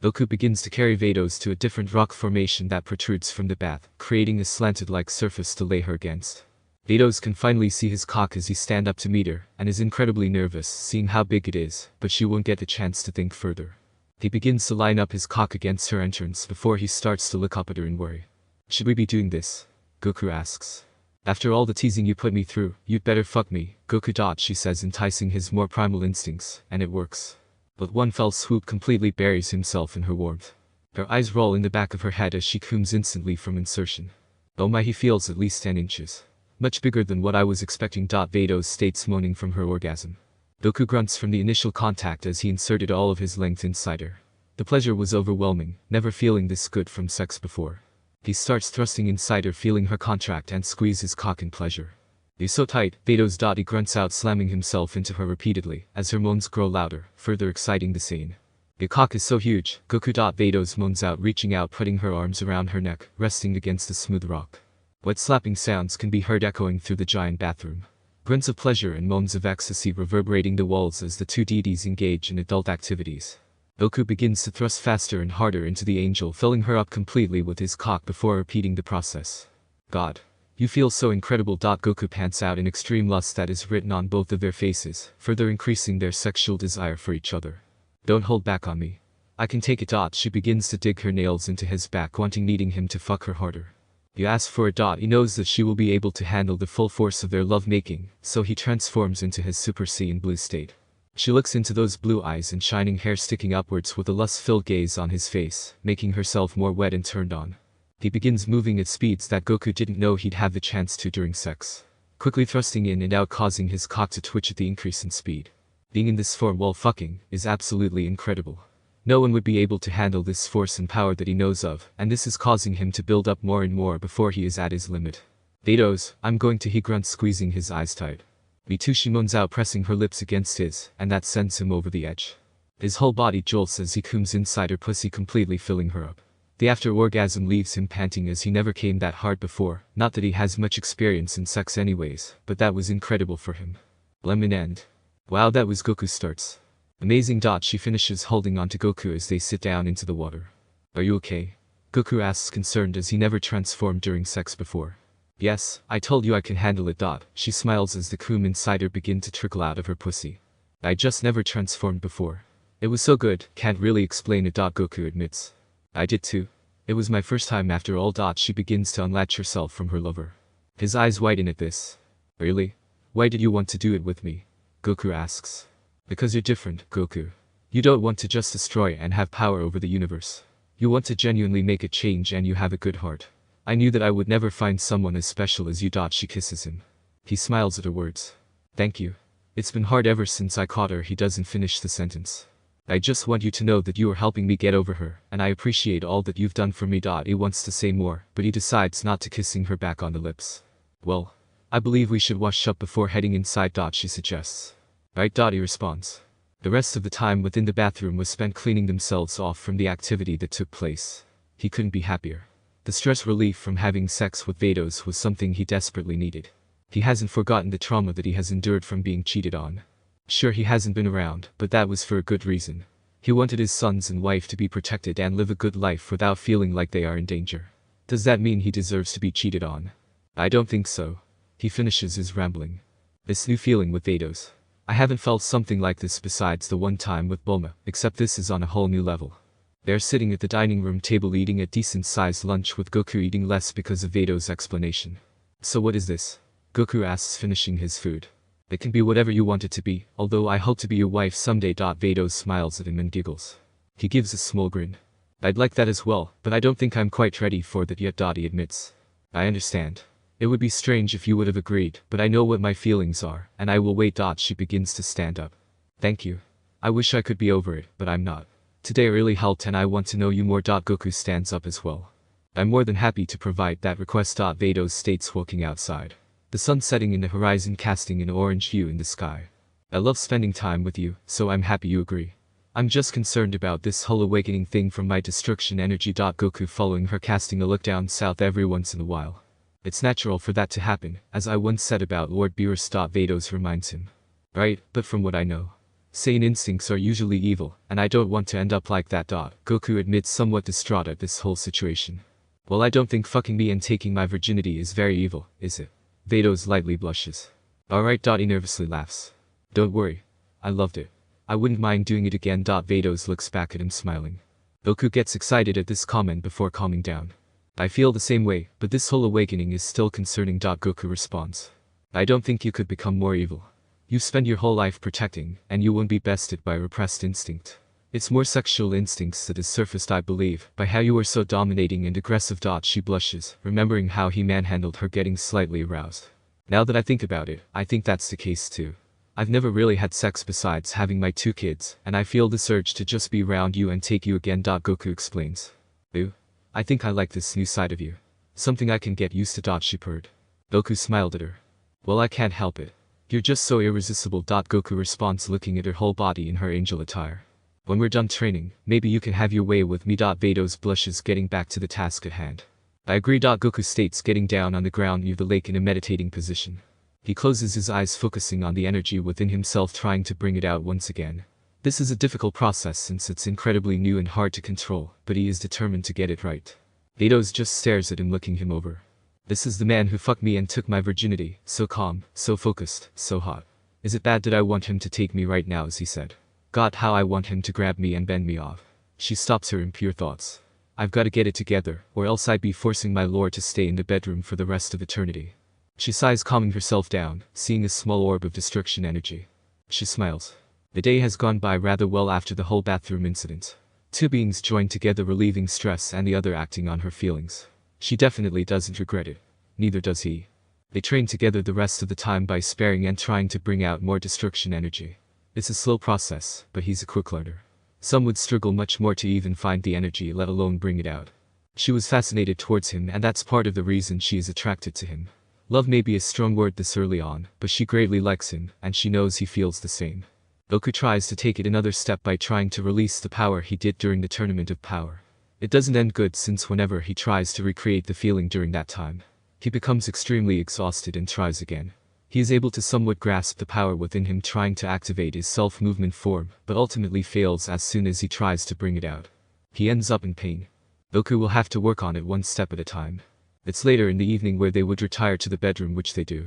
Goku begins to carry Vados to a different rock formation that protrudes from the bath, creating a slanted-like surface to lay her against. Vados can finally see his cock as he stands up to meet her, and is incredibly nervous seeing how big it is, but she won't get a chance to think further. He begins to line up his cock against her entrance before he starts to look up at her in worry. Should we be doing this? Goku asks. After all the teasing you put me through, you'd better fuck me, Goku. She says, enticing his more primal instincts, and it works. But one fell swoop completely buries himself in her warmth. Her eyes roll in the back of her head as she cooms instantly from insertion. Oh my, he feels at least 10 inches. Much bigger than what I was expecting. Vados states, moaning from her orgasm. Goku grunts from the initial contact as he inserted all of his length inside her. The pleasure was overwhelming, never feeling this good from sex before. He starts thrusting inside her, feeling her contract and squeeze his cock in pleasure. You're so tight, Vados. He grunts out, slamming himself into her repeatedly, as her moans grow louder, further exciting the scene. Your cock is so huge, Goku. Vados moans out, reaching out, putting her arms around her neck, resting against the smooth rock. Wet slapping sounds can be heard echoing through the giant bathroom. Grunts of pleasure and moans of ecstasy reverberating the walls as the two deities engage in adult activities. Goku begins to thrust faster and harder into the angel, filling her up completely with his cock before repeating the process. God. You feel so incredible. Goku pants out in extreme lust that is written on both of their faces, further increasing their sexual desire for each other. Don't hold back on me. I can take it. She begins to dig her nails into his back, needing him to fuck her harder. You ask for it. He knows that she will be able to handle the full force of their lovemaking, so he transforms into his Super Saiyan blue state. She looks into those blue eyes and shining hair sticking upwards with a lust-filled gaze on his face, making herself more wet and turned on. He begins moving at speeds that Goku didn't know he'd have the chance to during sex, quickly thrusting in and out, causing his cock to twitch at the increase in speed. Being in this form while fucking is absolutely incredible. No one would be able to handle this force and power that he knows of, and this is causing him to build up more and more before he is at his limit. Vados, I'm going to, he grunts, squeezing his eyes tight. Me too, she moans out, pressing her lips against his, and that sends him over the edge. His whole body jolts as he cooms inside her pussy, completely filling her up. The after orgasm leaves him panting as he never came that hard before. Not that he has much experience in sex anyways, but that was incredible for him. Lemon end. Wow, that was Goku starts. Amazing. She finishes, holding on to Goku as they sit down into the water. Are you okay? Goku asks, concerned as he never transformed during sex before. Yes, I told you I can handle it. She smiles as the cum inside her begin to trickle out of her pussy. I just never transformed before. It was so good, can't really explain it. Goku admits. I did too. It was my first time after all. She begins to unlatch herself from her lover. His eyes widen at this. Really? Why did you want to do it with me? Goku asks. Because you're different, Goku. You don't want to just destroy and have power over the universe. You want to genuinely make a change, and you have a good heart. I knew that I would never find someone as special as you. She kisses him. He smiles at her words. Thank you. It's been hard ever since I caught her. He doesn't finish the sentence. I just want you to know that you are helping me get over her, and I appreciate all that you've done for me. He wants to say more, but he decides not to, kissing her back on the lips. Well, I believe we should wash up before heading inside. She suggests. Right. He responds. The rest of the time within the bathroom was spent cleaning themselves off from the activity that took place. He couldn't be happier. The stress relief from having sex with Vados was something he desperately needed. He hasn't forgotten the trauma that he has endured from being cheated on. Sure, he hasn't been around, but that was for a good reason. He wanted his sons and wife to be protected and live a good life without feeling like they are in danger. Does that mean he deserves to be cheated on? I don't think so. He finishes his rambling. This new feeling with Vados. I haven't felt something like this besides the one time with Bulma, except this is on a whole new level. They're sitting at the dining room table eating a decent-sized lunch, with Goku eating less because of Vados' explanation. So what is this? Goku asks, finishing his food. It can be whatever you want it to be, although I hope to be your wife someday. Vados smiles at him and giggles. He gives a small grin. I'd like that as well, but I don't think I'm quite ready for that yet. He admits. I understand. It would be strange if you would have agreed, but I know what my feelings are, and I will wait. She begins to stand up. Thank you. I wish I could be over it, but I'm not. Today really helped and I want to know you more. Goku stands up as well. I'm more than happy to provide that request. Vados states, walking outside. The sun setting in the horizon, casting an orange hue in the sky. I love spending time with you, so I'm happy you agree. I'm just concerned about this whole awakening thing from my destruction energy. Goku following her, casting a look down south every once in a while. It's natural for that to happen, as I once said about Lord Beerus. Vados reminds him. Right, but from what I know, sane instincts are usually evil, and I don't want to end up like that. Goku admits, somewhat distraught at this whole situation. Well, I don't think fucking me and taking my virginity is very evil, is it? Vados lightly blushes. Alright. He nervously laughs. Don't worry. I loved it. I wouldn't mind doing it again. Vados looks back at him smiling. Goku gets excited at this comment before calming down. I feel the same way, but this whole awakening is still concerning. Goku responds. I don't think you could become more evil. You spend your whole life protecting, and you won't be bested by repressed instinct. It's more sexual instincts that has surfaced, I believe, by how you are so dominating and aggressive. She blushes, remembering how he manhandled her, getting slightly aroused. Now that I think about it, I think that's the case too. I've never really had sex besides having my 2 kids, and I feel this urge to just be around you and take you again. Goku explains. Ooh. I think I like this new side of you. Something I can get used to. She purred. Goku smiled at her. Well, I can't help it. You're just so irresistible. Goku responds, looking at her whole body in her angel attire. When we're done training, maybe you can have your way with me. Vados blushes, getting back to the task at hand. I agree. Goku states, getting down on the ground near the lake in a meditating position. He closes his eyes, focusing on the energy within himself, trying to bring it out once again. This is a difficult process since it's incredibly new and hard to control, but he is determined to get it right. Vados just stares at him, looking him over. This is the man who fucked me and took my virginity, so calm, so focused, so hot. Is it bad that I want him to take me right now, as he said? God, how I want him to grab me and bend me off. She stops her impure thoughts. I've got to get it together, or else I'd be forcing my lord to stay in the bedroom for the rest of eternity. She sighs, calming herself down, seeing a small orb of destruction energy. She smiles. The day has gone by rather well after the whole bathroom incident. 2 beings joined together, relieving stress and the other acting on her feelings. She definitely doesn't regret it. Neither does he. They train together the rest of the time by sparing and trying to bring out more destruction energy. It's a slow process, but he's a quick learner. Some would struggle much more to even find the energy, let alone bring it out. She was fascinated towards him, and that's part of the reason she is attracted to him. Love may be a strong word this early on, but she greatly likes him, and she knows he feels the same. Goku tries to take it another step by trying to release the power he did during the Tournament of Power. It doesn't end good, since whenever he tries to recreate the feeling during that time, he becomes extremely exhausted and tries again. He is able to somewhat grasp the power within him, trying to activate his self-movement form, but ultimately fails as soon as he tries to bring it out. He ends up in pain. Goku will have to work on it one step at a time. It's later in the evening where they would retire to the bedroom, which they do.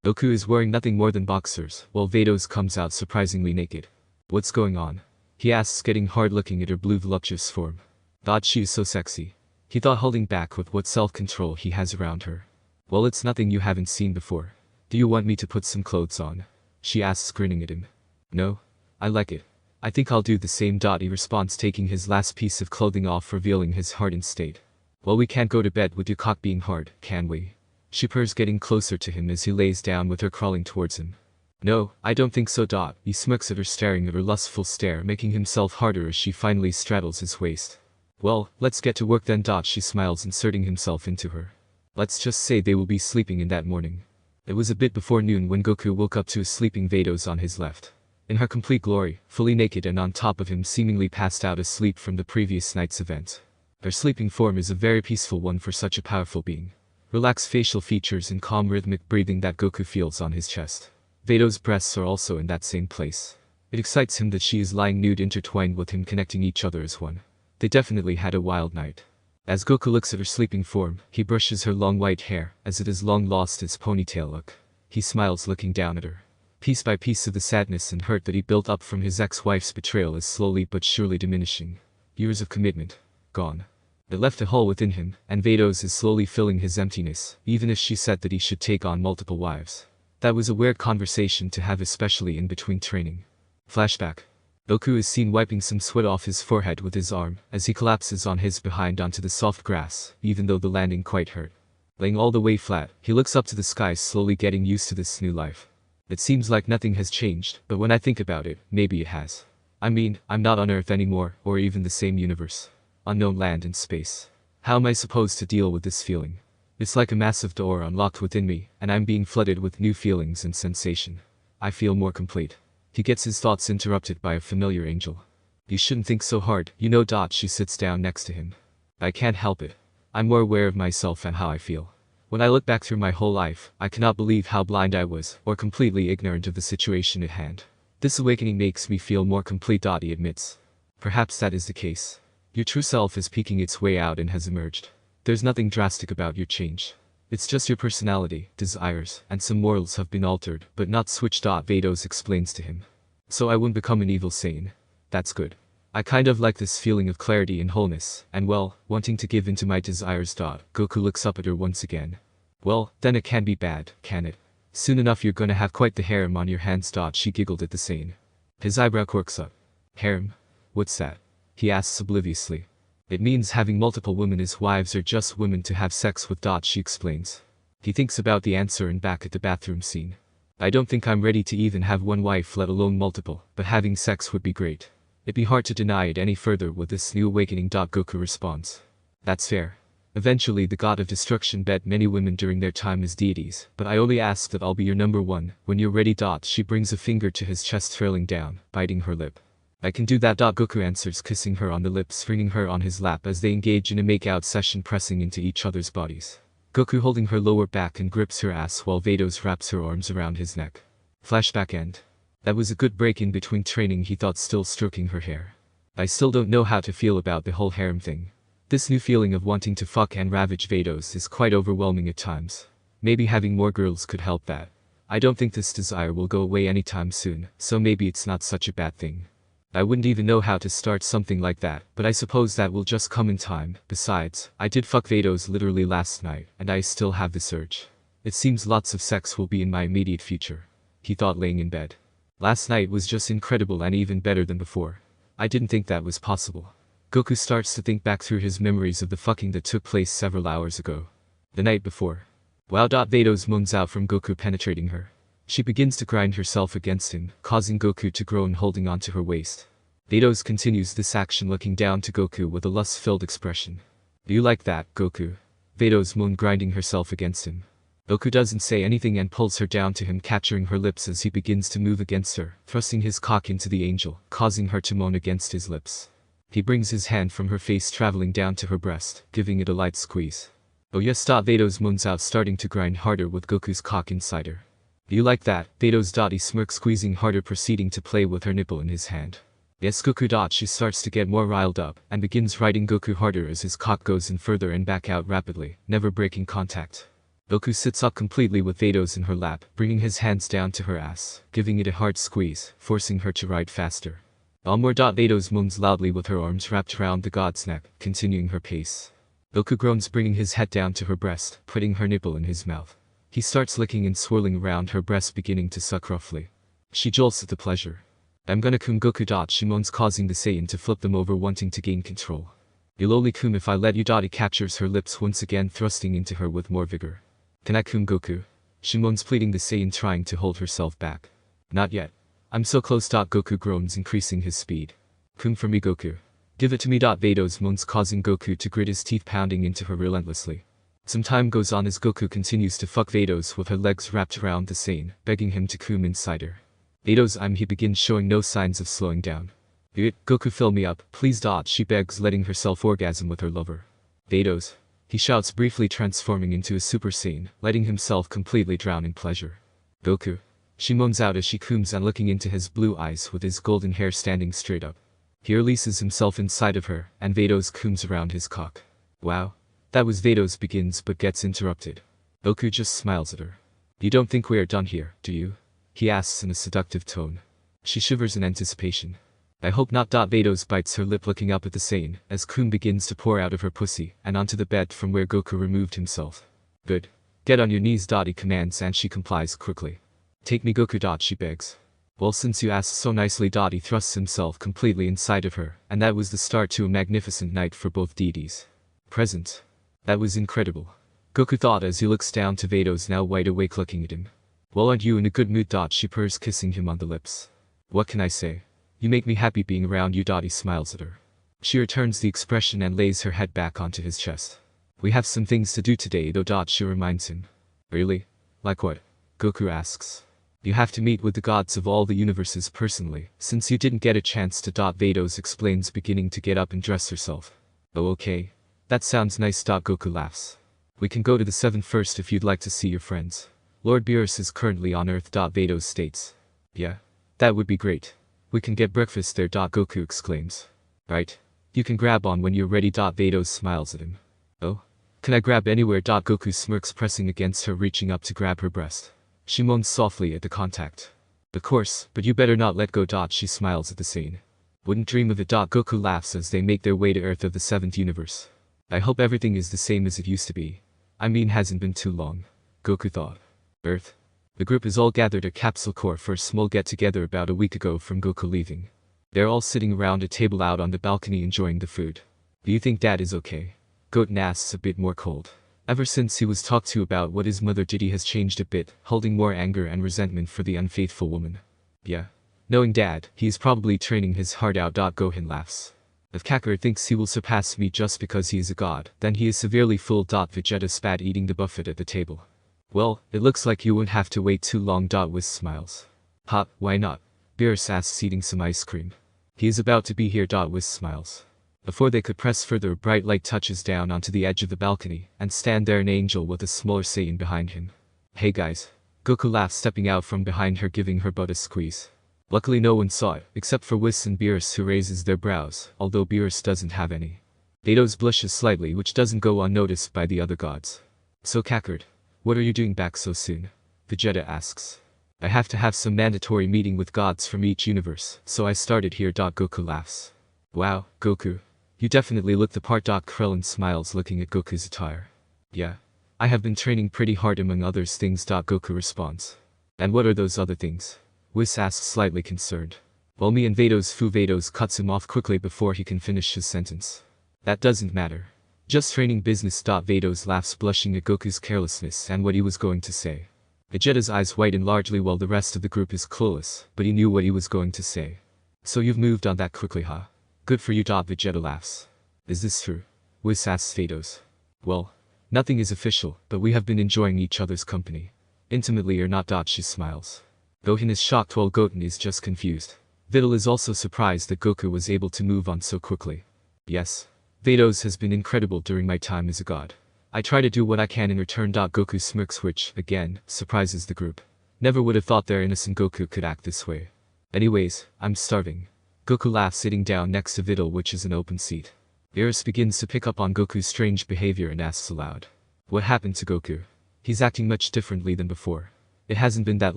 Goku is wearing nothing more than boxers, while Vados comes out surprisingly naked. What's going on? He asks, getting hard, looking at her blue voluptuous form. God, she is so sexy. He thought, holding back with what self-control he has around her. Well, it's nothing you haven't seen before. Do you want me to put some clothes on? She asks, grinning at him. No. I like it. I think I'll do the same. He responds, taking his last piece of clothing off, revealing his hardened state. Well, we can't go to bed with your cock being hard, can we? She purrs, getting closer to him as he lays down with her crawling towards him. No, I don't think so. He smirks at her, staring at her lustful stare, making himself harder as she finally straddles his waist. Well, let's get to work then. She smiles, inserting himself into her. Let's just say they will be sleeping in that morning. It was a bit before noon when Goku woke up to a sleeping Vados on his left. In her complete glory, fully naked and on top of him, seemingly passed out asleep from the previous night's event. Her sleeping form is a very peaceful one for such a powerful being. Relaxed facial features and calm rhythmic breathing that Goku feels on his chest. Vados' breasts are also in that same place. It excites him that she is lying nude, intertwined with him, connecting each other as one. They definitely had a wild night. As Goku looks at her sleeping form, he brushes her long white hair, as it has long lost its ponytail look. He smiles, looking down at her. Piece by piece of the sadness and hurt that he built up from his ex-wife's betrayal is slowly but surely diminishing. Years of commitment. Gone. It left a hole within him, and Vados is slowly filling his emptiness, even as she said that he should take on multiple wives. That was a weird conversation to have, especially in between training. Flashback. Goku is seen wiping some sweat off his forehead with his arm as he collapses on his behind onto the soft grass, even though the landing quite hurt. Laying all the way flat, he looks up to the sky, slowly getting used to this new life. It seems like nothing has changed, but when I think about it, maybe it has. I mean, I'm not on Earth anymore, or even the same universe. Unknown land and space. How am I supposed to deal with this feeling? It's like a massive door unlocked within me, and I'm being flooded with new feelings and sensation. I feel more complete. He gets his thoughts interrupted by a familiar angel. You shouldn't think so hard, you know. She sits down next to him. I can't help it. I'm more aware of myself and how I feel. When I look back through my whole life, I cannot believe how blind I was, or completely ignorant of the situation at hand. This awakening makes me feel more complete. He admits. Perhaps that is the case. Your true self is peeking its way out and has emerged. There's nothing drastic about your change. It's just your personality, desires, and some morals have been altered, but not switched. Vados explains to him. So I won't become an evil Saiyan. That's good. I kind of like this feeling of clarity and wholeness, and well, wanting to give into my desires. Goku looks up at her once again. Well, then it can't be bad, can it? Soon enough you're gonna have quite the harem on your hands. She giggled at the saying. His eyebrow quirks up. Harem? What's that? He asks obliviously. It means having multiple women as wives or just women to have sex with. She explains. He thinks about the answer and back at the bathroom scene. I don't think I'm ready to even have one wife, let alone multiple, but having sex would be great. It'd be hard to deny it any further with this new awakening. Goku responds. That's fair. Eventually the god of destruction bet many women during their time as deities, but I only ask that I'll be your number one, when you're ready. She brings a finger to his chest, trailing down, biting her lip. I can do that. Goku answers, kissing her on the lips, bringing her on his lap as they engage in a make-out session, pressing into each other's bodies. Goku holding her lower back and grips her ass while Vados wraps her arms around his neck. Flashback end. That was a good break in between training, he thought, still stroking her hair. I still don't know how to feel about the whole harem thing. This new feeling of wanting to fuck and ravage Vados is quite overwhelming at times. Maybe having more girls could help that. I don't think this desire will go away anytime soon, so maybe it's not such a bad thing. I wouldn't even know how to start something like that, but I suppose that will just come in time. Besides, I did fuck Vados literally last night, and I still have this urge. It seems lots of sex will be in my immediate future. He thought, laying in bed. Last night was just incredible and even better than before. I didn't think that was possible. Goku starts to think back through his memories of the fucking that took place several hours ago. The night before. Wow. Vados moans out from Goku penetrating her. She begins to grind herself against him, causing Goku to groan, holding onto her waist. Vados continues this action, looking down to Goku with a lust-filled expression. Do you like that, Goku? Vados moaned, grinding herself against him. Goku doesn't say anything and pulls her down to him, capturing her lips as he begins to move against her, thrusting his cock into the angel, causing her to moan against his lips. He brings his hand from her face, traveling down to her breast, giving it a light squeeze. Oh yes. Vados moans out, starting to grind harder with Goku's cock inside her. Do you like that? Vados. He smirks, squeezing harder, proceeding to play with her nipple in his hand. Yes, Goku. She starts to get more riled up, and begins riding Goku harder as his cock goes in further and back out rapidly, never breaking contact. Goku sits up completely with Vados in her lap, bringing his hands down to her ass, giving it a hard squeeze, forcing her to ride faster. All more. Vados moans loudly with her arms wrapped around the god's neck, continuing her pace. Goku groans, bringing his head down to her breast, putting her nipple in his mouth. He starts licking and swirling around her breast, beginning to suck roughly. She jolts at the pleasure. I'm gonna cum, Goku. She moans, causing the Saiyan to flip them over, wanting to gain control. You'll only cum if I let you. He captures her lips once again, thrusting into her with more vigor. Can I cum, Goku? She moans, pleading, the Saiyan trying to hold herself back. Not yet. I'm so close. Goku groans, increasing his speed. Cum for me, Goku. Give it to me. Vados moans, causing Goku to grit his teeth, pounding into her relentlessly. Some time goes on as Goku continues to fuck Vados with her legs wrapped around the Saiyan, begging him to cum inside her. Vados, he begins, showing no signs of slowing down. Goku, fill me up, please. She begs, letting herself orgasm with her lover. Vados. He shouts, briefly transforming into a Super Saiyan, letting himself completely drown in pleasure. Goku. She moans out as she cooms and looking into his blue eyes with his golden hair standing straight up. He releases himself inside of her, and Vados cooms around his cock. Wow. That was. Vados begins but gets interrupted. Goku just smiles at her. You don't think we are done here, do you? He asks in a seductive tone. She shivers in anticipation. I hope not. Vados bites her lip, looking up at the Saiyan, as cum begins to pour out of her pussy, and onto the bed from where Goku removed himself. Good. Get on your knees. He commands, and she complies quickly. Take me Goku. She begs. Well, since you asked so nicely. He thrusts himself completely inside of her, and that was the start to a magnificent night for both deities present. That was incredible, Goku thought as he looks down to Vados, now wide awake, looking at him. Well, aren't you in a good mood? She purrs, kissing him on the lips. What can I say? You make me happy being around you. He smiles at her. She returns the expression and lays her head back onto his chest. We have some things to do today though. She reminds him. Really? Like what? Goku asks. You have to meet with the gods of all the universes personally, since you didn't get a chance to. Vados explains, beginning to get up and dress herself. Oh, okay. That sounds nice. Goku laughs. We can go to the 7th first if you'd like to see your friends. Lord Beerus is currently on Earth. Vados states. Yeah. That would be great. We can get breakfast there. Goku exclaims. Right. You can grab on when you're ready. Vados smiles at him. Oh? Can I grab anywhere? Goku smirks, pressing against her, reaching up to grab her breast. She moans softly at the contact. Of course, but you better not let go. She smiles at the scene. Wouldn't dream of it. Goku laughs as they make their way to Earth of the 7th universe. I hope everything is the same as it used to be. I mean, hasn't been too long, Goku thought. Earth. The group is all gathered at Capsule Corp for a small get-together about a week ago from Goku leaving. They're all sitting around a table out on the balcony enjoying the food. Do you think Dad is okay? Goten asks, a bit more cold. Ever since he was talked to about what his mother did, he has changed a bit, holding more anger and resentment for the unfaithful woman. Yeah. Knowing Dad, he is probably training his heart out. Gohan laughs. If Kakarot thinks he will surpass me just because he is a god, then he is severely fooled. Vegeta spat, eating the buffet at the table. Well, it looks like you won't have to wait too long. Whis smiles. Ha, why not? Beerus asks, eating some ice cream. He is about to be here. Whis smiles. Before they could press further, a bright light touches down onto the edge of the balcony, and stand there an angel with a smaller Saiyan behind him. Hey guys. Goku laughs, stepping out from behind her, giving her butt a squeeze. Luckily no one saw it, except for Whis and Beerus, who raises their brows, although Beerus doesn't have any. Vados blushes slightly, which doesn't go unnoticed by the other gods. So Kakarot, what are you doing back so soon? Vegeta asks. I have to have some mandatory meeting with gods from each universe, so I started here. Goku laughs. Wow, Goku. You definitely look the part. Krillin smiles, looking at Goku's attire. Yeah. I have been training pretty hard among others things. Goku responds. And what are those other things? Whis asks, slightly concerned. Well, me and Vados. Vados cuts him off quickly before he can finish his sentence. That doesn't matter. Just training business. Vados laughs, blushing at Goku's carelessness and what he was going to say. Vegeta's eyes widen largely while the rest of the group is clueless, but he knew what he was going to say. So you've moved on that quickly, huh? Good for you. Vegeta laughs. Is this true? Whis asks Vados. Well, nothing is official, but we have been enjoying each other's company. Intimately or not. She smiles. Gohan is shocked while Goten is just confused. Videl is also surprised that Goku was able to move on so quickly. Yes. Vados has been incredible during my time as a god. I try to do what I can in return. Goku smirks, which, again, surprises the group. Never would have thought their innocent Goku could act this way. Anyways, I'm starving. Goku laughs, sitting down next to Videl, which is an open seat. Beerus begins to pick up on Goku's strange behavior and asks aloud. What happened to Goku? He's acting much differently than before. It hasn't been that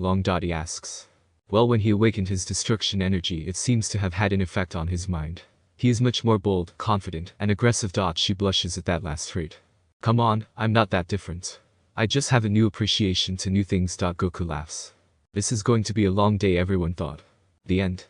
long. He asks. Well, when he awakened his destruction energy, it seems to have had an effect on his mind. He is much more bold, confident, and aggressive. She blushes at that last trait. Come on, I'm not that different. I just have a new appreciation to new things. Goku laughs. This is going to be a long day, everyone thought. The end.